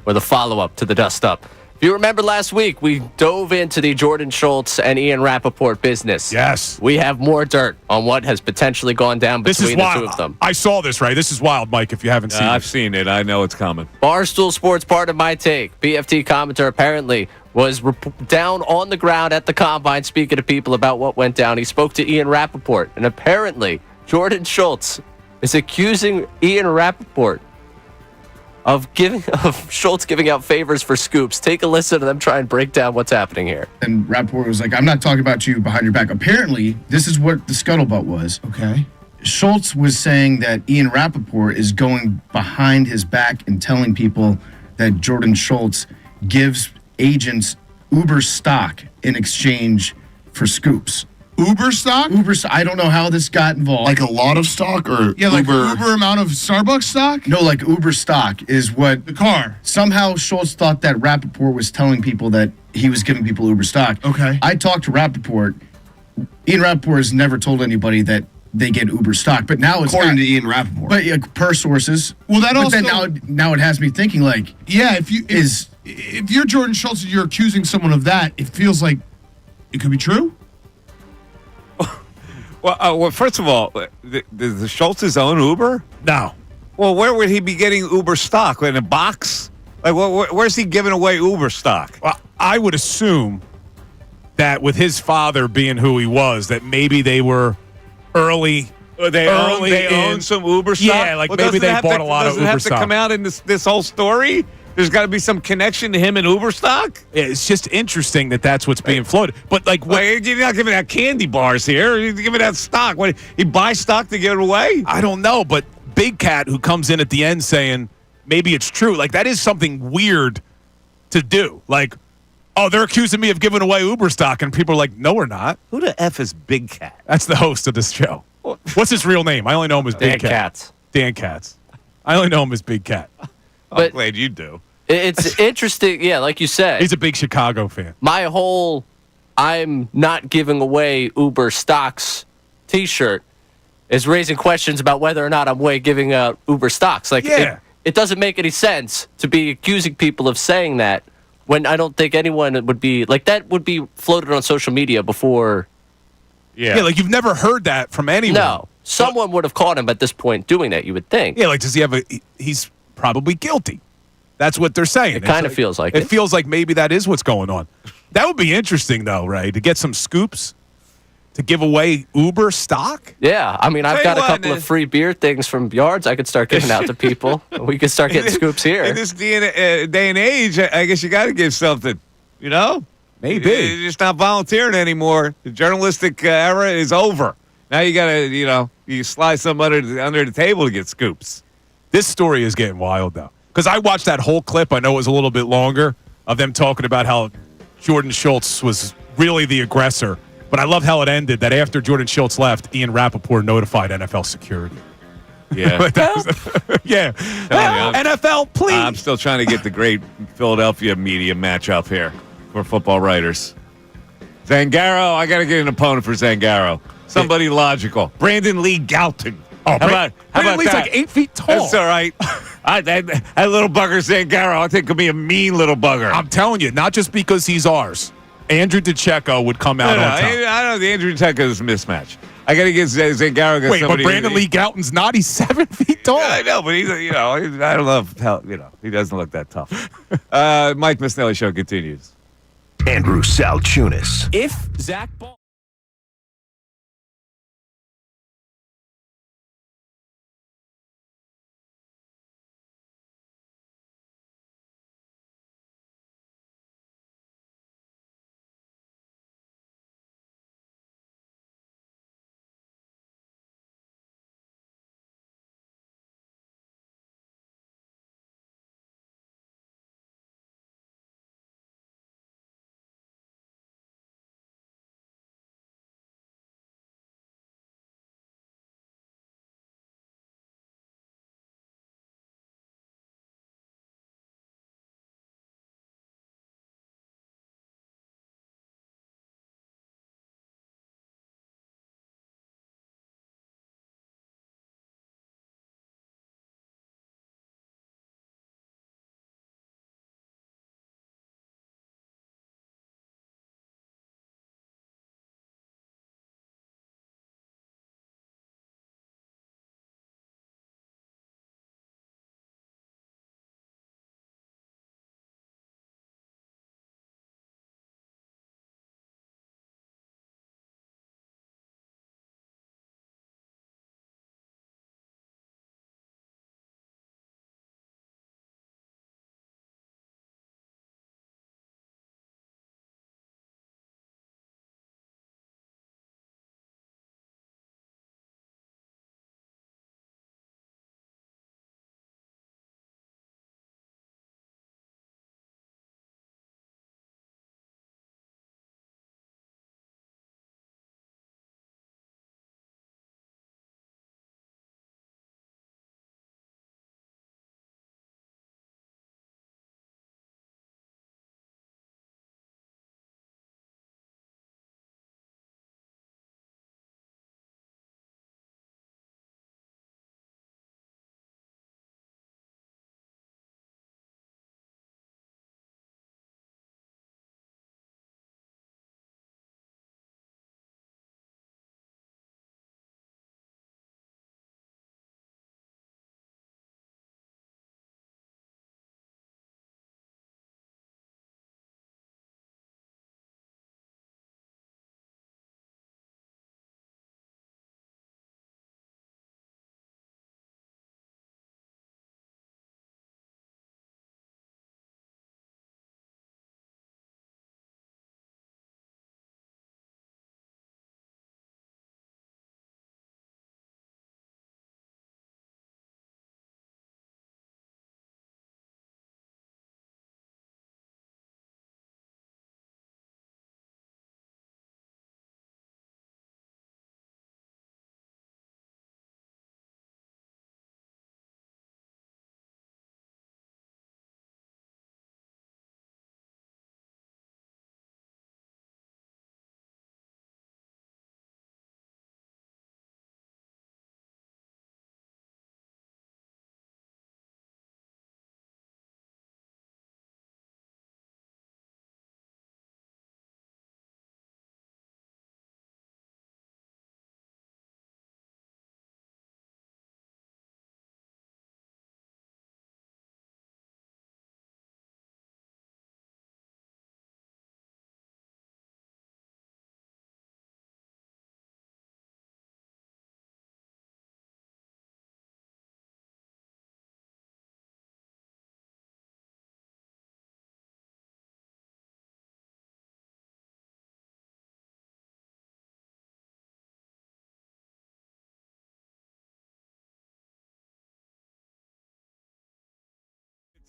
or the follow-up to the dust up. If you remember last week, we dove into the Jordan Schultz and Ian Rappaport business. Yes. We have more dirt on what has potentially gone down between the two of them. I saw this, right? This is wild, Mike, if you haven't seen it. I've seen it. I know it's coming. Barstool Sports, part of my take. BFT commentator apparently was down on the ground at the Combine speaking to people about what went down. He spoke to Ian Rappaport, and apparently Jordan Schultz is accusing Ian Rappaport of Schultz giving out favors for scoops. Take a listen to them try and break down what's happening here. And Rappaport was like, I'm not talking about you behind your back. Apparently, this is what the scuttlebutt was. Okay. Schultz was saying that Ian Rappaport is going behind his back and telling people that Jordan Schultz gives agents Uber stock in exchange for scoops. Uber stock? I don't know how this got involved. Like a lot of stock or like Uber amount of Starbucks stock? No, like Uber stock is what... The car. Somehow Schultz thought that Rappaport was telling people that he was giving people Uber stock. Okay. I talked to Rappaport. Ian Rappaport has never told anybody that they get Uber stock, but now it's... According to Ian Rappaport. But per sources. Well, that also... Then now it has me thinking, like... Yeah, if you're Jordan Schultz and you're accusing someone of that, it feels like it could be true. Well, first of all, the Schultz's own Uber? No. Well, where would he be getting Uber stock? In a box? Like, where's he giving away Uber stock? Well, I would assume that with his father being who he was, that maybe they were early. They own some Uber stock? Yeah, like maybe they bought a lot of Uber stock. Does it have to come out in this whole story? There's got to be some connection to him and Uber stock? Yeah, it's just interesting that that's what's being floated. But like, you're not giving out candy bars here. You're giving out stock. What, he buy stock to give it away? I don't know, but Big Cat, who comes in at the end saying maybe it's true, like that is something weird to do. Like, oh, they're accusing me of giving away Uber stock, and people are like, no, we're not. Who the F is Big Cat? That's the host of this show. What's his real name? I only know him as Big Cat. Dan Katz. I only know him as Big Cat. I'm glad you do. It's interesting, yeah, like you said. He's a big Chicago fan. My whole I'm not giving away Uber stocks t-shirt is raising questions about whether or not I'm giving out Uber stocks. Like, it doesn't make any sense to be accusing people of saying that when I don't think anyone would be, like, that would be floated on social media before. Yeah, like you've never heard that from anyone. No. Someone would have caught him at this point doing that, you would think. Yeah, like, does he have he's probably guilty. That's what they're saying. It kind of feels like it. It feels like maybe that is what's going on. That would be interesting, though, Ray, to get some scoops to give away Uber stock. Yeah, I mean, I've got a couple of free beer things from Yards I could start giving out to people. We could start getting scoops here. In this day and age, I guess you got to give something, you know? Maybe. You're just not volunteering anymore. The journalistic era is over. Now you got to, you slide some under the table to get scoops. This story is getting wild, though. Because I watched that whole clip, I know it was a little bit longer, of them talking about how Jordan Schultz was really the aggressor. But I love how it ended, that after Jordan Schultz left, Ian Rappaport notified NFL security. Yeah. Yeah. NFL, please. I'm still trying to get the great Philadelphia media matchup here for football writers. Zangaro, I got to get an opponent for Zangaro. Somebody logical. Brandon Lee Galton. Oh, how about Lee's that? like 8 feet tall. That's all right. That little bugger Zangaro, I think, could be a mean little bugger. I'm telling you, not just because he's ours. Andrew DeCecco would come out on top. I know the Andrew DeCecco is a mismatch. I got to get Zangaro. Wait, but Brandon Lee Galton's not. He's 7 feet tall. Yeah, I know, but he's, I don't know how, he doesn't look that tough. Mike Missanelli Show continues. Andrew Salciunas. If Zach Ball.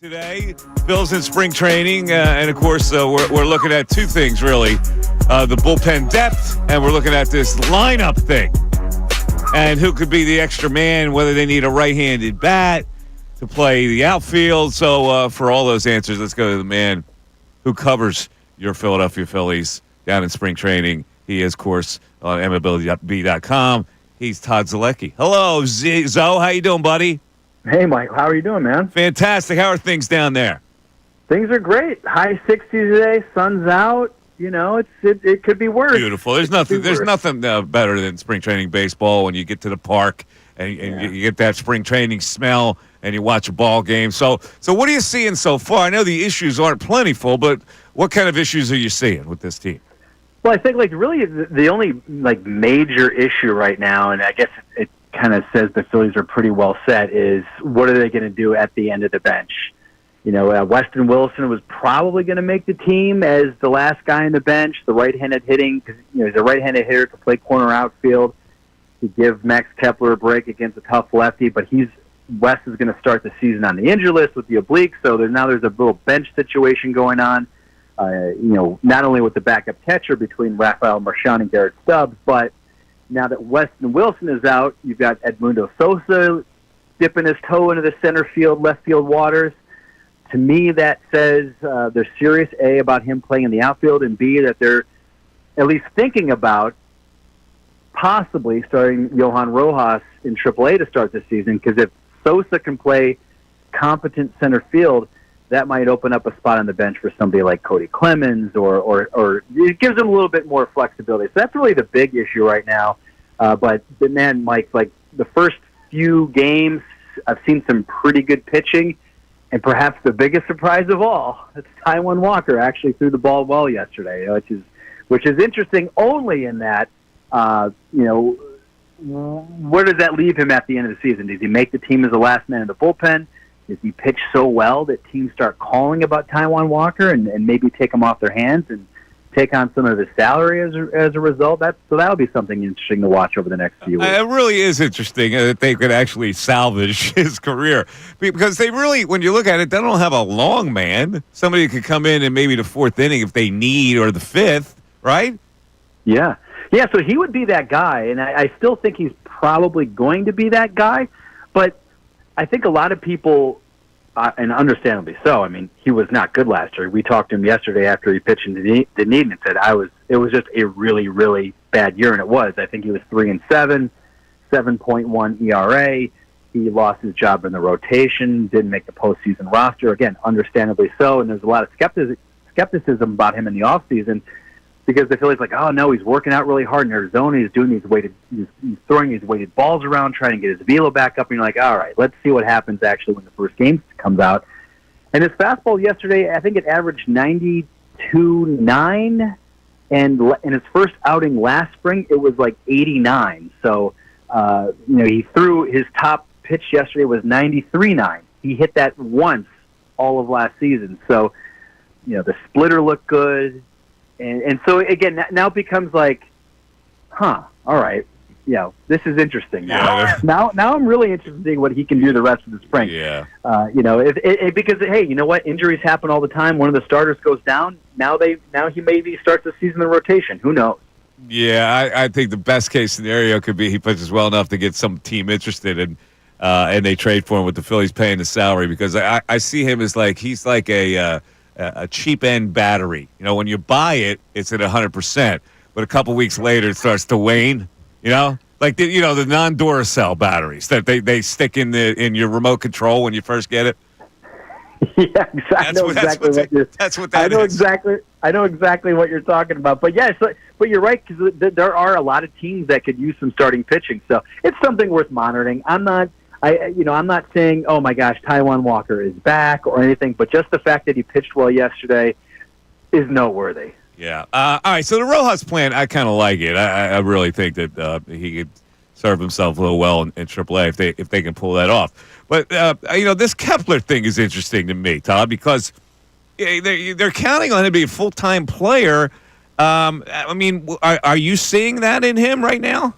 Today, Phil's in spring training, and of course, we're looking at two things, really. The bullpen depth, and we're looking at this lineup thing. And who could be the extra man, whether they need a right-handed bat to play the outfield. So for all those answers, let's go to the man who covers your Philadelphia Phillies down in spring training. He is, of course, on MLB.com. He's Todd Zalecki. Hello, Zoe. How you doing, buddy? Hey, Mike. How are you doing, man? Fantastic. How are things down there? Things are great. High 60s today. Sun's out. You know, it could be worse. Beautiful. There's nothing better than spring training baseball when you get to the park and you get that spring training smell and you watch a ball game. So what are you seeing so far? I know the issues aren't plentiful, but what kind of issues are you seeing with this team? Well, I think really the only major issue right now, and I guess it kind of says the Phillies are pretty well set, is what are they going to do at the end of the bench? You know, Weston Wilson was probably going to make the team as the last guy on the bench, the right-handed hitting, because he's a right-handed hitter to play corner outfield, to give Max Kepler a break against a tough lefty, but Wes is going to start the season on the injury list with the oblique, so there's a little bench situation going on. Not only with the backup catcher between Rafael Marchand and Garrett Stubbs, but now that Weston Wilson is out, you've got Edmundo Sosa dipping his toe into the center field, left field waters. To me, that says they're serious, A, about him playing in the outfield, and B, that they're at least thinking about possibly starting Johan Rojas in AAA to start the season, because if Sosa can play competent center field, that might open up a spot on the bench for somebody like Cody Clemens, or it gives them a little bit more flexibility. So that's really the big issue right now. But man, Mike, the first few games, I've seen some pretty good pitching, and perhaps the biggest surprise of all, it's Taijuan Walker actually threw the ball well yesterday, which is interesting only in that, where does that leave him at the end of the season? Does he make the team as the last man in the bullpen? Does he pitch so well that teams start calling about Taijuan Walker and maybe take him off their hands and take on some of his salary as a result? So that'll be something interesting to watch over the next few weeks. It really is interesting that they could actually salvage his career, because they really, when you look at it, they don't have a long man. Somebody could come in maybe the fourth inning if they need, or the fifth, right? Yeah. So he would be that guy, and I still think he's probably going to be that guy, but I think a lot of people, and understandably so, I mean, he was not good last year. We talked to him yesterday after he pitched in Dunedin and said, it was just a really, really bad year, and it was. I think he was 3-7, 7.1 ERA. He lost his job in the rotation, didn't make the postseason roster. Again, understandably so, and there's a lot of skepticism about him in the offseason, because the Phillies oh no, he's working out really hard in Arizona. He's doing he's throwing these weighted balls around, trying to get his velo back up. And you're like, all right, let's see what happens actually when the first game comes out. And his fastball yesterday, I think it averaged 92.9, and in his first outing last spring, it was 89. So he threw his top pitch yesterday was 93.9. He hit that once all of last season. So the splitter looked good. And so, again, now it becomes all right, this is interesting now. Yeah. Now I'm really interested in seeing what he can do the rest of the spring. Yeah. Because, hey, you know what? Injuries happen all the time. One of the starters goes down. Now he maybe starts the season in rotation. Who knows? Yeah, I think the best case scenario could be he pitches well enough to get some team interested in, and they trade for him with the Phillies paying the salary, because I see him as he's like a cheap end battery. When you buy it, it's at 100%, but a couple weeks later it starts to wane. The non-Duracell batteries that they stick in your remote control when you first get it. Yeah, exactly. That's what that is. I know exactly what you're talking about. But yes, but you're right, because there are a lot of teams that could use some starting pitching. So it's something worth monitoring. I'm not saying, oh my gosh, Taijuan Walker is back or anything, but just the fact that he pitched well yesterday is noteworthy. Yeah. All right. So the Rojas plan, I kind of like it. I really think that he could serve himself a little well in AAA if they can pull that off. But this Kepler thing is interesting to me, Todd, because they're counting on him to be a full-time player. Are you seeing that in him right now?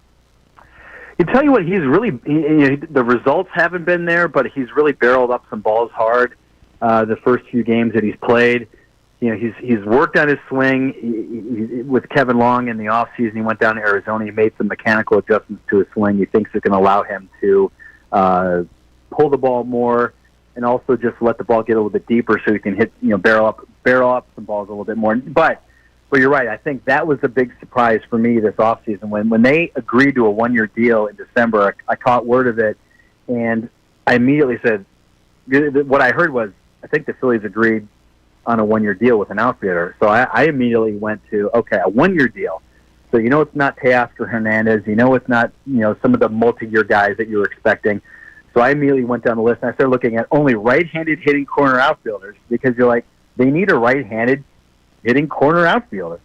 You tell you what, he's really the results haven't been there, but he's really barreled up some balls hard. the first few games that he's played. He's worked on his swing. With Kevin Long in the offseason, he went down to Arizona. He made some mechanical adjustments to his swing. He thinks it's going to allow him to pull the ball more and also just let the ball get a little bit deeper so he can hit, barrel up some balls a little bit more. But you're right. I think that was the big surprise for me this offseason. When they agreed to a one-year deal in December, I caught word of it, and I immediately said, what I heard was, I think the Phillies agreed on a one-year deal with an outfielder. So I immediately went to, okay, a one-year deal. So it's not Teoscar Hernandez. It's not, some of the multi-year guys that you were expecting. So I immediately went down the list, and I started looking at only right-handed hitting corner outfielders because you're like, they need a right-handed hitting corner outfielder.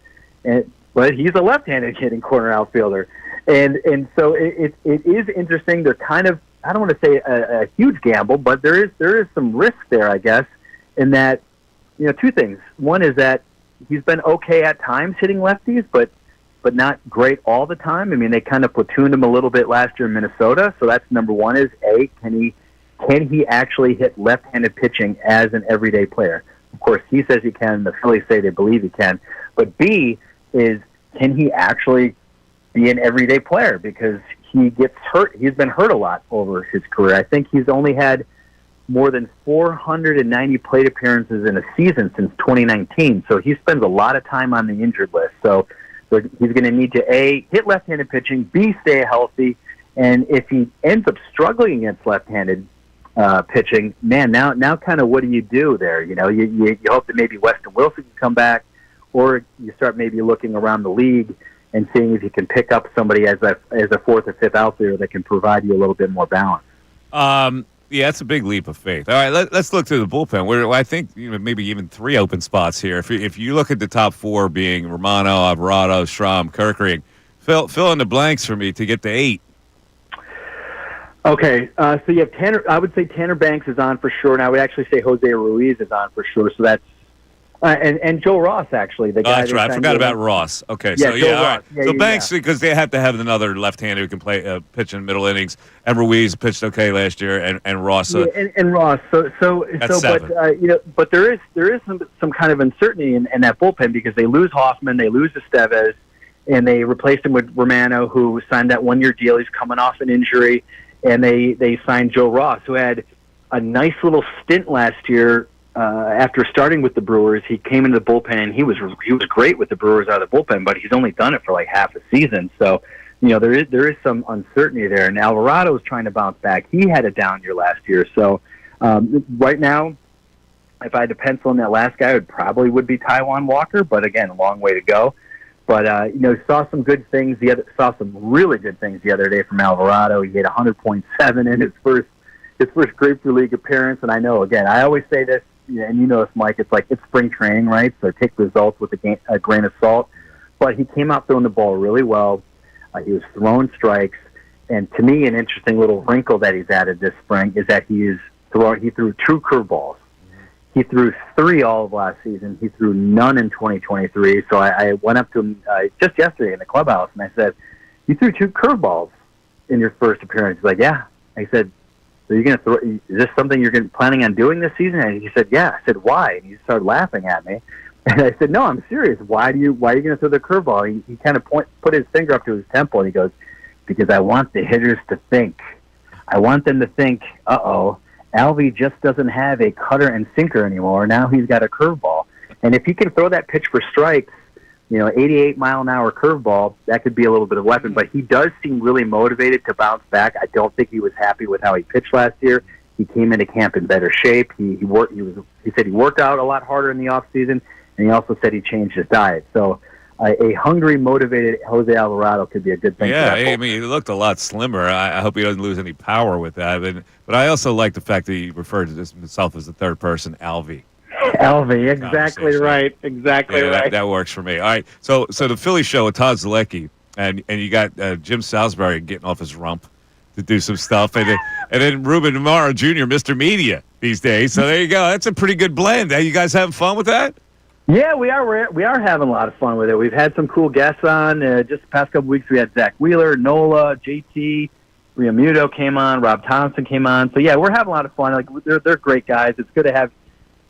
But he's a left-handed hitting corner outfielder. And so it is interesting. They're kind of, I don't want to say a huge gamble, but there is some risk there, I guess, in that, two things. One is that he's been okay at times hitting lefties, but not great all the time. I mean, they kind of platooned him a little bit last year in Minnesota. So that's number one is, A, can he actually hit left-handed pitching as an everyday player? Of course, he says he can. The Phillies say they believe he can. But B is, can he actually be an everyday player? Because he gets hurt. He's been hurt a lot over his career. I think he's only had more than 490 plate appearances in a season since 2019. So he spends a lot of time on the injured list. So he's going to need to, A, hit left-handed pitching, B, stay healthy, and if he ends up struggling against left-handed pitching, man, now kind of what do you do there? You hope that maybe Weston Wilson can come back, or you start maybe looking around the league and seeing if you can pick up somebody as a fourth or fifth outfielder that can provide you a little bit more balance. Yeah, that's a big leap of faith. All right, let's look to the bullpen. Where I think maybe even three open spots here. If you look at the top four being Romano, Alvarado, Strahm, Kerkering, fill in the blanks for me to get to 8. Okay, so you have Tanner. I would say Tanner Banks is on for sure, and I would actually say Jose Ruiz is on for sure. So that's and Joe Ross actually. The guy that's right. I forgot about Ross. Okay, yeah, so Joe all Ross. right. So Banks because they have to have another left-hander who can play pitch in middle innings. And Ruiz pitched okay last year, and Ross. And Ross. So 7. But there is some kind of uncertainty in that bullpen because they lose Hoffman, they lose Estevez, and they replaced him with Romano, who signed that one-year deal. He's coming off an injury, and they signed Joe Ross, who had a nice little stint last year. After starting with the Brewers, he came into the bullpen, and he was great with the Brewers out of the bullpen, but he's only done it for like half a season. So, there is some uncertainty there. And Alvarado is trying to bounce back. He had a down year last year. So, right now, if I had to pencil in that last guy, it probably would be Taijuan Walker. But again, a long way to go. But saw some good things. Saw some really good things the other day from Alvarado. He hit 100.7 in his first Grapefruit League appearance. And I know, again, I always say this. And this, Mike, it's spring training, right? So take results with a grain of salt. But he came out throwing the ball really well. He was throwing strikes. And to me, an interesting little wrinkle that he's added this spring is that he threw 2 curveballs. He threw 3 all of last season. He threw none in 2023. So I went up to him just yesterday in the clubhouse, and I said, "You threw 2 curveballs in your first appearance." He's like, "Yeah." I said, "So you're going to throw? Is this something you're planning on doing this season?" And he said, "Yeah." I said, "Why?" And he started laughing at me. And I said, "No, I'm serious. Why are you going to throw the curveball?" He kind of put his finger up to his temple, and he goes, "Because I want the hitters to think. I want them to think, Alvy just doesn't have a cutter and sinker anymore. Now he's got a curveball. And if he can throw that pitch for strikes, 88-mile-an-hour curveball, that could be a little bit of a weapon. But he does seem really motivated to bounce back. I don't think he was happy with how he pitched last year. He came into camp in better shape. He said he worked out a lot harder in the off season, and he also said he changed his diet. So a hungry, motivated Jose Alvarado could be a good thing. Yeah, I mean, he looked a lot slimmer. I hope he doesn't lose any power with that. But I also like the fact that he referred to himself as the third person, Alvy. Alvy, exactly right. Exactly right. That works for me. All right, so the Philly show with Todd Zalecki, and you got Jim Salisbury getting off his rump to do some stuff, and then Ruben Amaro Jr., Mr. Media these days. So there you go. That's a pretty good blend. Are you guys having fun with that? Yeah, we are. We are having a lot of fun with it. We've had some cool guests on. Just the past couple weeks, we had Zach Wheeler, Nola, JT, Ria Muto came on, Rob Thompson came on. So yeah, we're having a lot of fun. They're great guys. It's good to have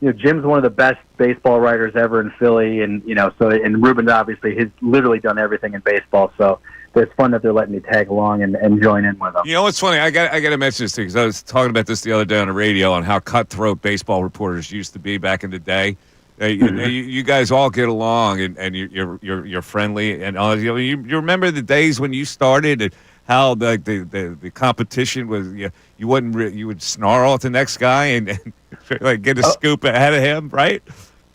Jim's one of the best baseball writers ever in Philly, and and Ruben obviously has literally done everything in baseball. So it's fun that they're letting me tag along and join in with them. You know what's funny? I got to mention this thing because I was talking about this the other day on the radio on how cutthroat baseball reporters used to be back in the day. You guys all get along and you're friendly and all. You remember the days when you started and how the competition was. You would snarl at the next guy and like get a scoop ahead of him, right?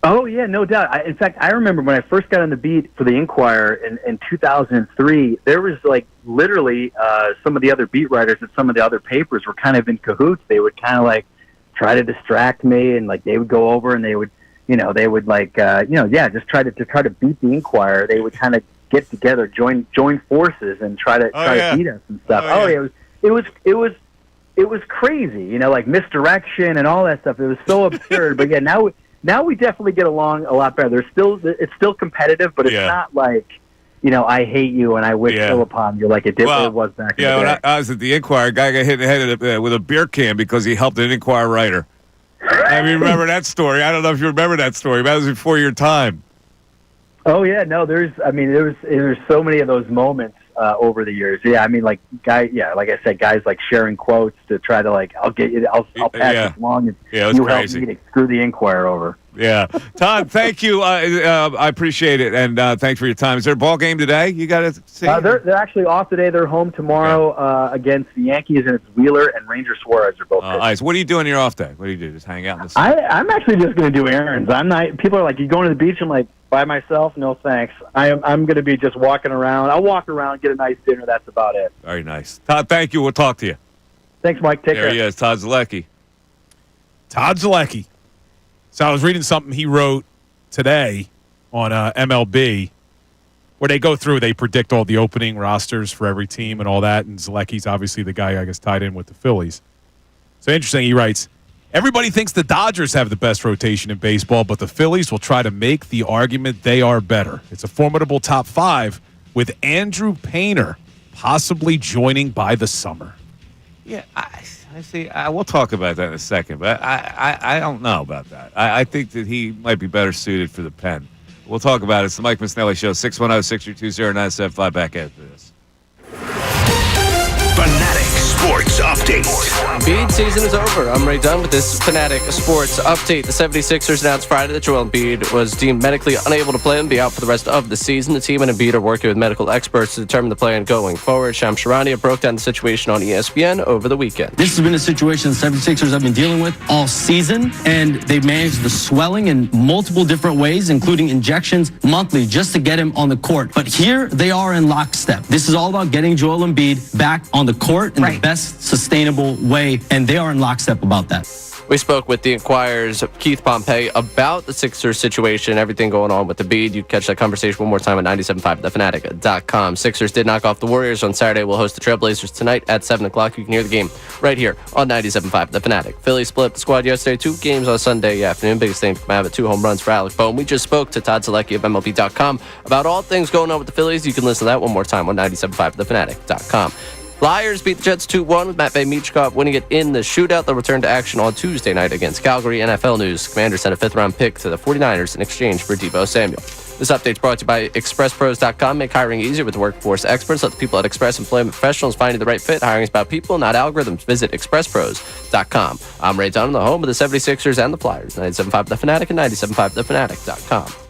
Oh, yeah, no doubt. In fact, I remember when I first got on the beat for the Inquirer in 2003, there was literally some of the other beat writers at some of the other papers were kind of in cahoots. They would kind of try to distract me, and they would go over and they would, just try to beat the Inquirer. They would kind of get together, join forces, and try to beat us and stuff. It was crazy, misdirection and all that stuff. It was so absurd. But yeah, now we definitely get along a lot better. It's still competitive, but it's not I hate you and I wish ill upon you like it was back in the day. Yeah, when I was at the Inquirer, a guy got hit in the head with a beer can because he helped an Inquirer writer. I mean, remember that story? I don't know if you remember that story. That was before your time. Oh yeah, no. There's so many of those moments over the years. Yeah, I mean, like I said, guys sharing quotes to try to I'll pass it along and you help me to screw the Inquirer over. Yeah, Todd, thank you. I appreciate it, and thanks for your time. Is there a ball game today? You got to see. They're actually off today. They're home tomorrow against the Yankees, and it's Wheeler and Ranger Suarez are both. Nice. What do you do on your off day? What do you do? Just hang out in the sun? I'm actually just going to do errands. I'm not. People are like, "You going to the beach?" I'm like, by myself? No, thanks. I'm going to be just walking around. I'll walk around, get a nice dinner. That's about it. Very nice, Todd. Thank you. We'll talk to you. Thanks, Mike. Take care. There he is, Todd Zalecki. Todd Zalecki. So I was reading something he wrote today on MLB where they go through, they predict all the opening rosters for every team and all that, and Zalecki's obviously the guy, I guess, tied in with the Phillies. So interesting, he writes, everybody thinks the Dodgers have the best rotation in baseball, but the Phillies will try to make the argument they are better. It's a formidable top five with Andrew Painter possibly joining by the summer. Yeah, I see. We'll talk about that in a second, but I don't know about that. I think that he might be better suited for the pen. We'll talk about it. It's the Mike Missanelli Show, 610-632-0975. Back after this. Fanatic Sports Update. Embiid season is over. I'm already done with this Fanatic Sports Update. The 76ers announced Friday that Joel Embiid was deemed medically unable to play and be out for the rest of the season. The team and Embiid are working with medical experts to determine the plan going forward. Shams Charania broke down the situation on ESPN over the weekend. This has been a situation the 76ers have been dealing with all season, and they've managed the swelling in multiple different ways, including injections monthly, just to get him on the court. But here they are in lockstep. This is all about getting Joel Embiid back on the court in the best sustainable way, and they are in lockstep about that. We spoke with the Inquirer's Keith Pompey about the Sixers situation, everything going on with the Embiid. You can catch that conversation one more time at 975thefanatic.com. Sixers did knock off the Warriors on Saturday. We'll host the Trailblazers tonight at 7 o'clock. You can hear the game right here on 97.5 The Fanatic. Phillies split up the squad yesterday. 2 games on Sunday afternoon. Biggest thing from having 2 home runs for Alec Boehm. We just spoke to Todd Zalecki of MLB.com about all things going on with the Phillies. You can listen to that one more time on 97.5thefanatic.com. Flyers beat the Jets 2-1 with Matt Michkov winning it in the shootout. They'll return to action on Tuesday night against Calgary. NFL news, Commanders sent a 5th-round pick to the 49ers in exchange for Deebo Samuel. This update is brought to you by ExpressPros.com. Make hiring easier with workforce experts. Let the people at Express Employment Professionals find you the right fit. Hiring is about people, not algorithms. Visit ExpressPros.com. I'm Ray Dunn, the home of the 76ers and the Flyers. 97.5 The Fanatic and 97.5thefanatic.com.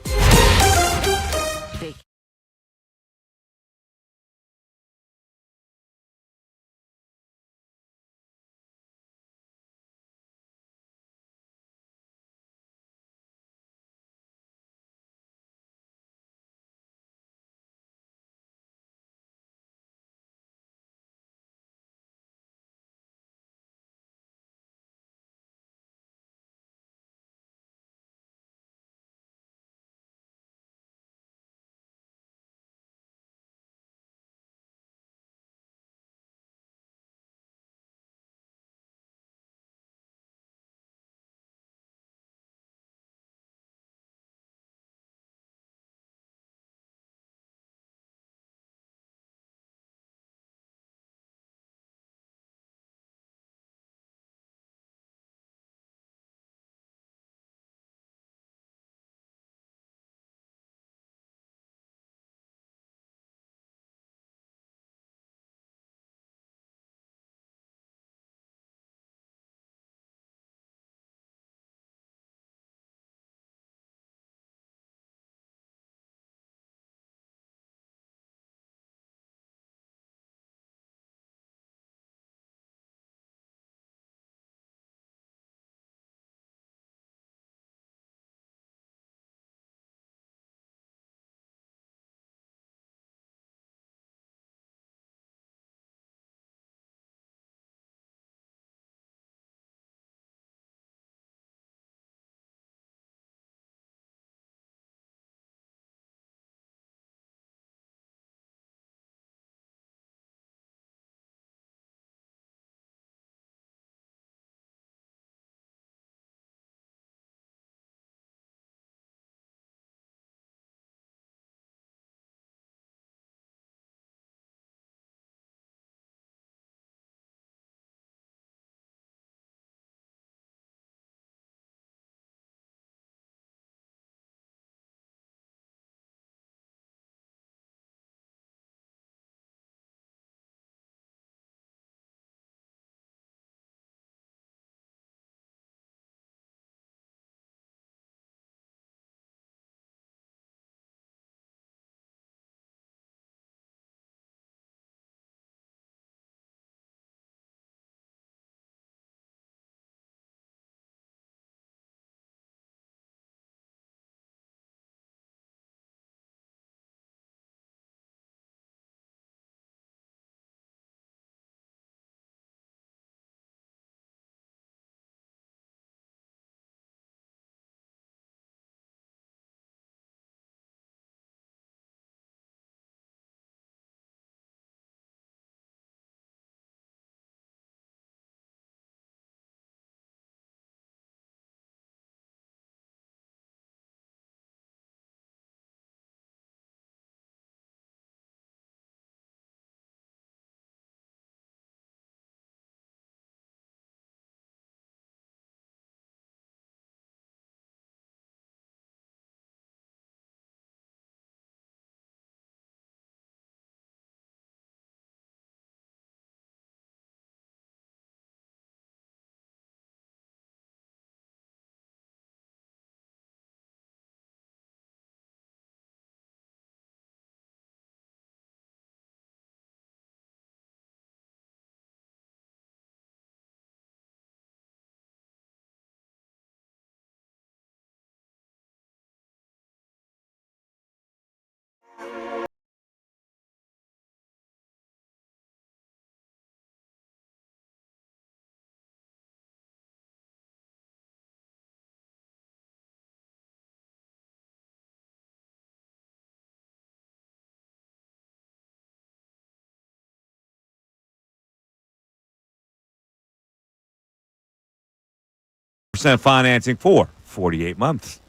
financing for 48 months.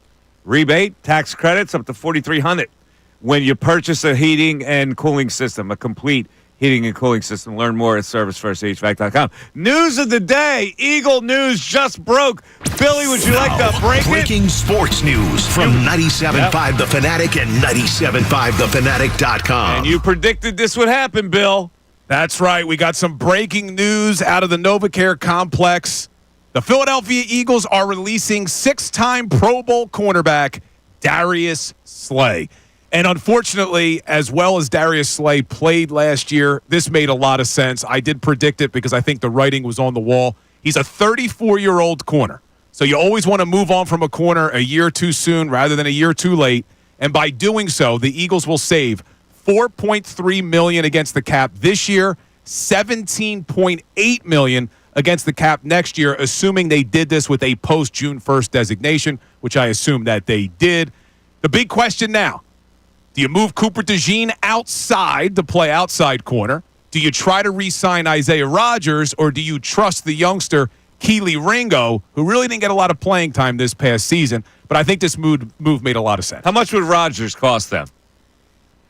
Rebate, tax credits up to $4,300 when you purchase a heating and cooling system, a complete heating and cooling system. Learn more at ServiceFirstHVAC.com. News of the day. Eagle news just broke. Billy, would you like to break it? Breaking sports news from 97.5 The Fanatic and 97.5thefanatic.com. And you predicted this would happen, Bill. That's right. We got some breaking news out of the NovaCare complex. The Philadelphia Eagles are releasing 6-time Pro Bowl cornerback Darius Slay. And unfortunately, as well as Darius Slay played last year, this made a lot of sense. I did predict it because I think the writing was on the wall. He's a 34-year-old corner. So you always want to move on from a corner a year too soon rather than a year too late. And by doing so, the Eagles will save $4.3 million against the cap this year, $17.8 million against the cap next year, assuming they did this with a post-June 1st designation, which I assume that they did. The big question now, do you move Cooper DeJean outside to play outside corner? Do you try to re-sign Isaiah Rodgers, or do you trust the youngster Keely Ringo, who really didn't get a lot of playing time this past season? But I think this move made a lot of sense. How much would Rodgers cost them?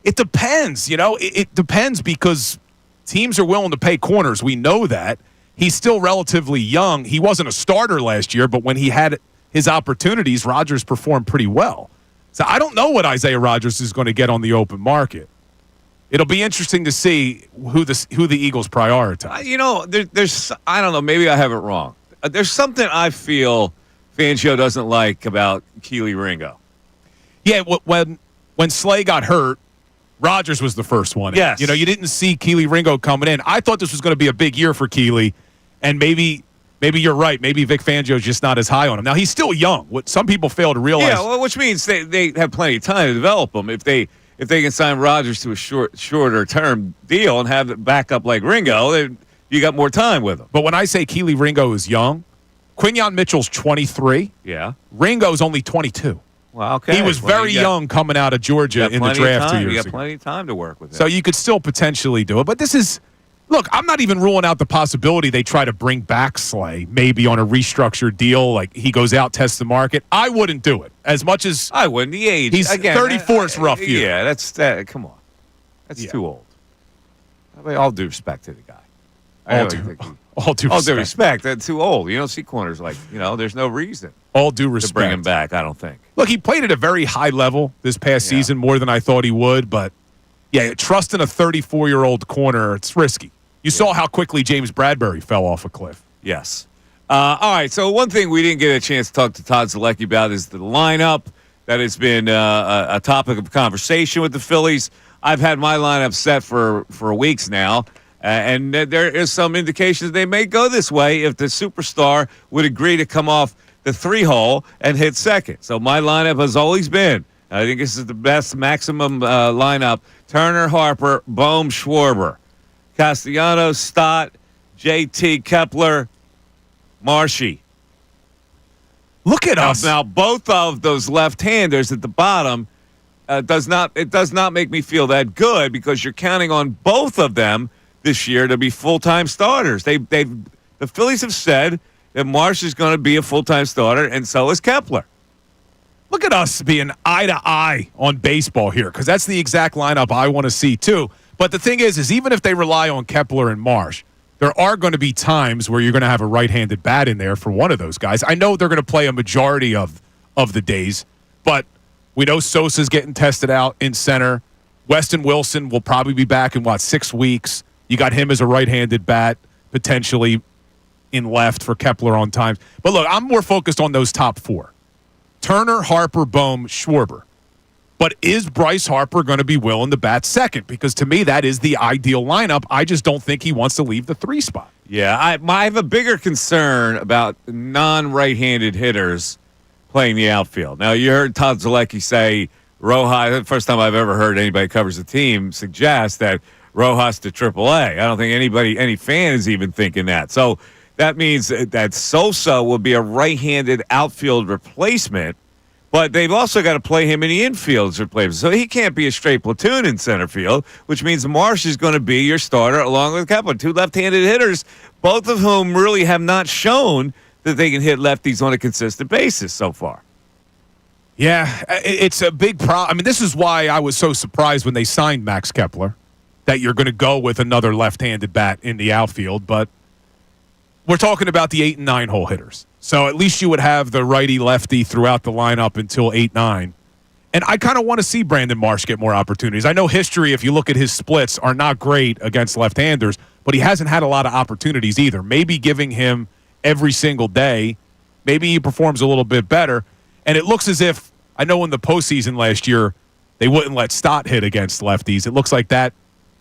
It depends. It depends because teams are willing to pay corners. We know that. He's still relatively young. He wasn't a starter last year, but when he had his opportunities, Rodgers performed pretty well. So I don't know what Isaiah Rodgers is going to get on the open market. It'll be interesting to see who the Eagles prioritize. There's I don't know. Maybe I have it wrong. There's something I feel Fangio doesn't like about Keely Ringo. Yeah, when Slay got hurt, Rodgers was the first one. Yes. You didn't see Keely Ringo coming in. I thought this was going to be a big year for Keely, and maybe you're right. Maybe Vic Fangio's just not as high on him. Now, he's still young. What some people fail to realize. Yeah, well, which means they have plenty of time to develop him. If they can sign Rodgers to a shorter term deal and have it back up like Ringo, then you got more time with him. But when I say Keely Ringo is young, Quinyon Mitchell's 23. Yeah. Ringo's only 22. Well, okay. He was very young coming out of Georgia in the draft 2 years ago. You got plenty of time to work with him. So you could still potentially do it. But this is... Look, I'm not even ruling out the possibility they try to bring back Slay, maybe on a restructured deal, like he goes out, tests the market. I wouldn't do it. As much as... I wouldn't. The age. He's again, 34 is rough year. Yeah, that's... come on. That's too old. I mean, all due respect to the guy. All due respect. That's too old. You don't see corners like, there's no reason. All due respect. To bring him back, I don't think. Look, he played at a very high level this past season, more than I thought he would. But, yeah, trusting a 34-year-old corner, it's risky. You saw how quickly James Bradbury fell off a cliff. Yes. All right, so one thing we didn't get a chance to talk to Todd Zalecki about is the lineup. That has been a topic of conversation with the Phillies. I've had my lineup set for weeks now, and there is some indications they may go this way if the superstar would agree to come off the 3-hole and hit second. So my lineup has always been, I think this is the best maximum lineup, Turner, Harper, Bohm, Schwarber. Castellanos, Stott, JT, Kepler, Marshy. Look at us. Now, both of those left-handers at the bottom does not make me feel that good because you're counting on both of them this year to be full-time starters. The Phillies have said that Marsh is going to be a full-time starter, and so is Kepler. Look at us being eye-to-eye on baseball here because that's the exact lineup I want to see, too. But the thing is even if they rely on Kepler and Marsh, there are going to be times where you're going to have a right-handed bat in there for one of those guys. I know they're going to play a majority of the days, but we know Sosa's getting tested out in center. Weston Wilson will probably be back in, 6 weeks. You got him as a right-handed bat, potentially in left for Kepler on times. But look, I'm more focused on those top four. Turner, Harper, Bohm, Schwarber. But is Bryce Harper going to be willing to bat second? Because to me, that is the ideal lineup. I just don't think he wants to leave the 3 spot. Yeah, I have a bigger concern about non-right-handed hitters playing the outfield. Now, you heard Todd Zalecki say Rojas, the first time I've ever heard anybody who covers the team suggest that Rojas to AAA. I don't think any fan is even thinking that. So that means that Sosa will be a right-handed outfield replacement. But they've also got to play him in the infield as replacement. So he can't be a straight platoon in center field, which means Marsh is going to be your starter along with Kepler. 2 left-handed hitters, both of whom really have not shown that they can hit lefties on a consistent basis so far. Yeah, it's a big problem. I mean, this is why I was so surprised when they signed Max Kepler, that you're going to go with another left-handed bat in the outfield. But we're talking about the 8 and 9 hole hitters. So at least you would have the righty-lefty throughout the lineup until 8-9. And I kind of want to see Brandon Marsh get more opportunities. I know history, if you look at his splits, are not great against left-handers, but he hasn't had a lot of opportunities either. Maybe giving him every single day, maybe he performs a little bit better. And it looks as if, I know in the postseason last year, they wouldn't let Stott hit against lefties. It looks like that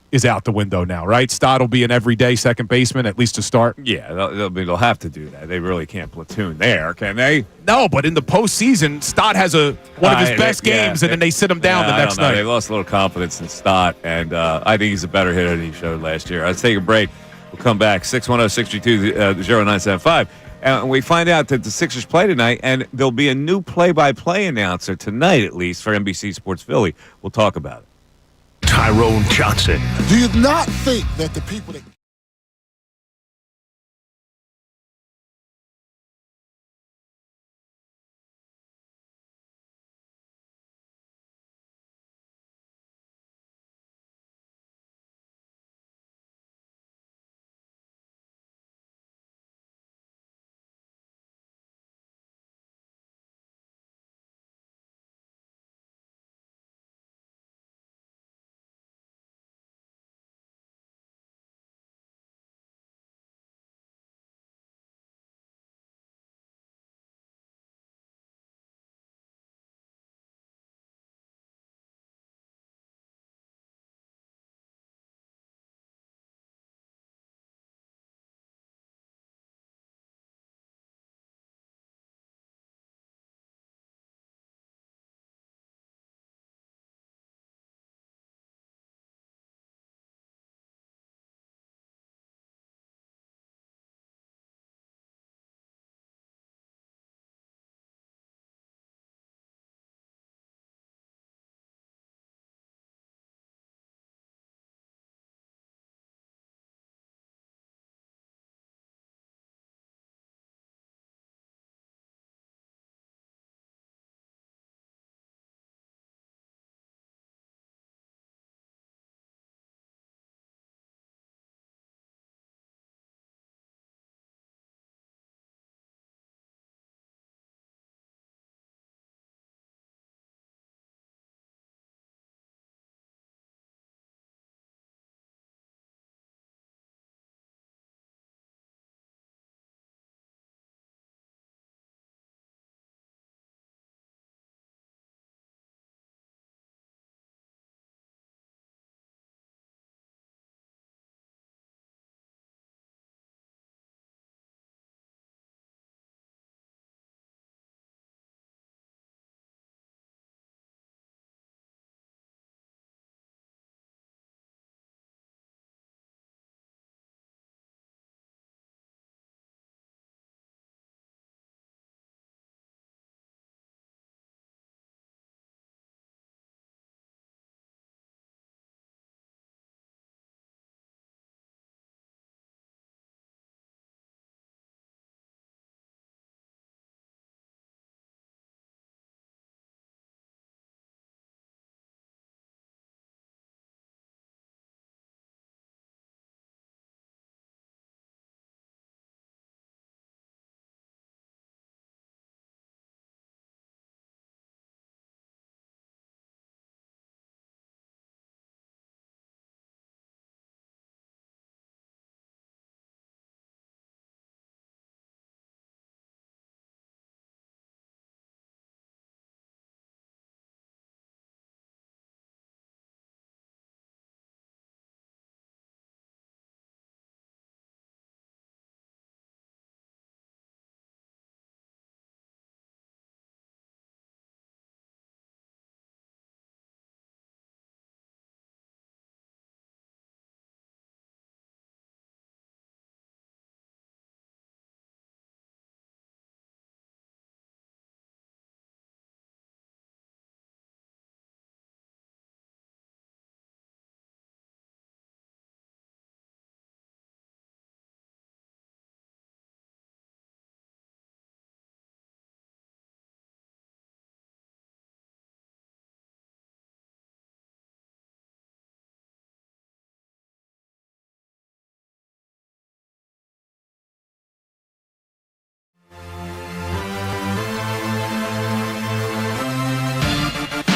is out the window now, right? Stott will be an everyday second baseman, at least to start. Yeah, they'll have to do that. They really can't platoon there, can they? No, but in the postseason, Stott has one of his best games, and then they sit him down the next night. They lost a little confidence in Stott, and I think he's a better hitter than he showed last year. Let's take a break. We'll come back. 610-632-0975. And we find out that the Sixers play tonight, and there'll be a new play-by-play announcer tonight, at least, for NBC Sports Philly. We'll talk about it. Tyrone Johnson. Do you not think that the people that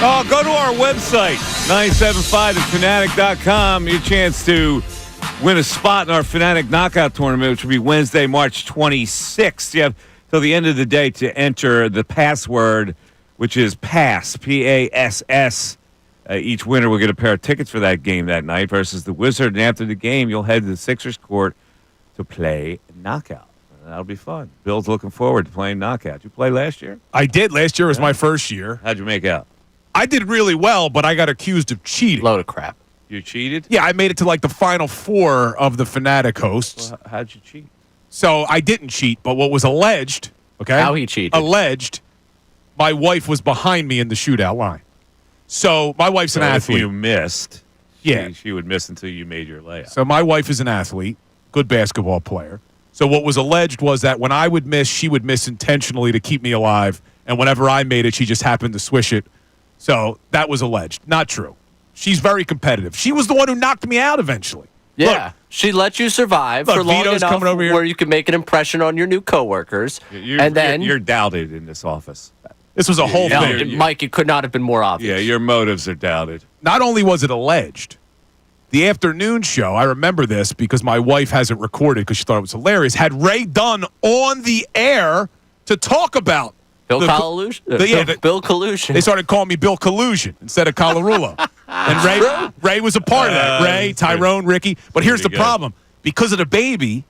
Oh, go to our website, 975thefanatic.com. Your chance to win a spot in our Fanatic Knockout Tournament, which will be Wednesday, March 26th. You have till the end of the day to enter the password, which is PASS, P-A-S-S. Each winner will get a pair of tickets for that game that night versus the Wizard. And after the game, you'll head to the Sixers court to play Knockout. That'll be fun. Bill's looking forward to playing Knockout. Did you play last year? I did. Last year was my first year. How'd you make out? I did really well, but I got accused of cheating. Load of crap. You cheated? Yeah, I made it to like the final four of the Fanatic hosts. Well, how'd you cheat? So I didn't cheat, but what was alleged, okay? How he cheated. Alleged, my wife was behind me in the shootout line. So my wife's an athlete. If you missed, Yeah. she would miss until you made your layup. So my wife is an athlete, good basketball player. So what was alleged was that when I would miss, she would miss intentionally to keep me alive. And whenever I made it, she just happened to swish it. So that was alleged. Not true. She's very competitive. She was the one who knocked me out eventually. Yeah. Look, she let you survive Look, for long Vito's enough coming over here. where you can make an impression on your new coworkers. And then you're doubted in this office. this was a whole thing. Mike, it could not have been more obvious. Yeah, your motives are doubted. Not only was it alleged, the afternoon show, I remember this because my wife hasn't recorded because she thought it was hilarious, had Ray Dunn on the air to talk about Bill Collusion. They started calling me Bill Collusion instead of Colarulo. And Ray was a part of that. Ray, Tyrone, Ricky. But here's the problem. Because of the baby,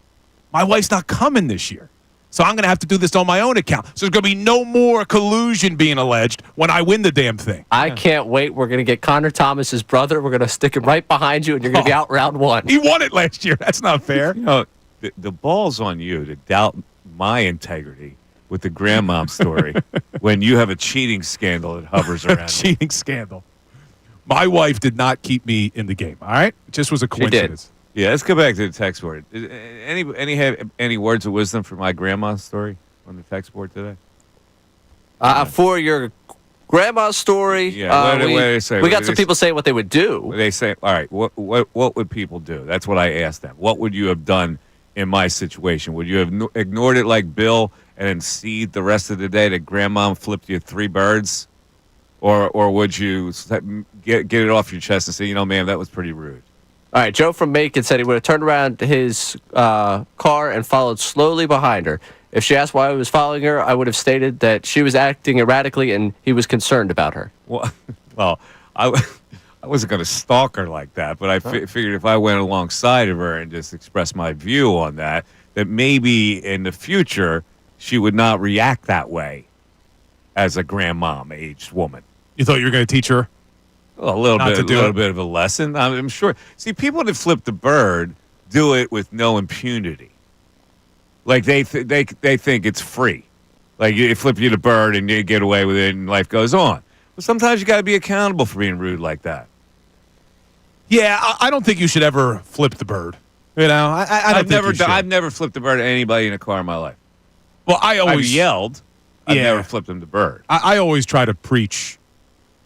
my wife's not coming this year. So I'm going to have to do this on my own account. So there's going to be no more collusion being alleged when I win the damn thing. I can't wait. We're going to get Connor Thomas's brother. We're going to stick him right behind you, and you're going to be out round one. He won it last year. That's not fair. You know, the ball's on you to doubt my integrity with the grandmom story when you have a cheating scandal that hovers around you. Cheating scandal. My wife did not keep me in the game, all right? It just was a coincidence. Yeah, let's go back to the text board. Any words of wisdom for my grandma's story on the text board today? For your grandma's story, what do they say? We got some people saying what they would do. They say, all right, what would people do? That's what I asked them. What would you have done in my situation? Would you have ignored it like Bill and then seed the rest of the day that grandma flipped you 3 birds? Or would you get it off your chest and say, you know, ma'am, that was pretty rude? All right, Joe from Macon said he would have turned around his car and followed slowly behind her. If she asked why I was following her, I would have stated that she was acting erratically and he was concerned about her. Well, I wasn't going to stalk her like that, but I figured if I went alongside of her and just expressed my view on that maybe in the future she would not react that way as a grandmom-aged woman. You thought you were going to teach her? A little bit of a lesson. I'm sure. See, people that flip the bird do it with no impunity. Like they think it's free. Like you flip you the bird and you get away with it and life goes on. But sometimes you got to be accountable for being rude like that. Yeah, I don't think you should ever flip the bird. You know, I've never flipped the bird at anybody in a car in my life. Well, I've yelled. I've never flipped them the bird. I always try to preach.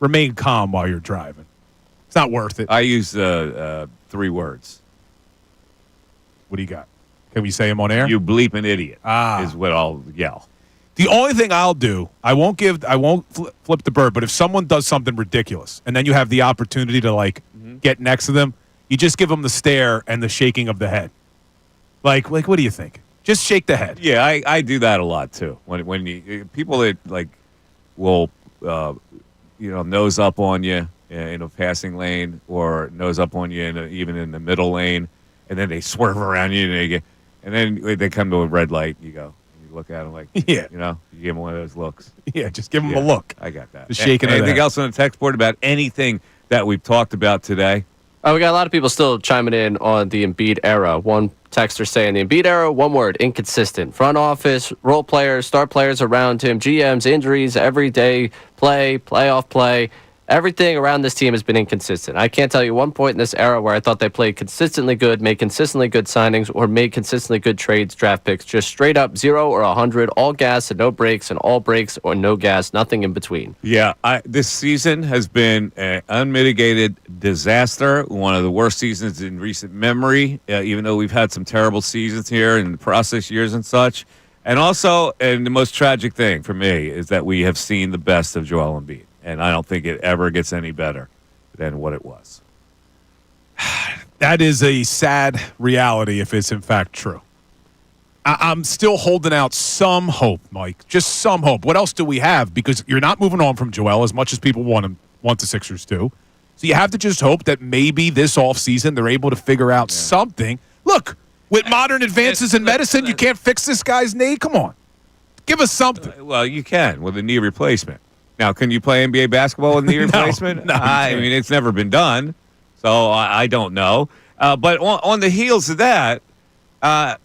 Remain calm while you're driving. It's not worth it. I use 3 words. What do you got? Can we say them on air? You bleeping idiot is what I'll yell. The only thing I'll do, I won't flip the bird, but if someone does something ridiculous and then you have the opportunity to get next to them, you just give them the stare and the shaking of the head. Like what do you think? Just shake the head. Yeah, I do that a lot too. When you people that will nose up on you in a passing lane or nose up on you even in the middle lane, and then they swerve around you and then they come to a red light. You go, you look at them you give them one of those looks. Yeah, just give them a look. I got that. The shaking of the Anything head. else on the text board about anything that we've talked about today? We got a lot of people still chiming in on the Embiid era. One texter saying the Embiid era, one word, inconsistent. Front office, role players, star players around him, GMs, injuries, everyday play, playoff play. Everything around this team has been inconsistent. I can't tell you one point in this era where I thought they played consistently good, made consistently good signings, or made consistently good trades, draft picks. Just straight up 0 or 100, all gas and no breaks, and all breaks or no gas, nothing in between. Yeah, this season has been an unmitigated disaster, one of the worst seasons in recent memory, even though we've had some terrible seasons here in the process years and such. And also, and the most tragic thing for me is that we have seen the best of Joel Embiid. and I don't think it ever gets any better than what it was. That is a sad reality if it's in fact true. I'm still holding out some hope, Mike. Just some hope. What else do we have? Because you're not moving on from Joel as much as people want the Sixers to. So you have to just hope that maybe this offseason they're able to figure out something. Look, with modern advances in medicine, you can't fix this guy's knee? Come on. Give us something. Well, you can with a knee replacement. Now, can you play NBA basketball with knee replacement? No, I mean, it's never been done, so I don't know. But on the heels of that,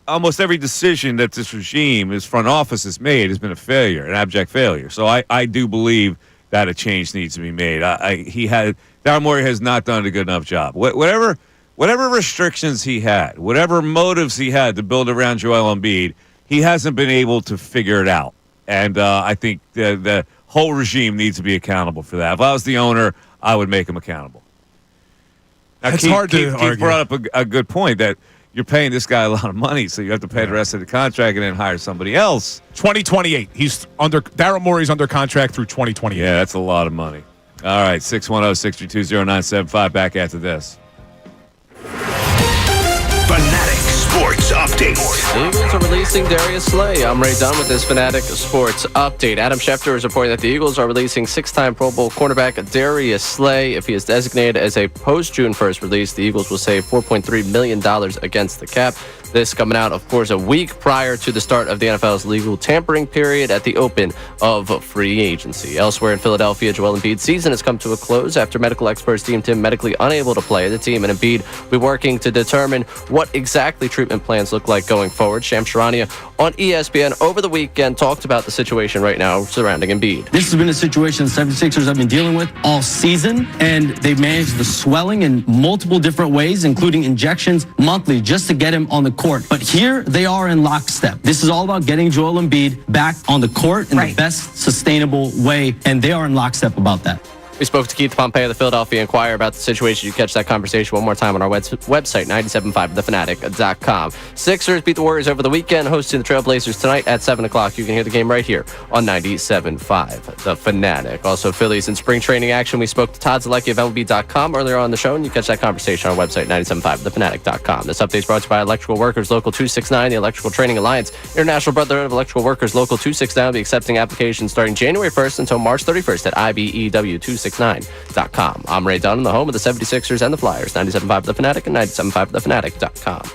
almost every decision that this regime, this front office has made has been a failure, an abject failure. So I do believe that a change needs to be made. Daryl Morey has not done a good enough job. Whatever restrictions he had, whatever motives he had to build around Joel Embiid, he hasn't been able to figure it out. And I think the whole regime needs to be accountable for that. If I was the owner, I would make him accountable. Now, It's hard to Keith argue. brought up a good point that you're paying this guy a lot of money, so you have to pay the rest of the contract and then hire somebody else. 2028. Daryl Morey's under contract through 2028. Yeah, that's a lot of money. All right, 610-632-0975. Back after this. Fanatic Sports Update. The Eagles are releasing Darius Slay. I'm Ray Dunn with this Fanatic Sports Update. Adam Schefter is reporting that the Eagles are releasing six-time Pro Bowl cornerback Darius Slay. If he is designated as a post-June 1st release, the Eagles will save $4.3 million against the cap. This coming out, of course, a week prior to the start of the NFL's legal tampering period at the open of free agency. Elsewhere in Philadelphia, Joel Embiid's season has come to a close after medical experts deemed him medically unable to play. The team and Embiid will be working to determine what exactly treatment plans look like going forward. Shams Charania on ESPN over the weekend talked about the situation right now surrounding Embiid. This has been a situation the 76ers have been dealing with all season, and they've managed the swelling in multiple different ways, including injections monthly, just to get him on the court. But here they are in lockstep. This is all about getting Joel Embiid back on the court in the best sustainable way, and they are in lockstep about that. We spoke to Keith Pompey of the Philadelphia Inquirer about the situation. You catch that conversation one more time on our website, 975thefanatic.com. Sixers beat the Warriors over the weekend, hosting the Trailblazers tonight at 7 o'clock. You can hear the game right here on 97.5 The Fanatic. Also, Phillies in spring training action. We spoke to Todd Zalecki of MLB.com earlier on the show, and you catch that conversation on our website, 975thefanatic.com. This update is brought to you by Electrical Workers Local 269, the Electrical Training Alliance, International Brotherhood of Electrical Workers Local 269 will be accepting applications starting January 1st until March 31st at IBEW269.com. I'm Ray Dunn, the home of the 76ers and the Flyers, 97.5 The Fanatic and 97.5thefanatic.com.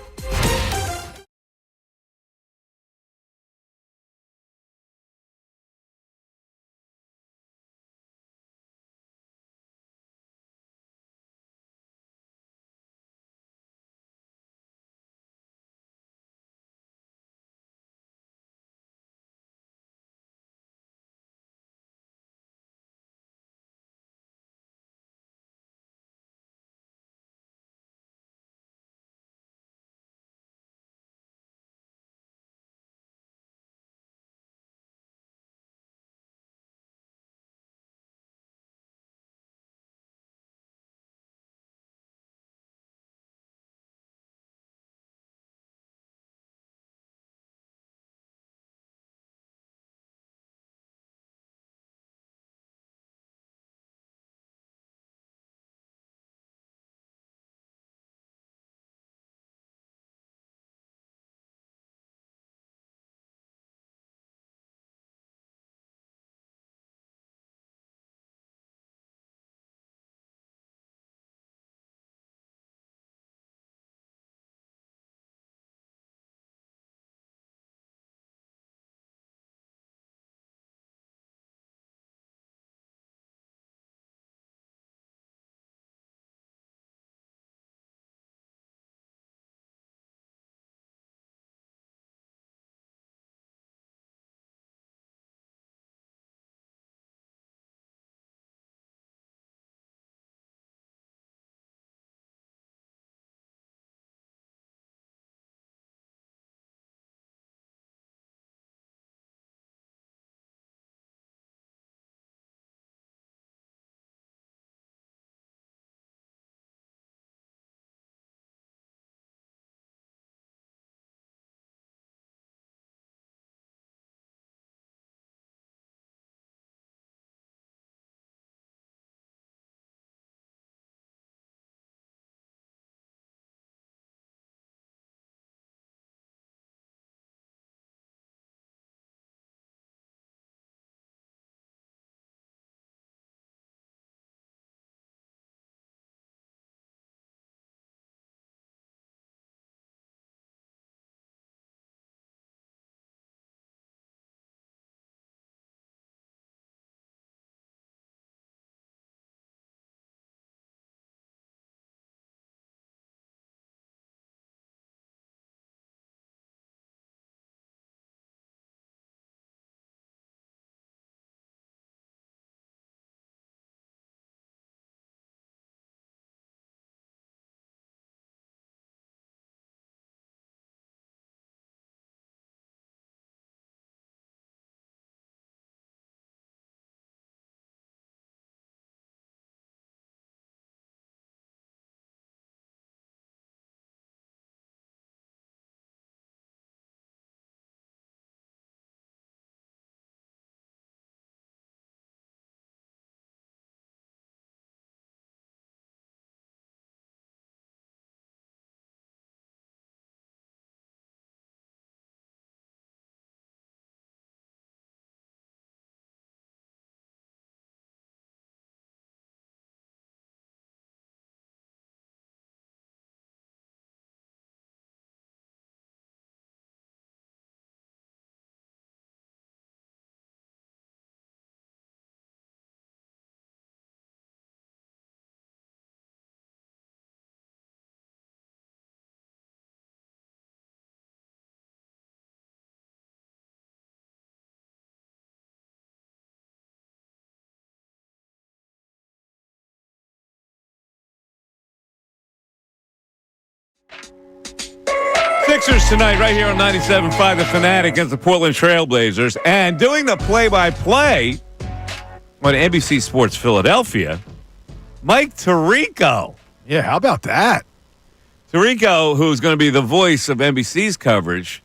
Sixers tonight right here on 97.5 The Fanatic against the Portland Trailblazers. And doing the play-by-play on NBC Sports Philadelphia, Mike Tirico. Yeah, how about that? Tirico, who's going to be the voice of NBC's coverage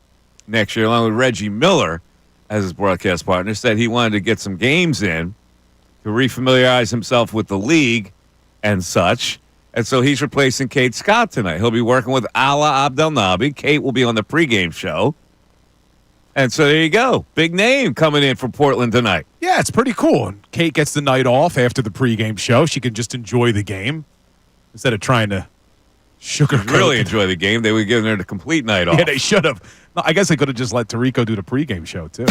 next year, along with Reggie Miller as his broadcast partner, said he wanted to get some games in to refamiliarize himself with the league and such. And so he's replacing Kate Scott tonight. He'll be working with Ala Abdelnaby. Kate will be on the pregame show. And so there you go. Big name coming in for Portland tonight. Yeah, it's pretty cool. And Kate gets the night off after the pregame show. She can just enjoy the game instead of trying to sugarcoat. Really enjoy the game. They would give her the complete night off. Yeah, they should have. I guess they could have just let Tirico do the pregame show, too.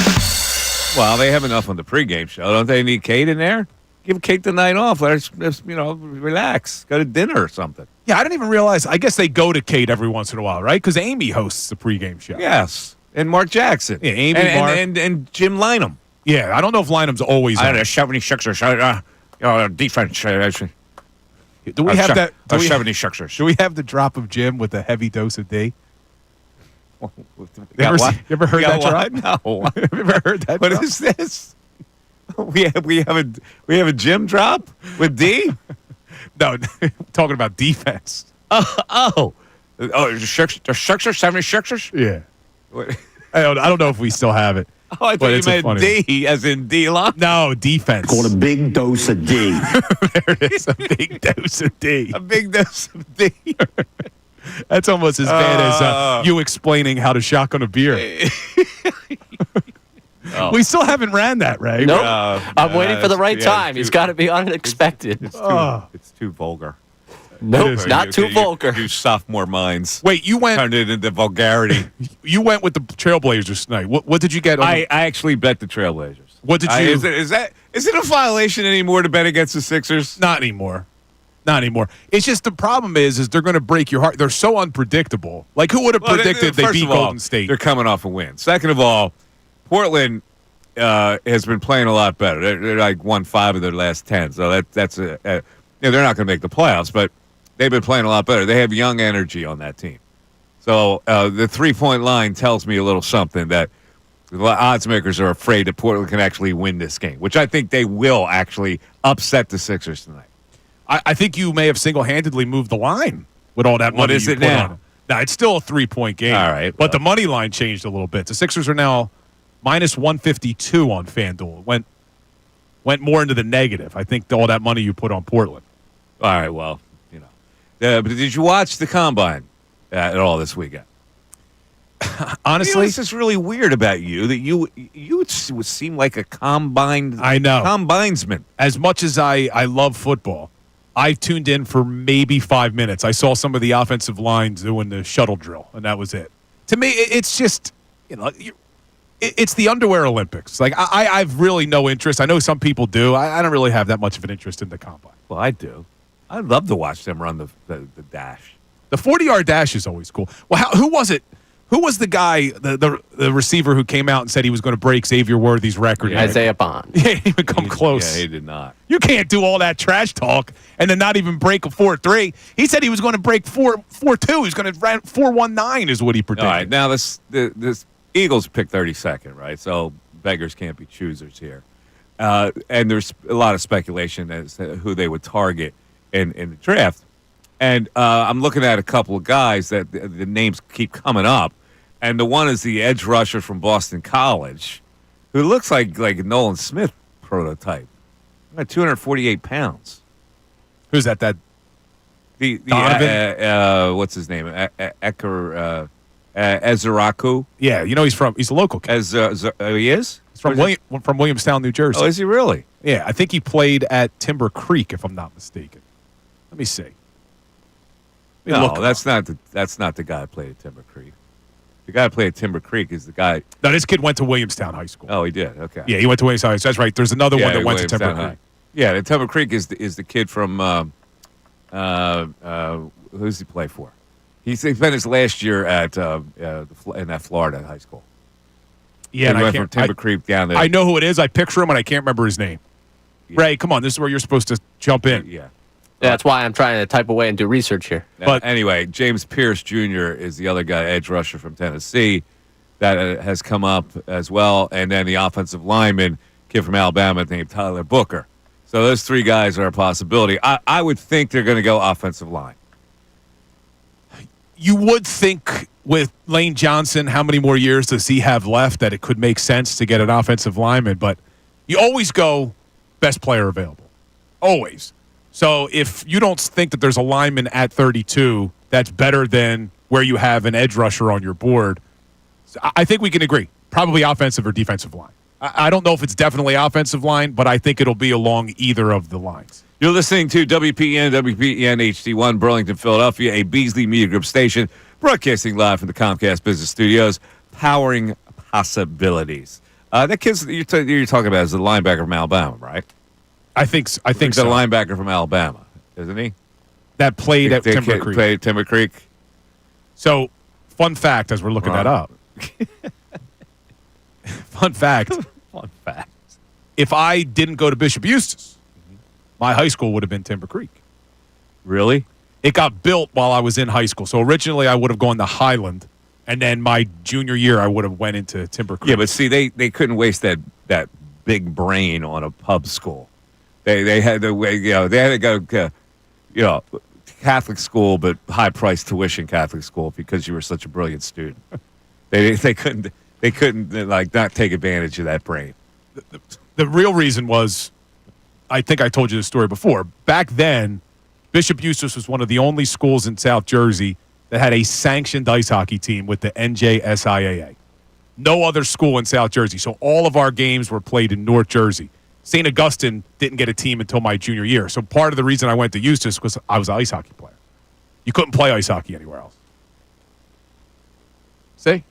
Well, they have enough on the pregame show. Don't they need Kate in there? Give Kate the night off. Let her, relax. Go to dinner or something. Yeah, I didn't even realize. I guess they go to Kate every once in a while, right? Because Amy hosts the pregame show. Yes. And Mark Jackson. Yeah, Amy, Mark. and And Jim Lynam. Yeah, I don't know if Lynam's always on. 76ers. Defense. Do we have that? 76ers. Do we have the drop of Jim with a heavy dose of D? You You ever heard that drop? No. Have you ever heard that What drop? is this? We have a gym drop with D? No, talking about defense. The Sixers, 76ers? Yeah. What? I don't know if we still have it. Oh, I but thought you it's a meant funny D, as in D-Lock. No, defense. Called a big dose of D. There it is, a big dose of D. A big dose of D. That's almost as bad as you explaining how to shotgun a beer. We still haven't ran that, right? Nope. I'm waiting for the right time. He's got to be unexpected. It's too vulgar. Nope, not too vulgar. You sophomore minds. Wait, you went. Turned it into vulgarity. You went with the Trailblazers tonight. What did you get? I actually bet the Trailblazers. What did you? Is it a violation anymore to bet against the Sixers? Not anymore. Not anymore. It's just the problem is they're going to break your heart. They're so unpredictable. Like who would have predicted they beat Golden State? They're coming off a win. Second of all, Portland has been playing a lot better. They're like won 5 of their last 10. So that's they're not going to make the playoffs, but they've been playing a lot better. They have young energy on that team. So the 3-point line tells me a little something that the odds makers are afraid that Portland can actually win this game, which I think they will actually upset the Sixers tonight. I think you may have single-handedly moved the line with all that money. What is you it put now? on it. Now, it's still a 3-point game. All right. But the money line changed a little bit. The Sixers are now minus 152 on FanDuel. Went more into the negative. I think all that money you put on Portland. All right, well, but did you watch the Combine at all this weekend? Honestly, this is really weird about you, that you would seem like a combinesman. As much as I love football, I tuned in for maybe 5 minutes. I saw some of the offensive lines doing the shuttle drill, and that was it. To me, it's just, it's the underwear Olympics. Like, I've really no interest. I know some people do. I don't really have that much of an interest in the Combine. Well, I do. I'd love to watch them run the dash. The 40-yard dash is always cool. Well, who was it? Who was the guy, the receiver who came out and said he was going to break Xavier Worthy's record? Yeah, Isaiah Bond. He didn't even come close. Yeah, he did not. You can't do all that trash talk and then not even break a 4.3. He said he was going to break 4.2. He was going to run 4.19 is what he predicted. All right, now this Eagles picked 32nd, right? So beggars can't be choosers here. And there's a lot of speculation as to who they would target in the draft. And I'm looking at a couple of guys that the names keep coming up. And the one is the edge rusher from Boston College, who looks like a Nolan Smith prototype. About 248 pounds. Who's that? The what's his name? Eker Ezeraku. Yeah, he's a local kid. He is? He's from Williamstown, New Jersey. Oh, is he really? Yeah, I think he played at Timber Creek, if I'm not mistaken. Let me see. No, that's not the guy who played at Timber Creek. The guy who played at Timber Creek is the guy. No, this kid went to Williamstown High School. Oh, he did. Okay. Yeah, he went to Williamstown High School. That's right. There's another one that went to Timber Creek. Yeah, the Timber Creek is the kid from who's he play for? He spent his last year at in that Florida high school. Yeah, he went from Timber Creek down there. I know who it is. I picture him, and I can't remember his name. Yeah. Ray, come on. This is where you're supposed to jump in. Yeah. Yeah, that's why I'm trying to type away and do research here. But anyway, James Pierce Jr. is the other guy, edge rusher from Tennessee, that has come up as well. And then the offensive lineman, kid from Alabama named Tyler Booker. So those three guys are a possibility. I would think they're going to go offensive line. You would think with Lane Johnson, how many more years does he have left, that it could make sense to get an offensive lineman. But you always go best player available. Always. So if you don't think that there's a lineman at 32 that's better than where you have an edge rusher on your board, I think we can agree. Probably offensive or defensive line. I don't know if it's definitely offensive line, but I think it'll be along either of the lines. You're listening to WPN HD1, Burlington, Philadelphia, a Beasley Media Group station, broadcasting live from the Comcast Business Studios, powering possibilities. That kid you're talking about is the linebacker from Alabama, right? I think so. The linebacker from Alabama, isn't he? That played at Timber Creek. Played at Timber Creek. So, fun fact as we're looking that up. Fun fact. Fun fact. If I didn't go to Bishop Eustis, my high school would have been Timber Creek. Really? It got built while I was in high school. So originally I would have gone to Highland, and then my junior year I would have went into Timber Creek. Yeah, but see, they couldn't waste that big brain on a pub school. They had to they had to go Catholic school, but high price tuition Catholic school because you were such a brilliant student. they couldn't like not take advantage of that brain. The real reason was, I think I told you this story before. Back then, Bishop Eustis was one of the only schools in South Jersey that had a sanctioned ice hockey team with the NJSIAA. No other school in South Jersey. So all of our games were played in North Jersey. St. Augustine didn't get a team until my junior year. So part of the reason I went to Eustis was I was an ice hockey player. You couldn't play ice hockey anywhere else. See?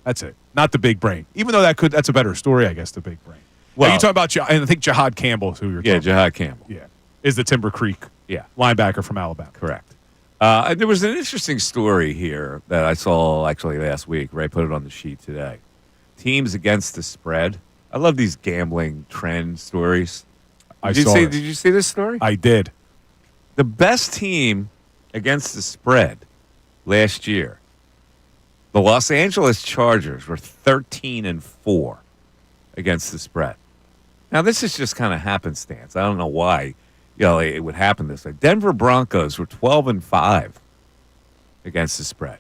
That's it. Not the big brain. Even though that's a better story, I guess, the big brain. Well, you talking about, I think Jihad Campbell is who you're talking about. Yeah, Jihad Campbell. Yeah. Is the Timber Creek linebacker from Alabama. Correct. There was an interesting story here that I saw actually last week. Ray put it on the sheet today. Teams against the spread. I love these gambling trend stories. Did you see this story? I did. The best team against the spread last year, the Los Angeles Chargers, were 13-4 against the spread. Now, this is just kind of happenstance. I don't know why it would happen this way. Denver Broncos were 12-5 against the spread.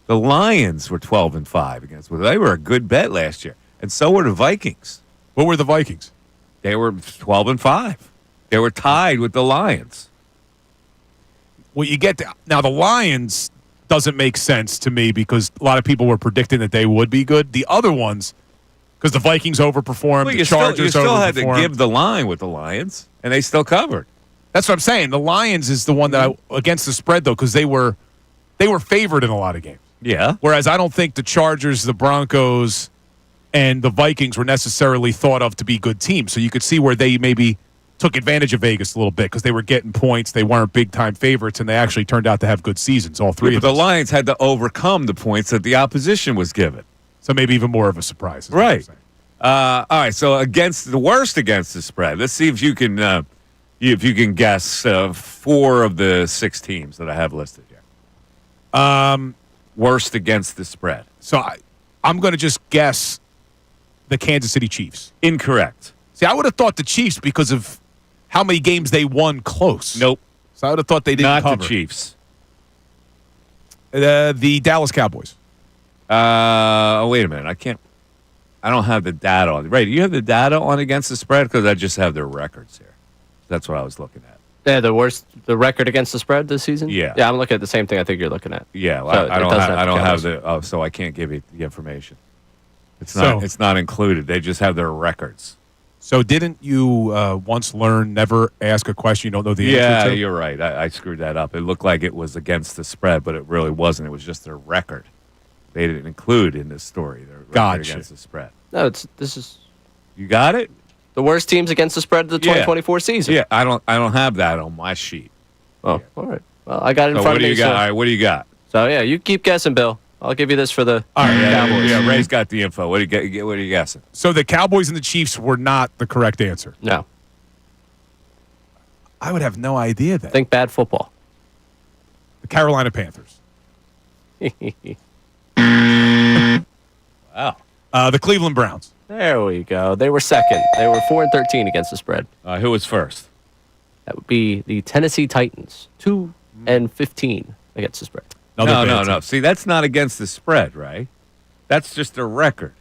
The Lions were 12-5 against. Well, they were a good bet last year, and so were the Vikings. What were the Vikings? They were 12-5. They were tied with the Lions. Well, now the Lions doesn't make sense to me because a lot of people were predicting that they would be good. The other ones, because the Vikings overperformed, well, the Chargers you still had overperformed. to give the line with the Lions, and they still covered. That's what I'm saying. The Lions is the one that against the spread though, because they were favored in a lot of games. Yeah. Whereas I don't think the Chargers, the Broncos, and the Vikings were necessarily thought of to be good teams. So you could see where they maybe took advantage of Vegas a little bit because they were getting points. They weren't big-time favorites, and they actually turned out to have good seasons, all three of them. But the Lions had to overcome the points that the opposition was given. So maybe even more of a surprise. Right. All right, so against the worst against the spread, let's see if you can guess 4 of the 6 teams that I have listed here. Worst against the spread. So I'm going to just guess the Kansas City Chiefs. Incorrect. See, I would have thought the Chiefs because of how many games they won close. Nope. So I would have thought they didn't cover. Not the Chiefs. The Dallas Cowboys. Wait a minute. I don't have the data on. Right, do you have the data on against the spread? Because I just have their records here. That's what I was looking at. Yeah, the record against the spread this season? Yeah. Yeah, I'm looking at the same thing I think you're looking at. Yeah, well, So I don't have Cowboys. so I can't give you the information. It's not included. They just have their records. So didn't you once learn never ask a question you don't know the answer to? Yeah, you're right. I screwed that up. It looked like it was against the spread, but it really wasn't. It was just their record. They didn't include in this story their record against the spread. No, this is. You got it? The worst teams against the spread of the 2024 season. Yeah, I don't have that on my sheet. Oh, all right. Well, I got it in front of me. What do you got? All right, what do you got? So yeah, you keep guessing, Bill. I'll give you this for the Cowboys. Yeah, Ray's got the info. What are you guessing? So the Cowboys and the Chiefs were not the correct answer. No. I would have no idea then. Think bad football. The Carolina Panthers. Wow. The Cleveland Browns. There we go. They were second. They were 4-13 against the spread. Who was first? That would be the Tennessee Titans, 2-15 against the spread. No. See, that's not against the spread, right? That's just a record.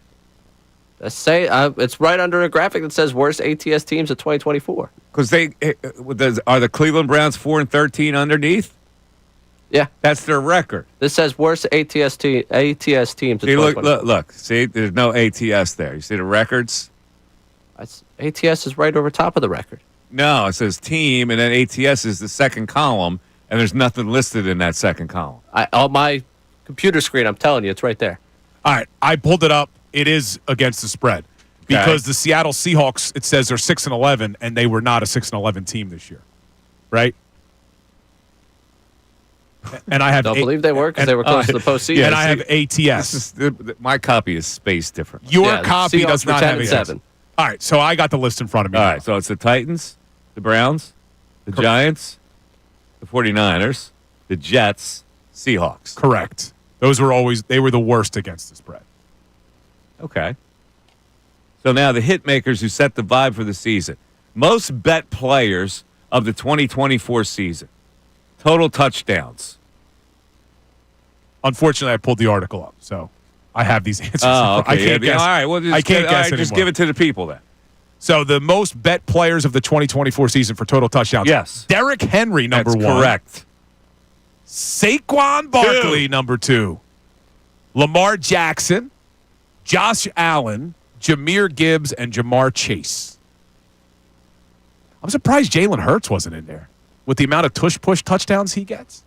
Let's say it's right under a graphic that says worst ATS teams of 2024. Because are the Cleveland Browns 4-13 underneath? Yeah, that's their record. This says worst ATS teams of See, 2024. look. See, there's no ATS there. You see the records? ATS is right over top of the record. No, it says team, and then ATS is the second column, and there's nothing listed in that second column. On my computer screen, I'm telling you, it's right there. All right, I pulled it up. It is against the spread because the Seattle Seahawks, it says they're 6-11, and they were not a 6-11 team this year, right? And I have don't believe they were because they were close to the postseason. Yeah, and I have ATS. My copy is spaced different. Your copy does not have ATS. 7. All right, so I got the list in front of me. All right, so it's the Titans, the Browns, the Giants, the 49ers, the Jets, Seahawks. Correct. Those were they were the worst against the spread. Okay. So now the hit makers who set the vibe for the season. Most bet players of the 2024 season. Total touchdowns. Unfortunately, I pulled the article up, so I have these answers. Oh, okay. I can't guess. All right, well, I can't guess anymore. Just give it to the people then. So the most bet players of the 2024 season for total touchdowns. Yes. Derrick Henry, number That's 1. Correct. Saquon Barkley, number 2. Lamar Jackson, Josh Allen, Jahmyr Gibbs, and Jamar Chase. I'm surprised Jalen Hurts wasn't in there with the amount of tush-push touchdowns he gets.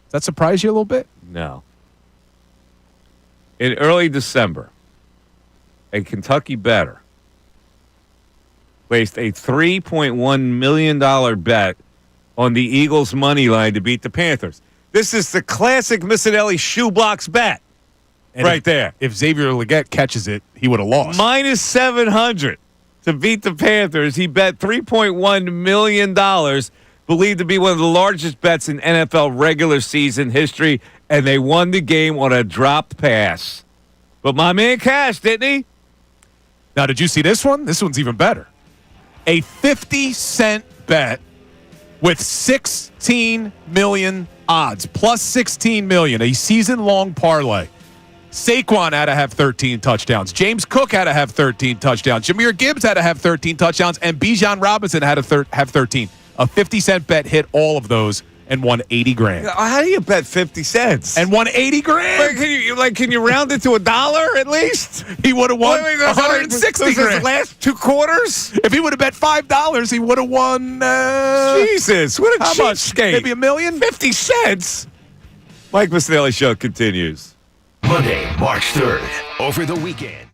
Does that surprise you a little bit? No. In early December, a Kentucky bettor placed a $3.1 million bet on the Eagles' money line to beat the Panthers. This is the classic Missanelli shoebox bet there. If Xavier Legette catches it, he would have lost. Minus 700 to beat the Panthers. He bet $3.1 million, believed to be one of the largest bets in NFL regular season history, and they won the game on a dropped pass. But my man cashed, didn't he? Now, did you see this one? This one's even better. A 50-cent bet with 16 million odds, plus 16 million, a season-long parlay. Saquon had to have 13 touchdowns. James Cook had to have 13 touchdowns. Jahmyr Gibbs had to have 13 touchdowns, and Bijan Robinson had to have 13. A 50-cent bet hit all of those and won $80,000. How do you bet 50 cents? And won $80,000. Can you round it to $1 at least? He would have won $160,000. The last 2 quarters? If he would have bet $5, he would have won. Jesus, what a cheapskate! Maybe $1 million. 50 cents. Mike Missanelli Show continues Monday, March 3rd. Over the weekend.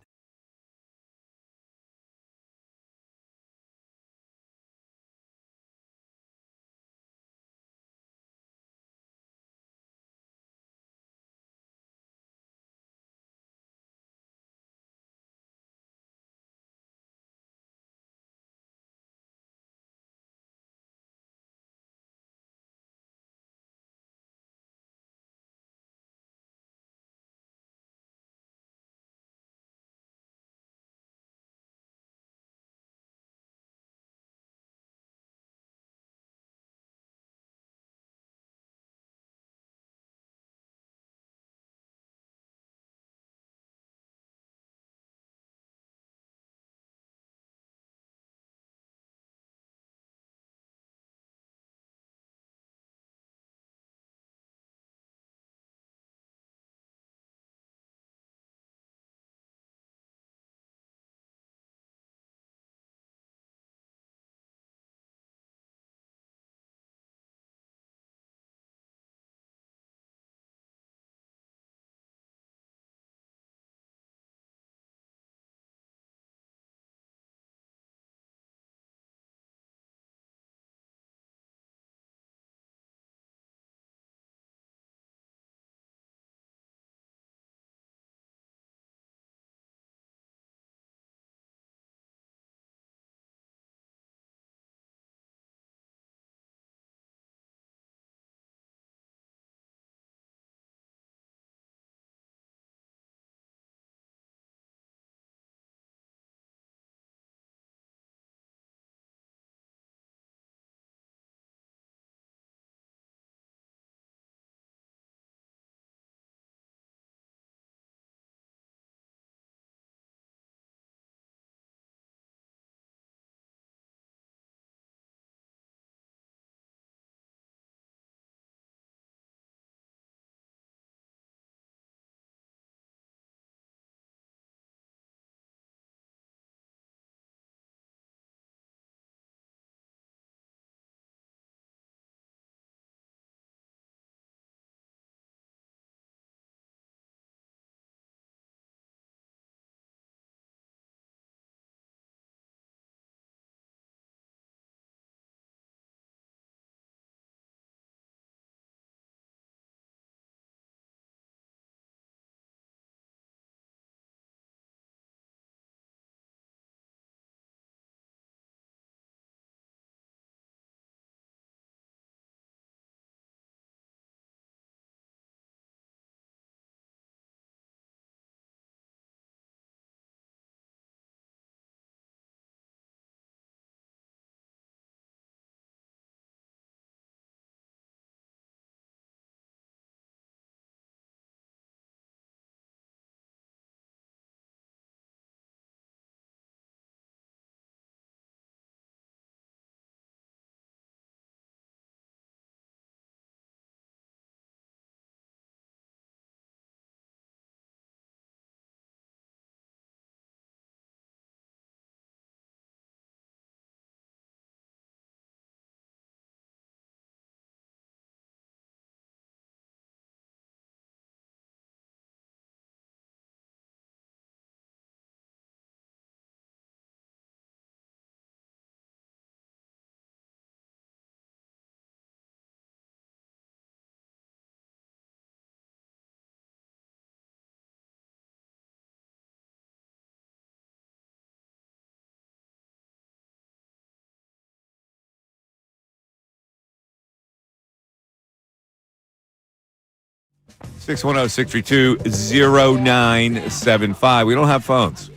610-632-0975. We don't have phones.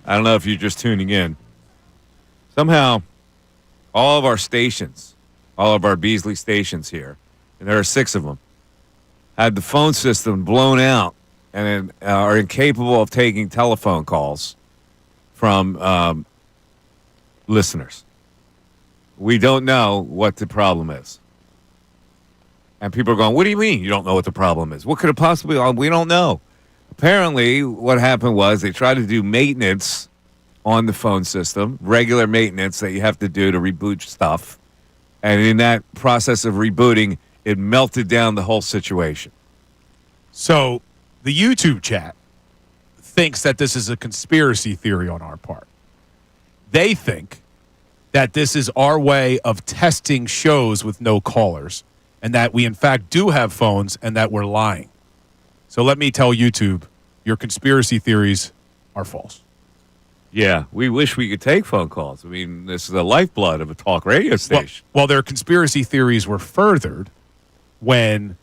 I don't know if you're just tuning in. Somehow, all of our stations, all of our Beasley stations here, and there are 6 of them, had the phone system blown out and are incapable of taking telephone calls from listeners. We don't know what the problem is. And people are going, what do you mean you don't know what the problem is? What could it possibly be? We don't know. Apparently, what happened was they tried to do maintenance on the phone system, regular maintenance that you have to do to reboot stuff. And in that process of rebooting, it melted down the whole situation. So the YouTube chat thinks that this is a conspiracy theory on our part. They think that this is our way of testing shows with no callers, and that we, in fact, do have phones and that we're lying. So let me tell YouTube, your conspiracy theories are false. Yeah, we wish we could take phone calls. I mean, this is the lifeblood of a talk radio station. Well, their conspiracy theories were furthered when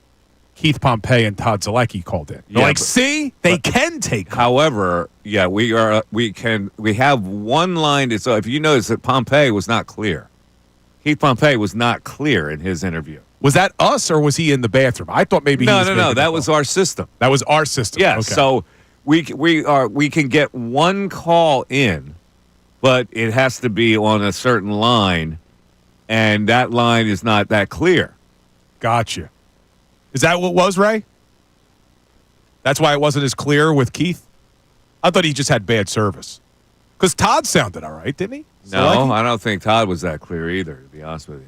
Keith Pompey and Todd Zalecki called in. They're like, see, they can take calls. However, yeah, we have one line. So if you notice that Pompey was not clear. Keith Pompey was not clear in his interview. Was that us or was he in the bathroom? I thought maybe he was No. That was our system. That was our system. Yeah. Okay. So we can get one call in, but it has to be on a certain line, and that line is not that clear. Gotcha. Is that what it was, Ray? That's why it wasn't as clear with Keith? I thought he just had bad service. Because Todd sounded all right, didn't he? No, I don't think Todd was that clear either, to be honest with you.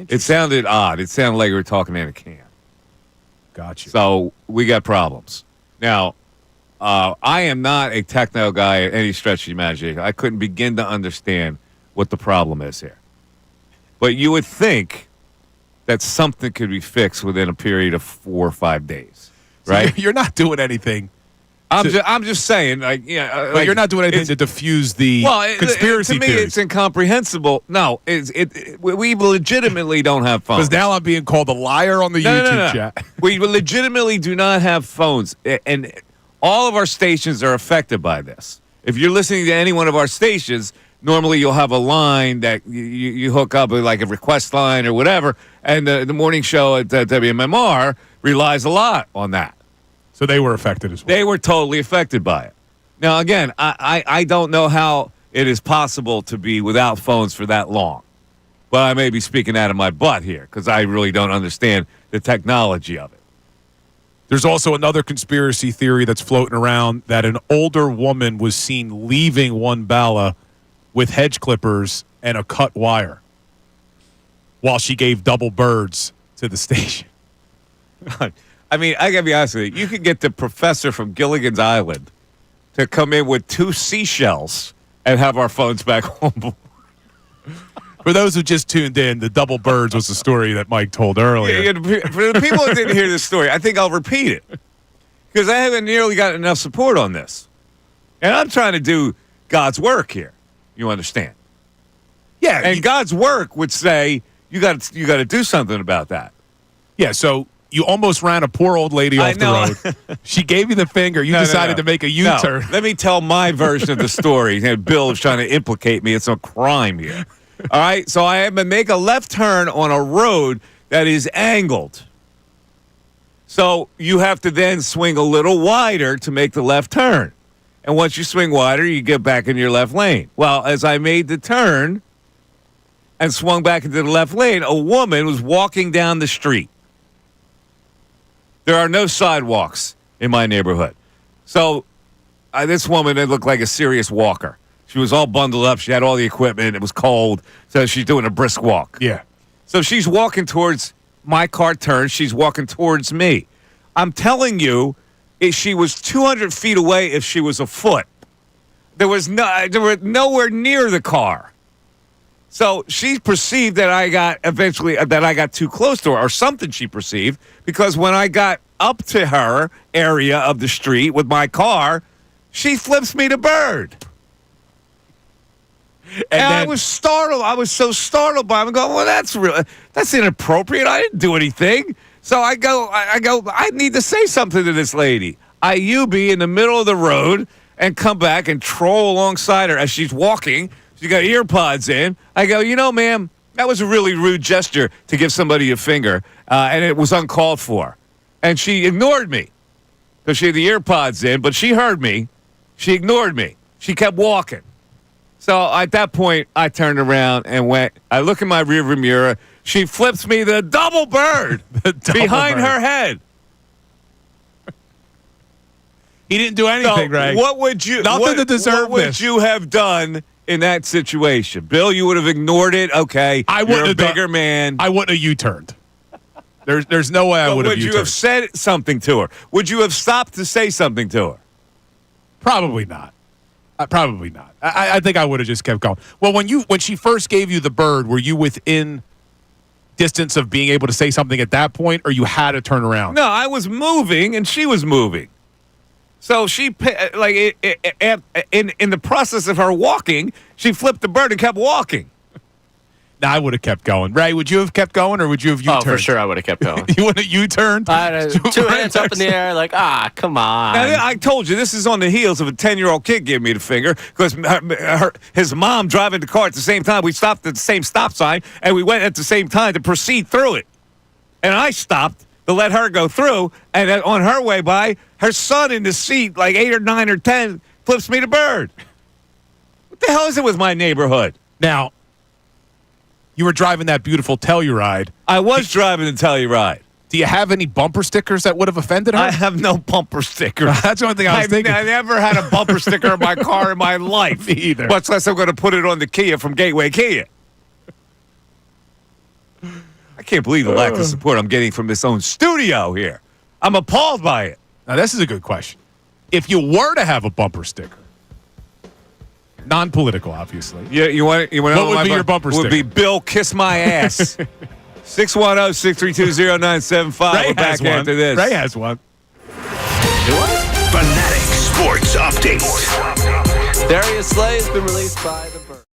It sounded odd. It sounded like we were talking in a can. Gotcha. So we got problems. Now, I am not a techno guy at any stretch of the imagination. I couldn't begin to understand what the problem is here. But you would think that something could be fixed within a period of 4 or 5 days, right? So you're not doing anything. I'm just saying, like, But like, you're not doing anything to diffuse the conspiracy to me, theories. it's incomprehensible. No, we legitimately don't have phones. Because now I'm being called a liar on the YouTube chat. We legitimately do not have phones, and all of our stations are affected by this. If you're listening to any one of our stations, normally you'll have a line that you hook up with, like a request line or whatever, and the morning show at WMMR relies a lot on that. So they were affected as well. They were totally affected by it. Now, again, I don't know how it is possible to be without phones for that long. But I may be speaking out of my butt here because I really don't understand the technology of it. There's also another conspiracy theory that's floating around that an older woman was seen leaving One Bala with hedge clippers and a cut wire while she gave double birds to the station. I mean, I gotta be honest with you. You could get the professor from Gilligan's Island to come in with 2 seashells and have our phones back home. For those who just tuned in, the double birds was the story that Mike told earlier. Yeah, for the people that didn't hear this story, I think I'll repeat it because I haven't nearly got enough support on this, and I'm trying to do God's work here. You understand? Yeah, and God's work would say you got to do something about that. Yeah, so you almost ran a poor old lady off the road. She gave you the finger. You decided to make a U-turn. No. Let me tell my version of the story. And Bill is trying to implicate me. It's a crime here. All right? So I have to make a left turn on a road that is angled. So you have to then swing a little wider to make the left turn. And once you swing wider, you get back in your left lane. Well, as I made the turn and swung back into the left lane, a woman was walking down the street. There are no sidewalks in my neighborhood. So this woman, it looked like a serious walker. She was all bundled up. She had all the equipment. It was cold. So she's doing a brisk walk. Yeah. So she's walking towards my car turns. She's walking towards me. I'm telling you, she was 200 feet away if she was a foot. There were nowhere near the car. So she perceived that I got too close to her, or something she perceived, because when I got up to her area of the street with my car, she flips me the bird. And I was startled. I was so startled by him. I'm going, well, that's inappropriate. I didn't do anything. So I go, I need to say something to this lady. You be in the middle of the road and come back and troll alongside her as she's walking. She got ear pods in. I go, ma'am, that was a really rude gesture to give somebody a finger, and it was uncalled for. And she ignored me because she had the ear pods in, but she heard me. She ignored me. She kept walking. So at that point, I turned around and went. I look in my rearview mirror. She flips me the double bird behind her head. He didn't do anything, Ray. What would you? Nothing to deserve What would this. you have done in that situation, Bill? You would have ignored it. Okay, I wouldn't you're a have bigger man. I wouldn't have U-turned. There's no way I would have U-turned. Would you have said something to her? Would you have stopped to say something to her? Probably not. Probably not. I think I would have just kept going. Well, when she first gave you the bird, were you within distance of being able to say something at that point, or you had to turn around? No, I was moving and she was moving. So she in the process of her walking, she flipped the bird and kept walking. I would have kept going. Ray, would you have kept going, or would you have U-turned? Oh, for sure, I would have kept going. You would have U-turned? Two hands up in the air, like, come on. Now, I told you, this is on the heels of a 10-year-old kid giving me the finger because his mom driving the car at the same time. We stopped at the same stop sign, and we went at the same time to proceed through it. And I stopped to let her go through, and on her way by, her son in the seat, like 8 or 9 or 10, flips me the bird. What the hell is it with my neighborhood? Now, you were driving that beautiful Telluride. I was driving the Telluride. Do you have any bumper stickers that would have offended her? I have no bumper stickers. That's the only thing I was thinking. I never had a bumper sticker in my car in my life. Me either. Much less I'm going to put it on the Kia from Gateway Kia. I can't believe the lack of support I'm getting from this own studio here. I'm appalled by it. Now, this is a good question. If you were to have a bumper sticker, non-political, obviously. Yeah, you want to know what would be your bumper sticker? Would be Bill Kiss My Ass. 610-632-0975. We're back after this. Ray has one. Fanatic Sports Update. Darius Slay has been released by the Birds.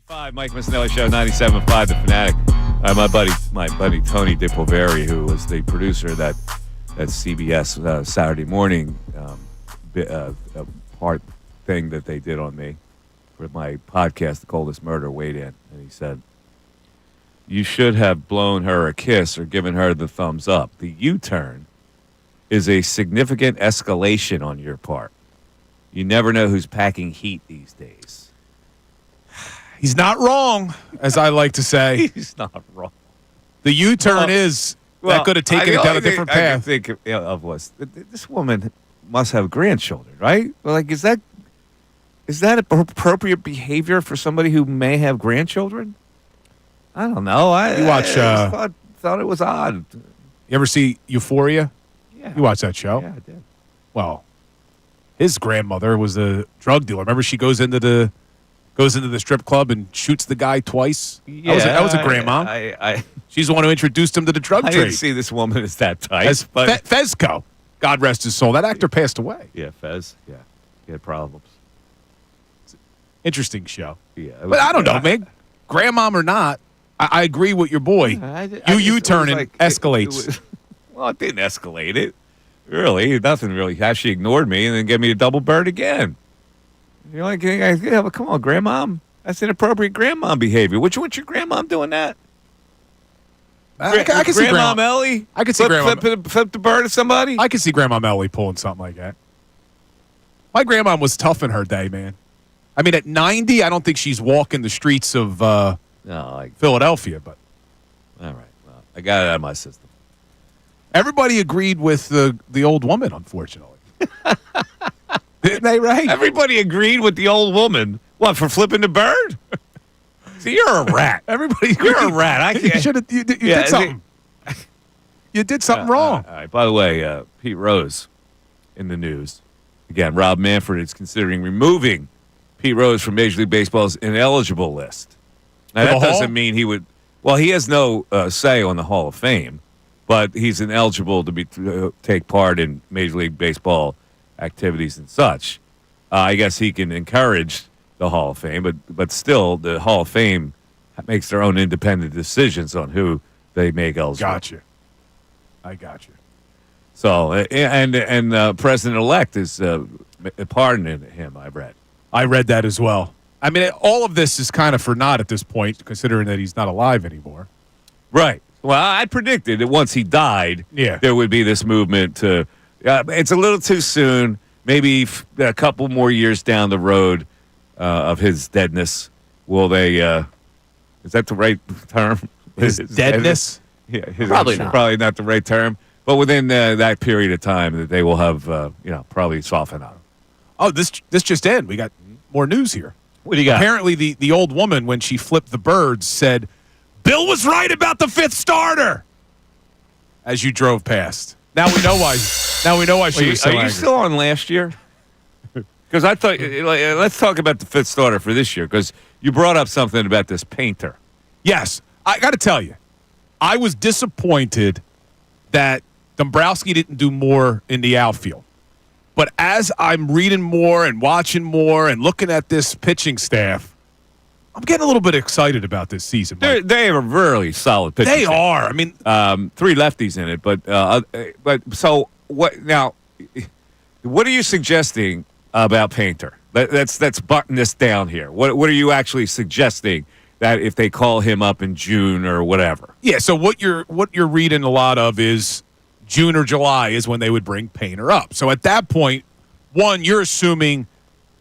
Mike Missanelli Show, 97.5 The Fanatic. My buddy Tony DiPolveri, who was the producer of that CBS Saturday morning part thing that they did on me for my podcast, The Coldest Murder, weighed in, and he said, "You should have blown her a kiss or given her the thumbs up. The U-turn is a significant escalation on your part. You never know who's packing heat these days." He's not wrong, as I like to say. He's not wrong. The U-turn that could have taken it down a different path. I think of was this woman must have grandchildren, right? Well, like, is that appropriate behavior for somebody who may have grandchildren? I don't know. You watch? I thought it was odd. You ever see Euphoria? Yeah. You watch that show? Yeah, I did. Well, his grandmother was a drug dealer. Remember, she goes into the strip club and shoots the guy twice. Yeah, that was a grandma. She's the one who introduced him to the drug I trade. didn't see this woman as that type. As but Fezco, God rest his soul. That actor passed away. Yeah, Fez. Yeah, he had problems. Interesting show. Yeah, but I don't know, man. Grandmom or not, I agree with your boy. U-turn and escalates. Well, it didn't escalate it. Really, nothing really. She ignored me and then gave me a double bird again. You're like, yeah, come on, grandmom. That's inappropriate grandmom behavior. What's your grandmom doing that? I can see Grandmom Ellie. I can see flip the bird at somebody. I can see Grandmom Ellie pulling something like that. My grandmom was tough in her day, man. I mean, at 90, I don't think she's walking the streets of Philadelphia. But all right, well, I got it out of my system. Everybody agreed with the old woman, unfortunately. Didn't they, right? Everybody agreed with the old woman. What, for flipping the bird? See, you're a rat. You're a rat. I can't. You did something. You did something wrong. All right. By the way, Pete Rose in the news. Again, Rob Manfred is considering removing Pete Rose from Major League Baseball's ineligible list. Now, that doesn't mean he would. Well, he has no say on the Hall of Fame, but he's ineligible to take part in Major League Baseball activities and such. I guess he can encourage the Hall of Fame, but still, the Hall of Fame makes their own independent decisions on who they make eligible. Gotcha. I got you. So, and President-elect is pardoning him, I read that as well. I mean, all of this is kind of for naught at this point, considering that he's not alive anymore. Right. Well, I predicted that once he died, there would be this movement to it's a little too soon. Maybe a couple more years down the road of his deadness, will they? Is that the right term? His deadness? Yeah, probably not. Probably not the right term. But within that period of time, that they will have, probably soften up. Oh, this just in. We got more news here. What do you got? Apparently, the old woman, when she flipped the birds, said, "Bill was right about the fifth starter." As you drove past. Now we know why. She was so angry. Are you still on last year? Because I thought, let's talk about the fifth starter for this year, because you brought up something about this Painter. Yes. I got to tell you, I was disappointed that Dombrowski didn't do more in the outfield. But as I'm reading more and watching more and looking at this pitching staff, I'm getting a little bit excited about this season. They have a really solid pitching staff. They are. I mean, 3 lefties in it. But so what now? What are you suggesting about Painter? Let's button this down here. What are you actually suggesting that if they call him up in June or whatever? Yeah. So what you're reading a lot of is June or July is when they would bring Painter up. So at that point, one, you're assuming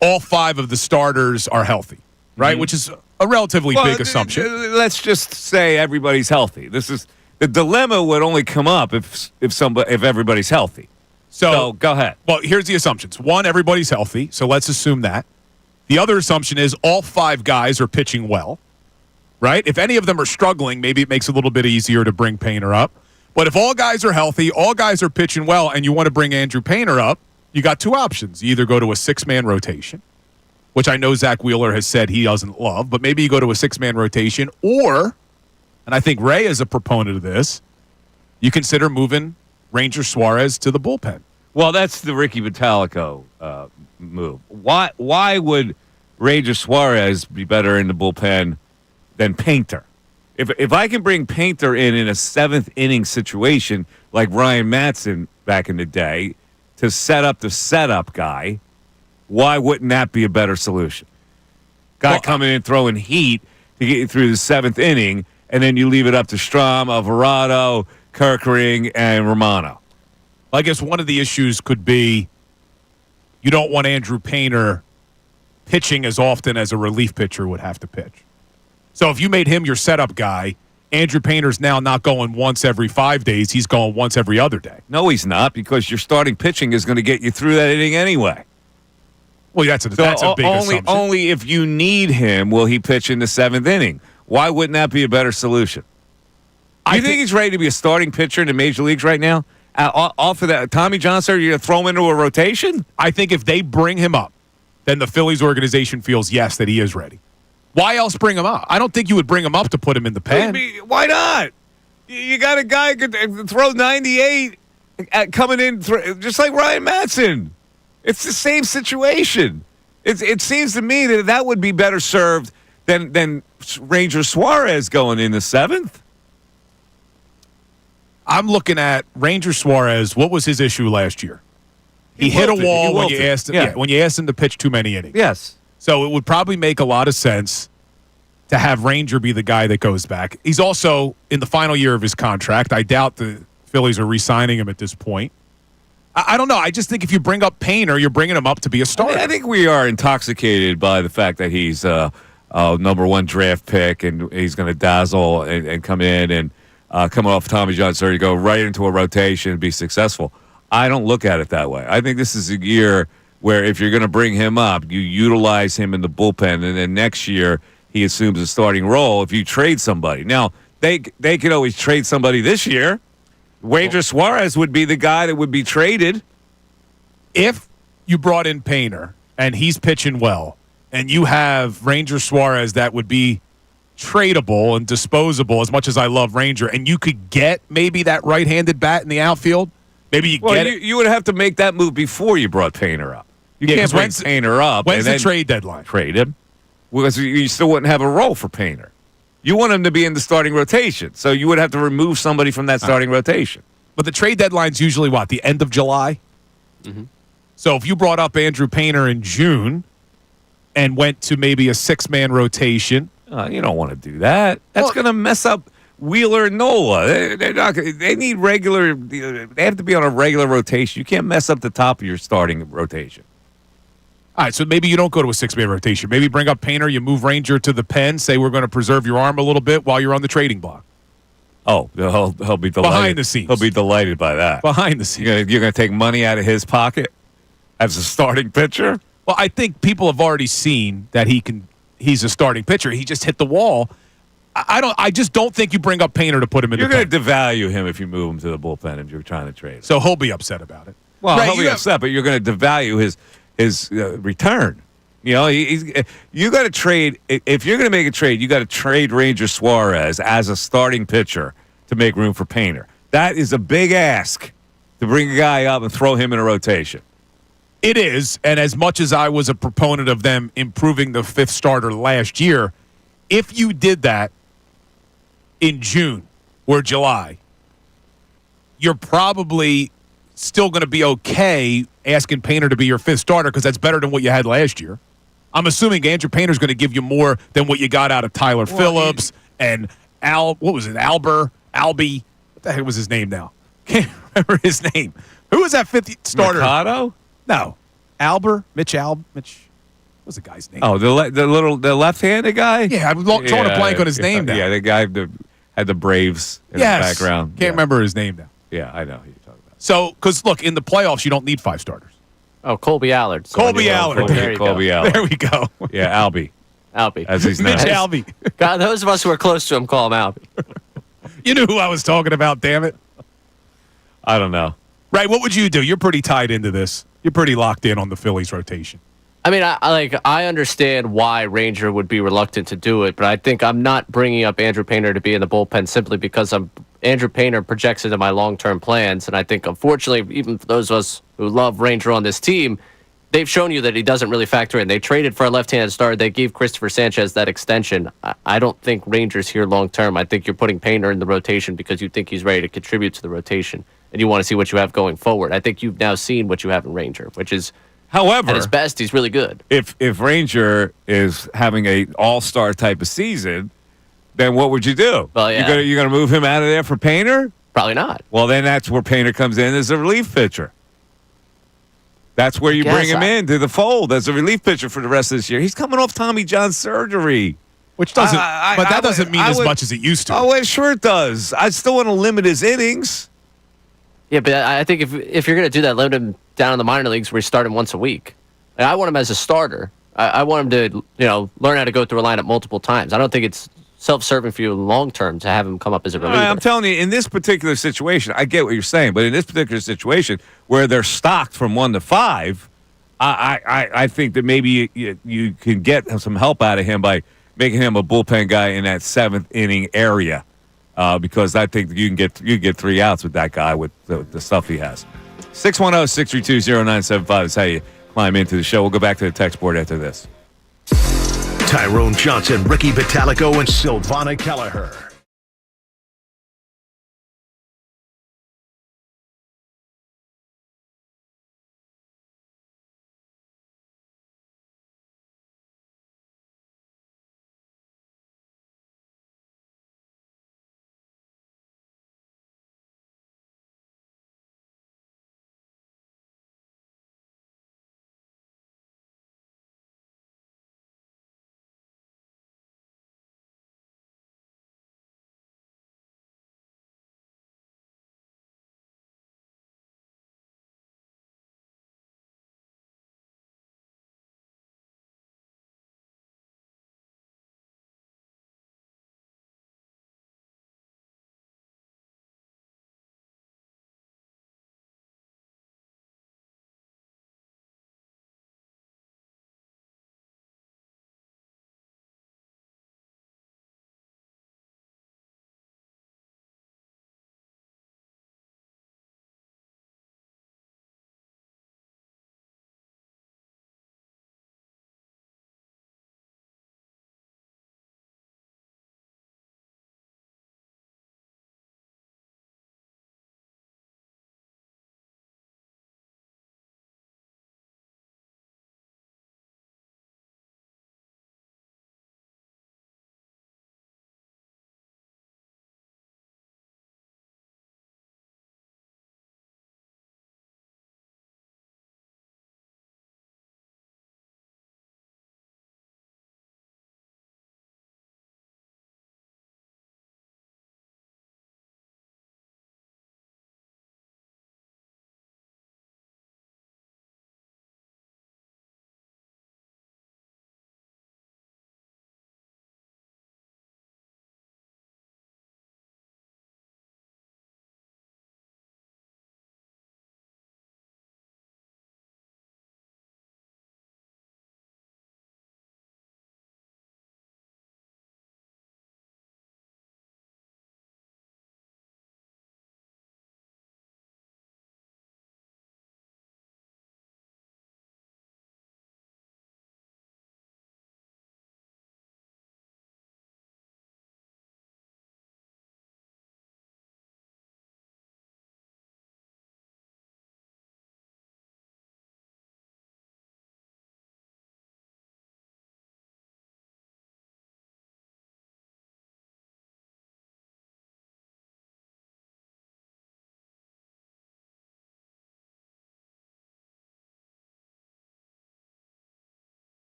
all 5 of the starters are healthy, right? Mm-hmm. Which is a relatively big assumption. Let's just say everybody's healthy. This is the dilemma would only come up if everybody's healthy. So go ahead. Well, here's the assumptions. 1, everybody's healthy, so let's assume that. The other assumption is all 5 guys are pitching well, right? If any of them are struggling, maybe it makes it a little bit easier to bring Painter up. But if all guys are healthy, all guys are pitching well, and you want to bring Andrew Painter up, you got 2 options. You either go to a 6-man rotation, which I know Zach Wheeler has said he doesn't love, but maybe you go to a 6-man rotation, or, and I think Ray is a proponent of this, you consider moving Ranger Suarez to the bullpen. Well, that's the Ricky Vitalico move. Why would Ranger Suarez be better in the bullpen than Painter. If I can bring Painter in a 7th inning situation like Ryan Matson back in the day to set up the setup guy, why wouldn't that be a better solution? Guy coming in throwing heat to get you through the 7th inning, and then you leave it up to Strahm, Alvarado, Kirkering, and Romano. I guess one of the issues could be you don't want Andrew Painter pitching as often as a relief pitcher would have to pitch. So if you made him your setup guy, Andrew Painter's now not going once every 5 days. He's going once every other day. No, he's not, because your starting pitching is going to get you through that inning anyway. Well, that's a big assumption. Only if you need him will he pitch in the 7th inning. Why wouldn't that be a better solution? Do you think he's ready to be a starting pitcher in the major leagues right now? Off of that, Tommy John, sir, you're going to throw him into a rotation? I think if they bring him up, then the Phillies organization feels, yes, that he is ready. Why else bring him up? I don't think you would bring him up to put him in the pen. Why not? You got a guy who could throw 98 coming in, just like Ryan Matson. It's the same situation. It seems to me that would be better served than Ranger Suarez going in the 7th. I'm looking at Ranger Suarez. What was his issue last year? He hit a wall when you asked him. When you asked him to pitch too many innings. Yes. So it would probably make a lot of sense to have Ranger be the guy that goes back. He's also in the final year of his contract. I doubt the Phillies are re-signing him at this point. I don't know. I just think if you bring up Painter, you're bringing him up to be a starter. I think we are intoxicated by the fact that he's a number 1 draft pick and he's going to dazzle and come in and come off Tommy John surgery, go right into a rotation and be successful. I don't look at it that way. I think this is a year where if you're going to bring him up, you utilize him in the bullpen, and then next year he assumes a starting role if you trade somebody. Now, they could always trade somebody this year. Ranger Suarez would be the guy that would be traded. If you brought in Painter and he's pitching well, and you have Ranger Suarez that would be tradable and disposable, as much as I love Ranger, and you could get maybe that right-handed bat in the outfield, maybe you get it. You would have to make that move before you brought Painter up. You can't bring Painter up. When's the trade deadline? Trade him. Because you still wouldn't have a role for Painter. You want him to be in the starting rotation, so you would have to remove somebody from that starting rotation. But the trade deadline's usually what, the end of July? Mm-hmm. So if you brought up Andrew Painter in June and went to maybe a 6-man rotation. You don't want to do that. That's going to mess up Wheeler and Nola. They're not. They need regular. They have to be on a regular rotation. You can't mess up the top of your starting rotation. All right, so maybe you don't go to a 6-man rotation. Maybe bring up Painter, you move Ranger to the pen, say we're going to preserve your arm a little bit while you're on the trading block. Oh, he'll be delighted. Behind the scenes. He'll be delighted by that. Behind the scenes. You're going to take money out of his pocket as a starting pitcher? Well, I think people have already seen that he's a starting pitcher. He just hit the wall. I just don't think you bring up Painter to put him in the pen. You're going to devalue him if you move him to the bullpen if you're trying to trade him. So he'll be upset about it. Well, he'll be upset, but you're going to devalue his return. You know, you got to trade. If you're going to make a trade, you got to trade Ranger Suarez as a starting pitcher to make room for Painter. That is a big ask to bring a guy up and throw him in a rotation. It is, and as much as I was a proponent of them improving the 5th starter last year, if you did that in June or July, you're probably still going to be okay asking Painter to be your 5th starter because that's better than what you had last year. I'm assuming Andrew Painter's going to give you more than what you got out of Tyler Phillips and Albie. What the heck was his name now? Can't remember his name. Who was that 5th starter? Mercado? No. Mitch. What's the guy's name? Oh, the left-handed guy? Yeah, I'm drawing a blank on his name now. Yeah, the guy that had the Braves in the background. Can't remember his name now. Yeah, I know who you're talking about. So, because look, in the playoffs, you don't need 5 starters. Oh, Colby Allard. Colby Allard. Colby Allard. There we go. Yeah, Albie. As he's known. Mitch Albie. God, those of us who are close to him call him Albie. You knew who I was talking about, damn it. I don't know. Right, what would you do? You're pretty tied into this. You're pretty locked in on the Phillies rotation. I mean, I understand why Ranger would be reluctant to do it, but I think I'm not bringing up Andrew Painter to be in the bullpen simply because Andrew Painter projects into my long-term plans, and I think, unfortunately, even for those of us who love Ranger on this team, they've shown you that he doesn't really factor in. They traded for a left-handed starter. They gave Christopher Sanchez that extension. I don't think Rangers here long term. I think you're putting Painter in the rotation because you think he's ready to contribute to the rotation, and you want to see what you have going forward. I think you've now seen what you have in Ranger, which is, however, at his best, he's really good. If Ranger is having a all-star type of season, then what would you do? Well, yeah. You're gonna move him out of there for Painter? Probably not. Well, then that's where Painter comes in as a relief pitcher. That's where you bring him into the fold as a relief pitcher for the rest of this year. He's coming off Tommy John surgery. Which doesn't, but that doesn't mean as much as it used to. Oh, well, sure it does. I still want to limit his innings. Yeah, but I think if you're going to do that, limit him down in the minor leagues where you start him once a week. And I want him as a starter. I want him to, learn how to go through a lineup multiple times. I don't think it's self-serving for you long term to have him come up as a reliever. I'm telling you, in this particular situation, I get what you're saying, but in this particular situation where they're stocked from 1 to 5, I think that maybe you can get some help out of him by making him a bullpen guy in that 7th inning area, because I think you can get 3 outs with that guy with the stuff he has. 610-632-0975 is how you climb into the show. We'll go back to the text board after this. Tyrone Johnson, Ricky Vitalico, and Silvana Kelleher.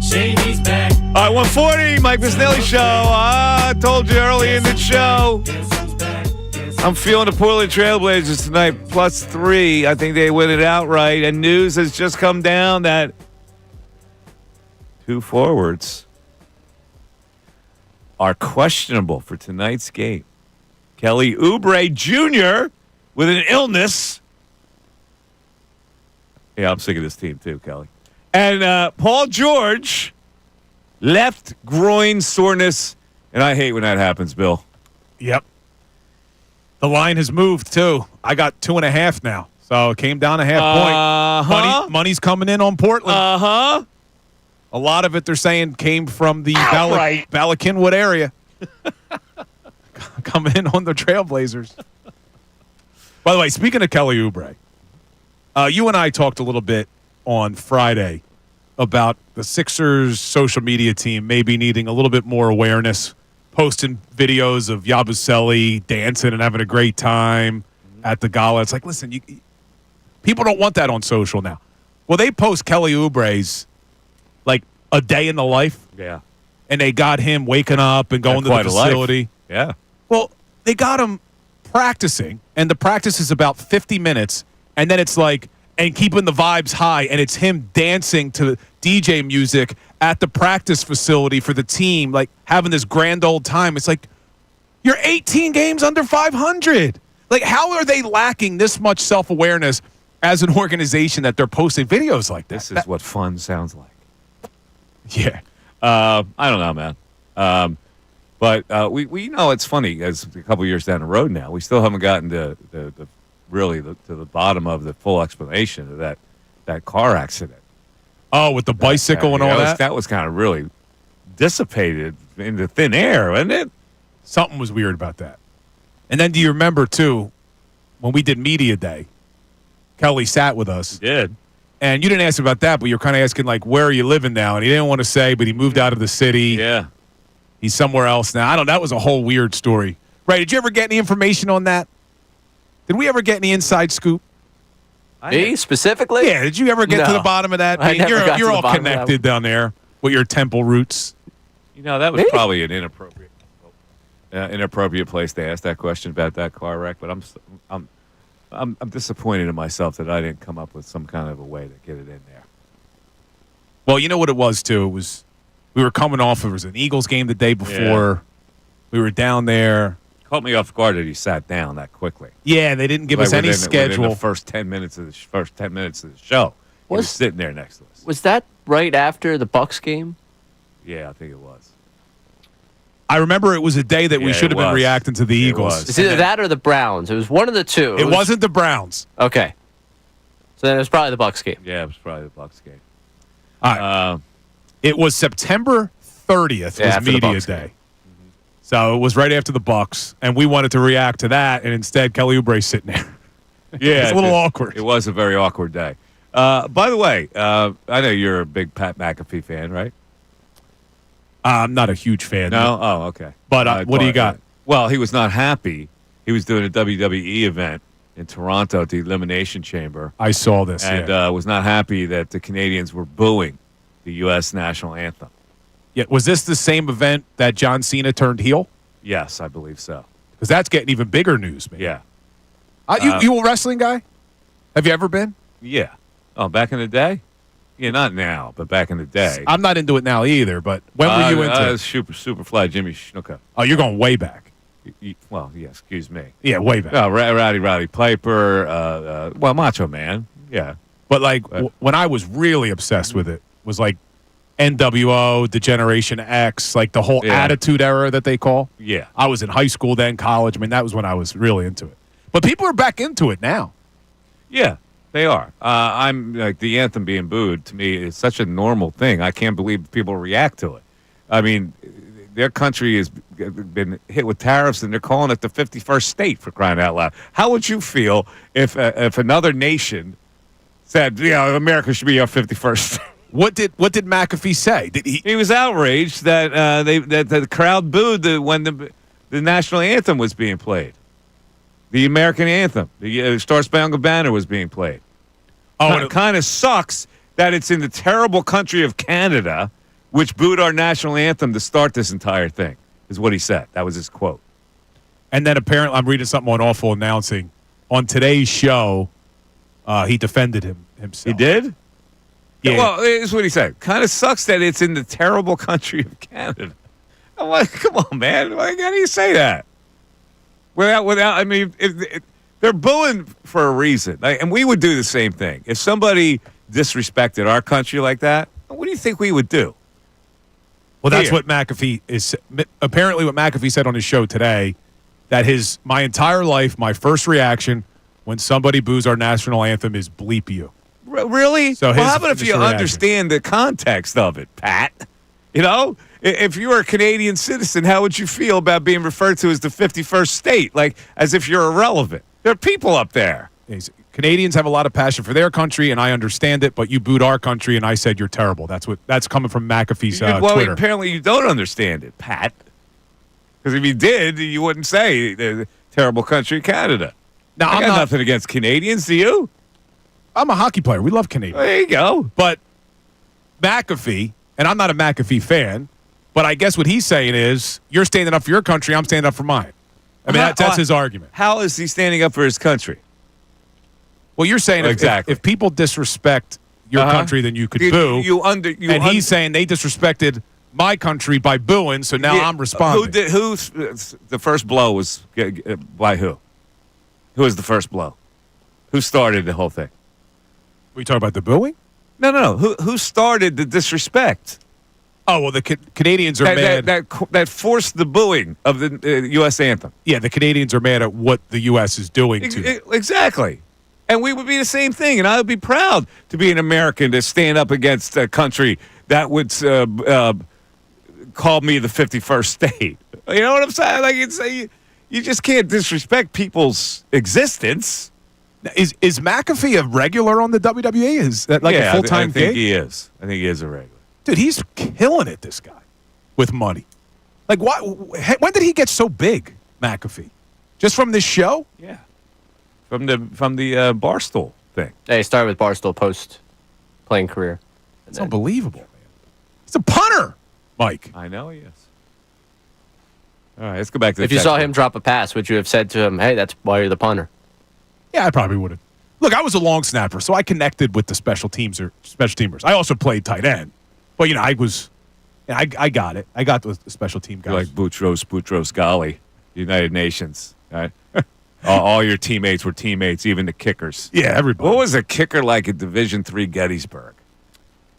Shady's back. All right, 140, Mike Missanelli Show. I told you early in the show. I'm feeling the Portland Trailblazers tonight, +3. I think they win it outright. And news has just come down that 2 forwards are questionable for tonight's game. Kelly Oubre Jr. with an illness. Yeah, I'm sick of this team too, Kelly. And Paul George, left groin soreness. And I hate when that happens, Bill. Yep. The line has moved, too. I got 2.5 now. So it came down a half point. Money's coming in on Portland. Uh-huh. A lot of it, they're saying, came from the Bala-Cynwyd area. Coming in on the Trailblazers. By the way, speaking of Kelly Oubre, you and I talked a little bit on Friday about the Sixers social media team maybe needing a little bit more awareness, posting videos of Yabusele dancing and having a great time at the gala. It's like, listen, people don't want that on social now. Well, they post Kelly Oubre's like a day in the life. Yeah. And they got him waking up and going to the facility. Yeah. Well, they got him practicing, and the practice is about 50 minutes, and then it's like, and keeping the vibes high, and it's him dancing to DJ music at the practice facility for the team, like having this grand old time. It's like, you're 18 games under 500. Like, how are they lacking this much self-awareness as an organization that they're posting videos like this? This is what fun sounds like. Yeah. I don't know, man. But we know it's funny. As a couple years down the road now, we still haven't gotten to the bottom of the full explanation of that car accident. Oh, with the bicycle and all that? That was kind of really dissipated into thin air, wasn't it? Something was weird about that. And then do you remember, too, when we did Media Day, Kelly sat with us. He did. And you didn't ask about that, but you're kind of asking, like, where are you living now? And he didn't want to say, but he moved out of the city. Yeah. He's somewhere else now. I don't know. That was a whole weird story. Right. Did you ever get any information on that? Did we ever get any inside scoop? Me specifically? Yeah. Did you ever get to the bottom of that? You're all connected down there with your Temple roots. You know, that was probably an inappropriate place to ask that question about that car wreck. But I'm disappointed in myself that I didn't come up with some kind of a way to get it in there. Well, you know what it was too. It was we were coming off. It was an Eagles game the day before. Yeah. We were down there. Caught me off guard that he sat down that quickly. Yeah, they didn't give us any schedule. Within the first 10 minutes of the show, he was sitting there next to us. Was that right after the Bucs game? Yeah, I think it was. I remember it was a day that we should have been reacting to the Eagles. It's either that or the Browns. It was one of the two. It wasn't the Browns. Okay. So then it was probably the Bucs game. Yeah, it was probably the Bucs game. All right. It was September 30th was Media Day. So it was right after the Bucs, and we wanted to react to that, and instead Kelly Oubre's sitting there. Yeah, it's a little awkward. It was a very awkward day. By the way, I know you're a big Pat McAfee fan, right? I'm not a huge fan. No? Oh, okay. But what do you got? Well, he was not happy. He was doing a WWE event in Toronto at the Elimination Chamber. I saw this. And was not happy that the Canadians were booing the U.S. national anthem. Yeah, was this the same event that John Cena turned heel? Yes, I believe so. Because that's getting even bigger news, man. Yeah. You a wrestling guy? Have you ever been? Yeah. Oh, back in the day? Yeah, not now, but back in the day. I'm not into it now either, but when were you into it? Superfly Jimmy Snuka. Oh, you're going way back. Well, yeah, excuse me. Yeah, way back. Rowdy Piper, Macho Man. Yeah. But when I was really obsessed with it was like NWO, Degeneration X, like the whole Attitude Era that they call. Yeah. I was in high school then, college. I mean, that was when I was really into it. But people are back into it now. Yeah, they are. I'm like the anthem being booed to me is such a normal thing. I can't believe people react to it. I mean, their country has been hit with tariffs, and they're calling it the 51st state, for crying out loud. How would you feel if another nation said, America should be our 51st state? What did McAfee say? He was outraged that that the crowd booed when the national anthem was being played, the American anthem, the Star Spangled Banner was being played. Oh, it kind of sucks that it's in the terrible country of Canada, which booed our national anthem to start this entire thing, is what he said. That was his quote. And then apparently, I'm reading something on Awful Announcing. On today's show, he defended himself. He did? Yeah. Well, here's what he said. Kind of sucks that it's in the terrible country of Canada. I'm like, come on, man. Like, how do you say that? Without. I mean, if they're booing for a reason. Like, and we would do the same thing. If somebody disrespected our country like that, what do you think we would do? Well, that's what McAfee is. Apparently, what McAfee said on his show today, that my entire life, my first reaction when somebody boos our national anthem is bleep you. Really? So how about if you understand the context of it, Pat? You know, if you were a Canadian citizen, how would you feel about being referred to as the 51st state, like as if you're irrelevant? There are people up there. Canadians have a lot of passion for their country, and I understand it, but you booed our country, and I said you're terrible. That's coming from McAfee's well, Twitter. Apparently you don't understand it, Pat. Because if you did, you wouldn't say the terrible country of Canada. Now, I got nothing against Canadians, do you? I'm a hockey player. We love Canadians. Well, there you go. But McAfee, and I'm not a McAfee fan, but I guess what he's saying is, you're standing up for your country, I'm standing up for mine. I mean, that's his argument. How is he standing up for his country? Well, you're saying if people disrespect your country, then you could boo. He's saying they disrespected my country by booing, so now I'm responding. Who's the first blow was by who? Who was the first blow? Who started the whole thing? We talking about the booing? No. Who started the disrespect? Oh, well, the Canadians are mad. That forced the booing of the U.S. anthem. Yeah, the Canadians are mad at what the U.S. is doing to them. Exactly. And we would be the same thing. And I would be proud to be an American to stand up against a country that would call me the 51st state. You know what I'm saying? Like, you just can't disrespect people's existence. Is McAfee a regular on the WWE? Is that like a full-time gig? I think he is. I think he is a regular. Dude, he's killing it, this guy, with money. Like, when did he get so big, McAfee? Just from this show? Yeah. From the Barstool thing. Yeah, he started with Barstool post-playing career. It's unbelievable, man. He's a punter, Mike. I know he is. All right, let's go back to the If you saw him drop a pass, would you have said to him, hey, that's why you're the punter? Yeah, I probably would have. Look, I was a long snapper, so I connected with the special teamers. I also played tight end. But, I got it. I got the special team guys. You're like Boutros Ghali, United Nations. Right? All your teammates were teammates, even the kickers. Yeah, everybody. What was a kicker like at Division III Gettysburg?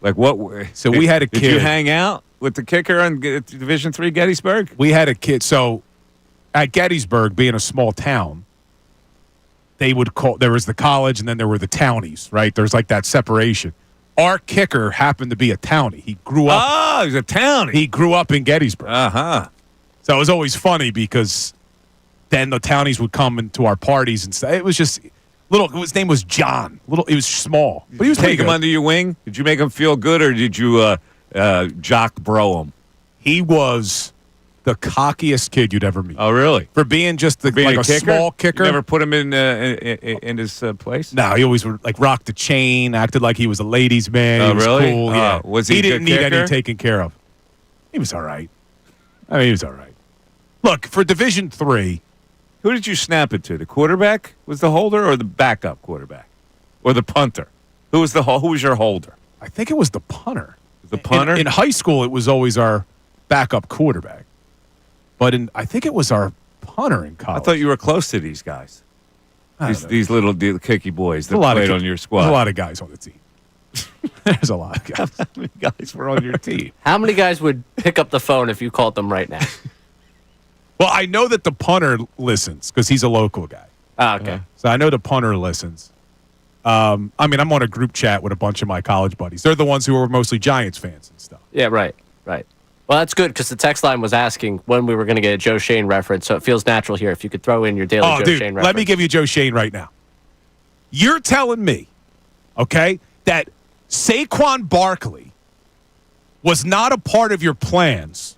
Like what? So we had a kid. Did you hang out with the kicker on Division III Gettysburg? We had a kid. So at Gettysburg, being a small town, they would call, there was the college and then there were the townies, right? There's like that separation. Our kicker happened to be a townie. He grew up. Oh, he's a townie. He grew up in Gettysburg. Uh-huh. So it was always funny because then the townies would come into our parties and stuff. It was just little. His name was John. He was small, but he was take him under your wing. Did you make him feel good, or did you jock bro him? He was the cockiest kid you'd ever meet. Oh, really? For being just like a kicker? small kicker. You never put him in his place? No, he always would like rock the chain, acted like he was a ladies' man. Oh, he was really? cool. Yeah. Was he a didn't good need kicker? any taken care of. He was all right. I mean, he was all right. Look, for Division III. Who did you snap it to? The quarterback was the holder, or the backup quarterback, or the punter? Who was your holder? I think it was the punter. The punter? In high school, it was always our backup quarterback. But I think it was our punter in college. I thought you were close to these guys. These little kicky boys that played on your squad. There's a lot of guys on the team. There's a lot of guys. How many guys were on your team? How many guys would pick up the phone if you called them right now? Well, I know that the punter listens because he's a local guy. Ah, okay. So I know the punter listens. I mean, I'm on a group chat with a bunch of my college buddies. They're the ones who are mostly Giants fans and stuff. Yeah, right. Well, that's good because the text line was asking when we were going to get a Joe Shane reference, so it feels natural here if you could throw in your daily Joe Shane reference. Let me give you Joe Shane right now. You're telling me, okay, that Saquon Barkley was not a part of your plans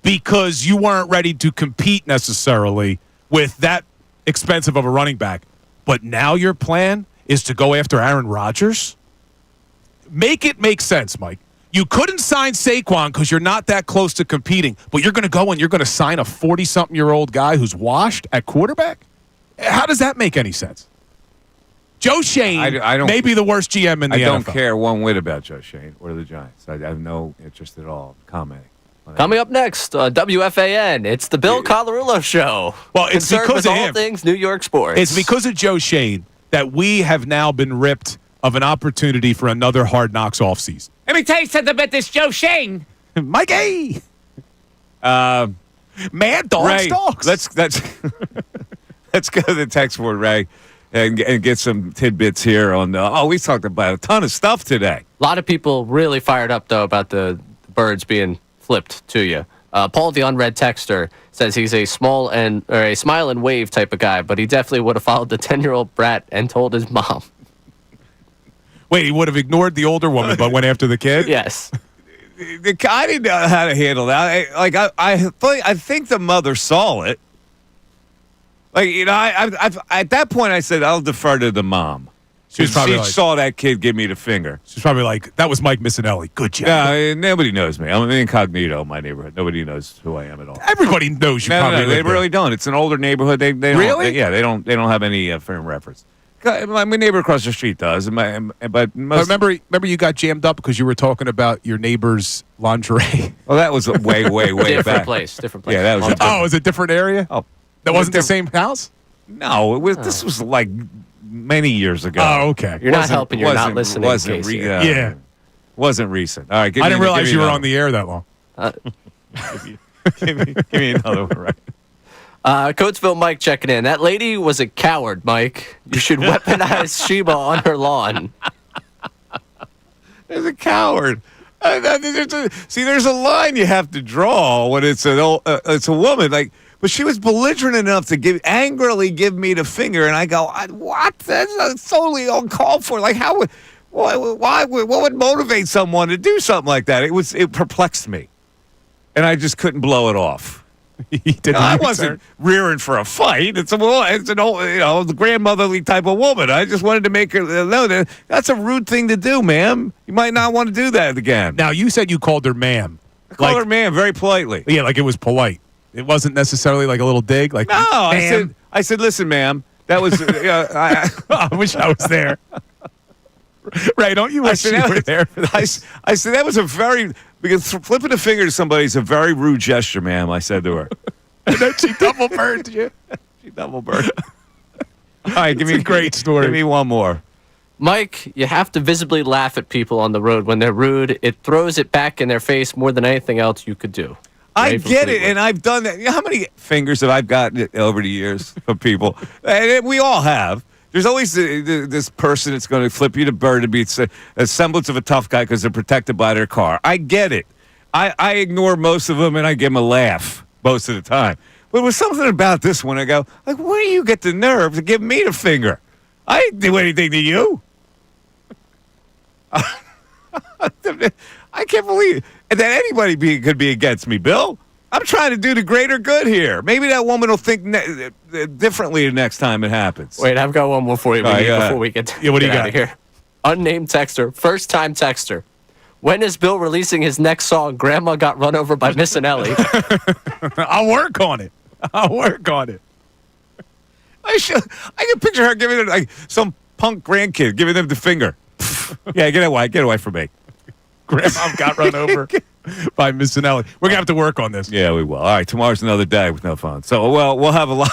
because you weren't ready to compete necessarily with that expensive of a running back, but now your plan is to go after Aaron Rodgers? make it make sense, Mike. You couldn't sign Saquon because you're not that close to competing, but you're going to go and you're going to sign a 40-something-year-old guy who's washed at quarterback? How does that make any sense? Joe Shane I don't, may be the worst GM in the NFL. I don't care one whit about Joe Shane or the Giants. I have no interest at all in commenting. Coming up next, WFAN, it's the Bill Colarulo Show. Well, it's Concerned because with of all him. things New York sports. It's because of Joe Shane that we have now been ripped of an opportunity for another Hard Knocks offseason. Let me tell you something about this Joe Shane. Mikey! Mad dogs, Ray, dogs. Let's go to the text board, Ray, and get some tidbits here on we talked about a ton of stuff today. A lot of people really fired up, though, about the birds being flipped to you. Paul, the unread texter, says he's a smile and wave type of guy, but he definitely would have followed the 10-year-old brat and told his mom. Wait, he would have ignored the older woman but went after the kid? Yes. I didn't know how to handle that. I think the mother saw it. At that point, I said, I'll defer to the mom. She saw that kid give me the finger. She's probably like, that was Mike Missanelli. Good job. No, nobody knows me. I'm incognito in my neighborhood. Nobody knows who I am at all. Everybody knows you. No, they really don't. It's an older neighborhood. They really? They don't have any frame of reference. My neighbor across the street does, but remember you got jammed up because you were talking about your neighbor's lingerie. Well, that was way different back. Different place. Yeah, that was. It was a different area. Oh, that wasn't the same house. No, it was. This was like many years ago. Oh, okay. You're not helping. You're not listening. Wasn't recent. All right. I didn't realize you were on the air that long. Give me another one, right? Coatesville Mike checking in. That lady was a coward, Mike. You should weaponize Sheba on her lawn. There's a coward. There's a line you have to draw when it's a woman. But she was belligerent enough to angrily give me the finger, and I go, "What? That's totally uncalled for. Like, how would, why, what would motivate someone to do something like that?" It perplexed me, and I just couldn't blow it off. I wasn't rearing for a fight. It's an old, grandmotherly type of woman. I just wanted to make her know that that's a rude thing to do, ma'am. You might not want to do that again. Now, you said you called her ma'am. I called her ma'am very politely. Yeah, like it was polite. It wasn't necessarily like a little dig. Like, no, I said, listen, ma'am, that was. I wish I was there. Right? Don't you wish you were there for that? I said that was because flipping a finger to somebody is a very rude gesture, ma'am. I said to her. And then she double burned you. She double burned. All right, give me a great story. Give me one more. Mike, you have to visibly laugh at people on the road when they're rude. It throws it back in their face more than anything else you could do. I get it, and I've done that. You know how many fingers have I gotten over the years from people? And we all have. There's always this person that's going to flip you the bird to be a semblance of a tough guy because they're protected by their car. I get it. I ignore most of them, and I give them a laugh most of the time. But there was something about this one. I go, like, where do you get the nerve to give me the finger? I didn't do anything to you. I can't believe that anybody could be against me, Bill. I'm trying to do the greater good here. Maybe that woman will think differently the next time it happens. Wait, I've got one more for you before we get what do you out got of here. Unnamed texter, first-time texter. When is Bill releasing his next song, Grandma Got Run Over by Missanelli? I'll work on it. I can picture her giving it like some punk grandkid giving them the finger. Yeah, get away from me. Grandma got run over by Missanelli. We're going to have to work on this. Yeah, we will. All right, tomorrow's another day with no fun. So, we'll have a lot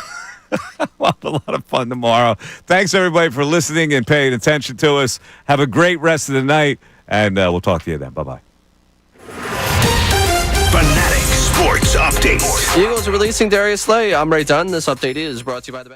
of fun tomorrow. Thanks, everybody, for listening and paying attention to us. Have a great rest of the night, and we'll talk to you then. Bye-bye. Fanatic Sports Update. Eagles are releasing Darius Slay. I'm Ray Dunn. This update is brought to you by the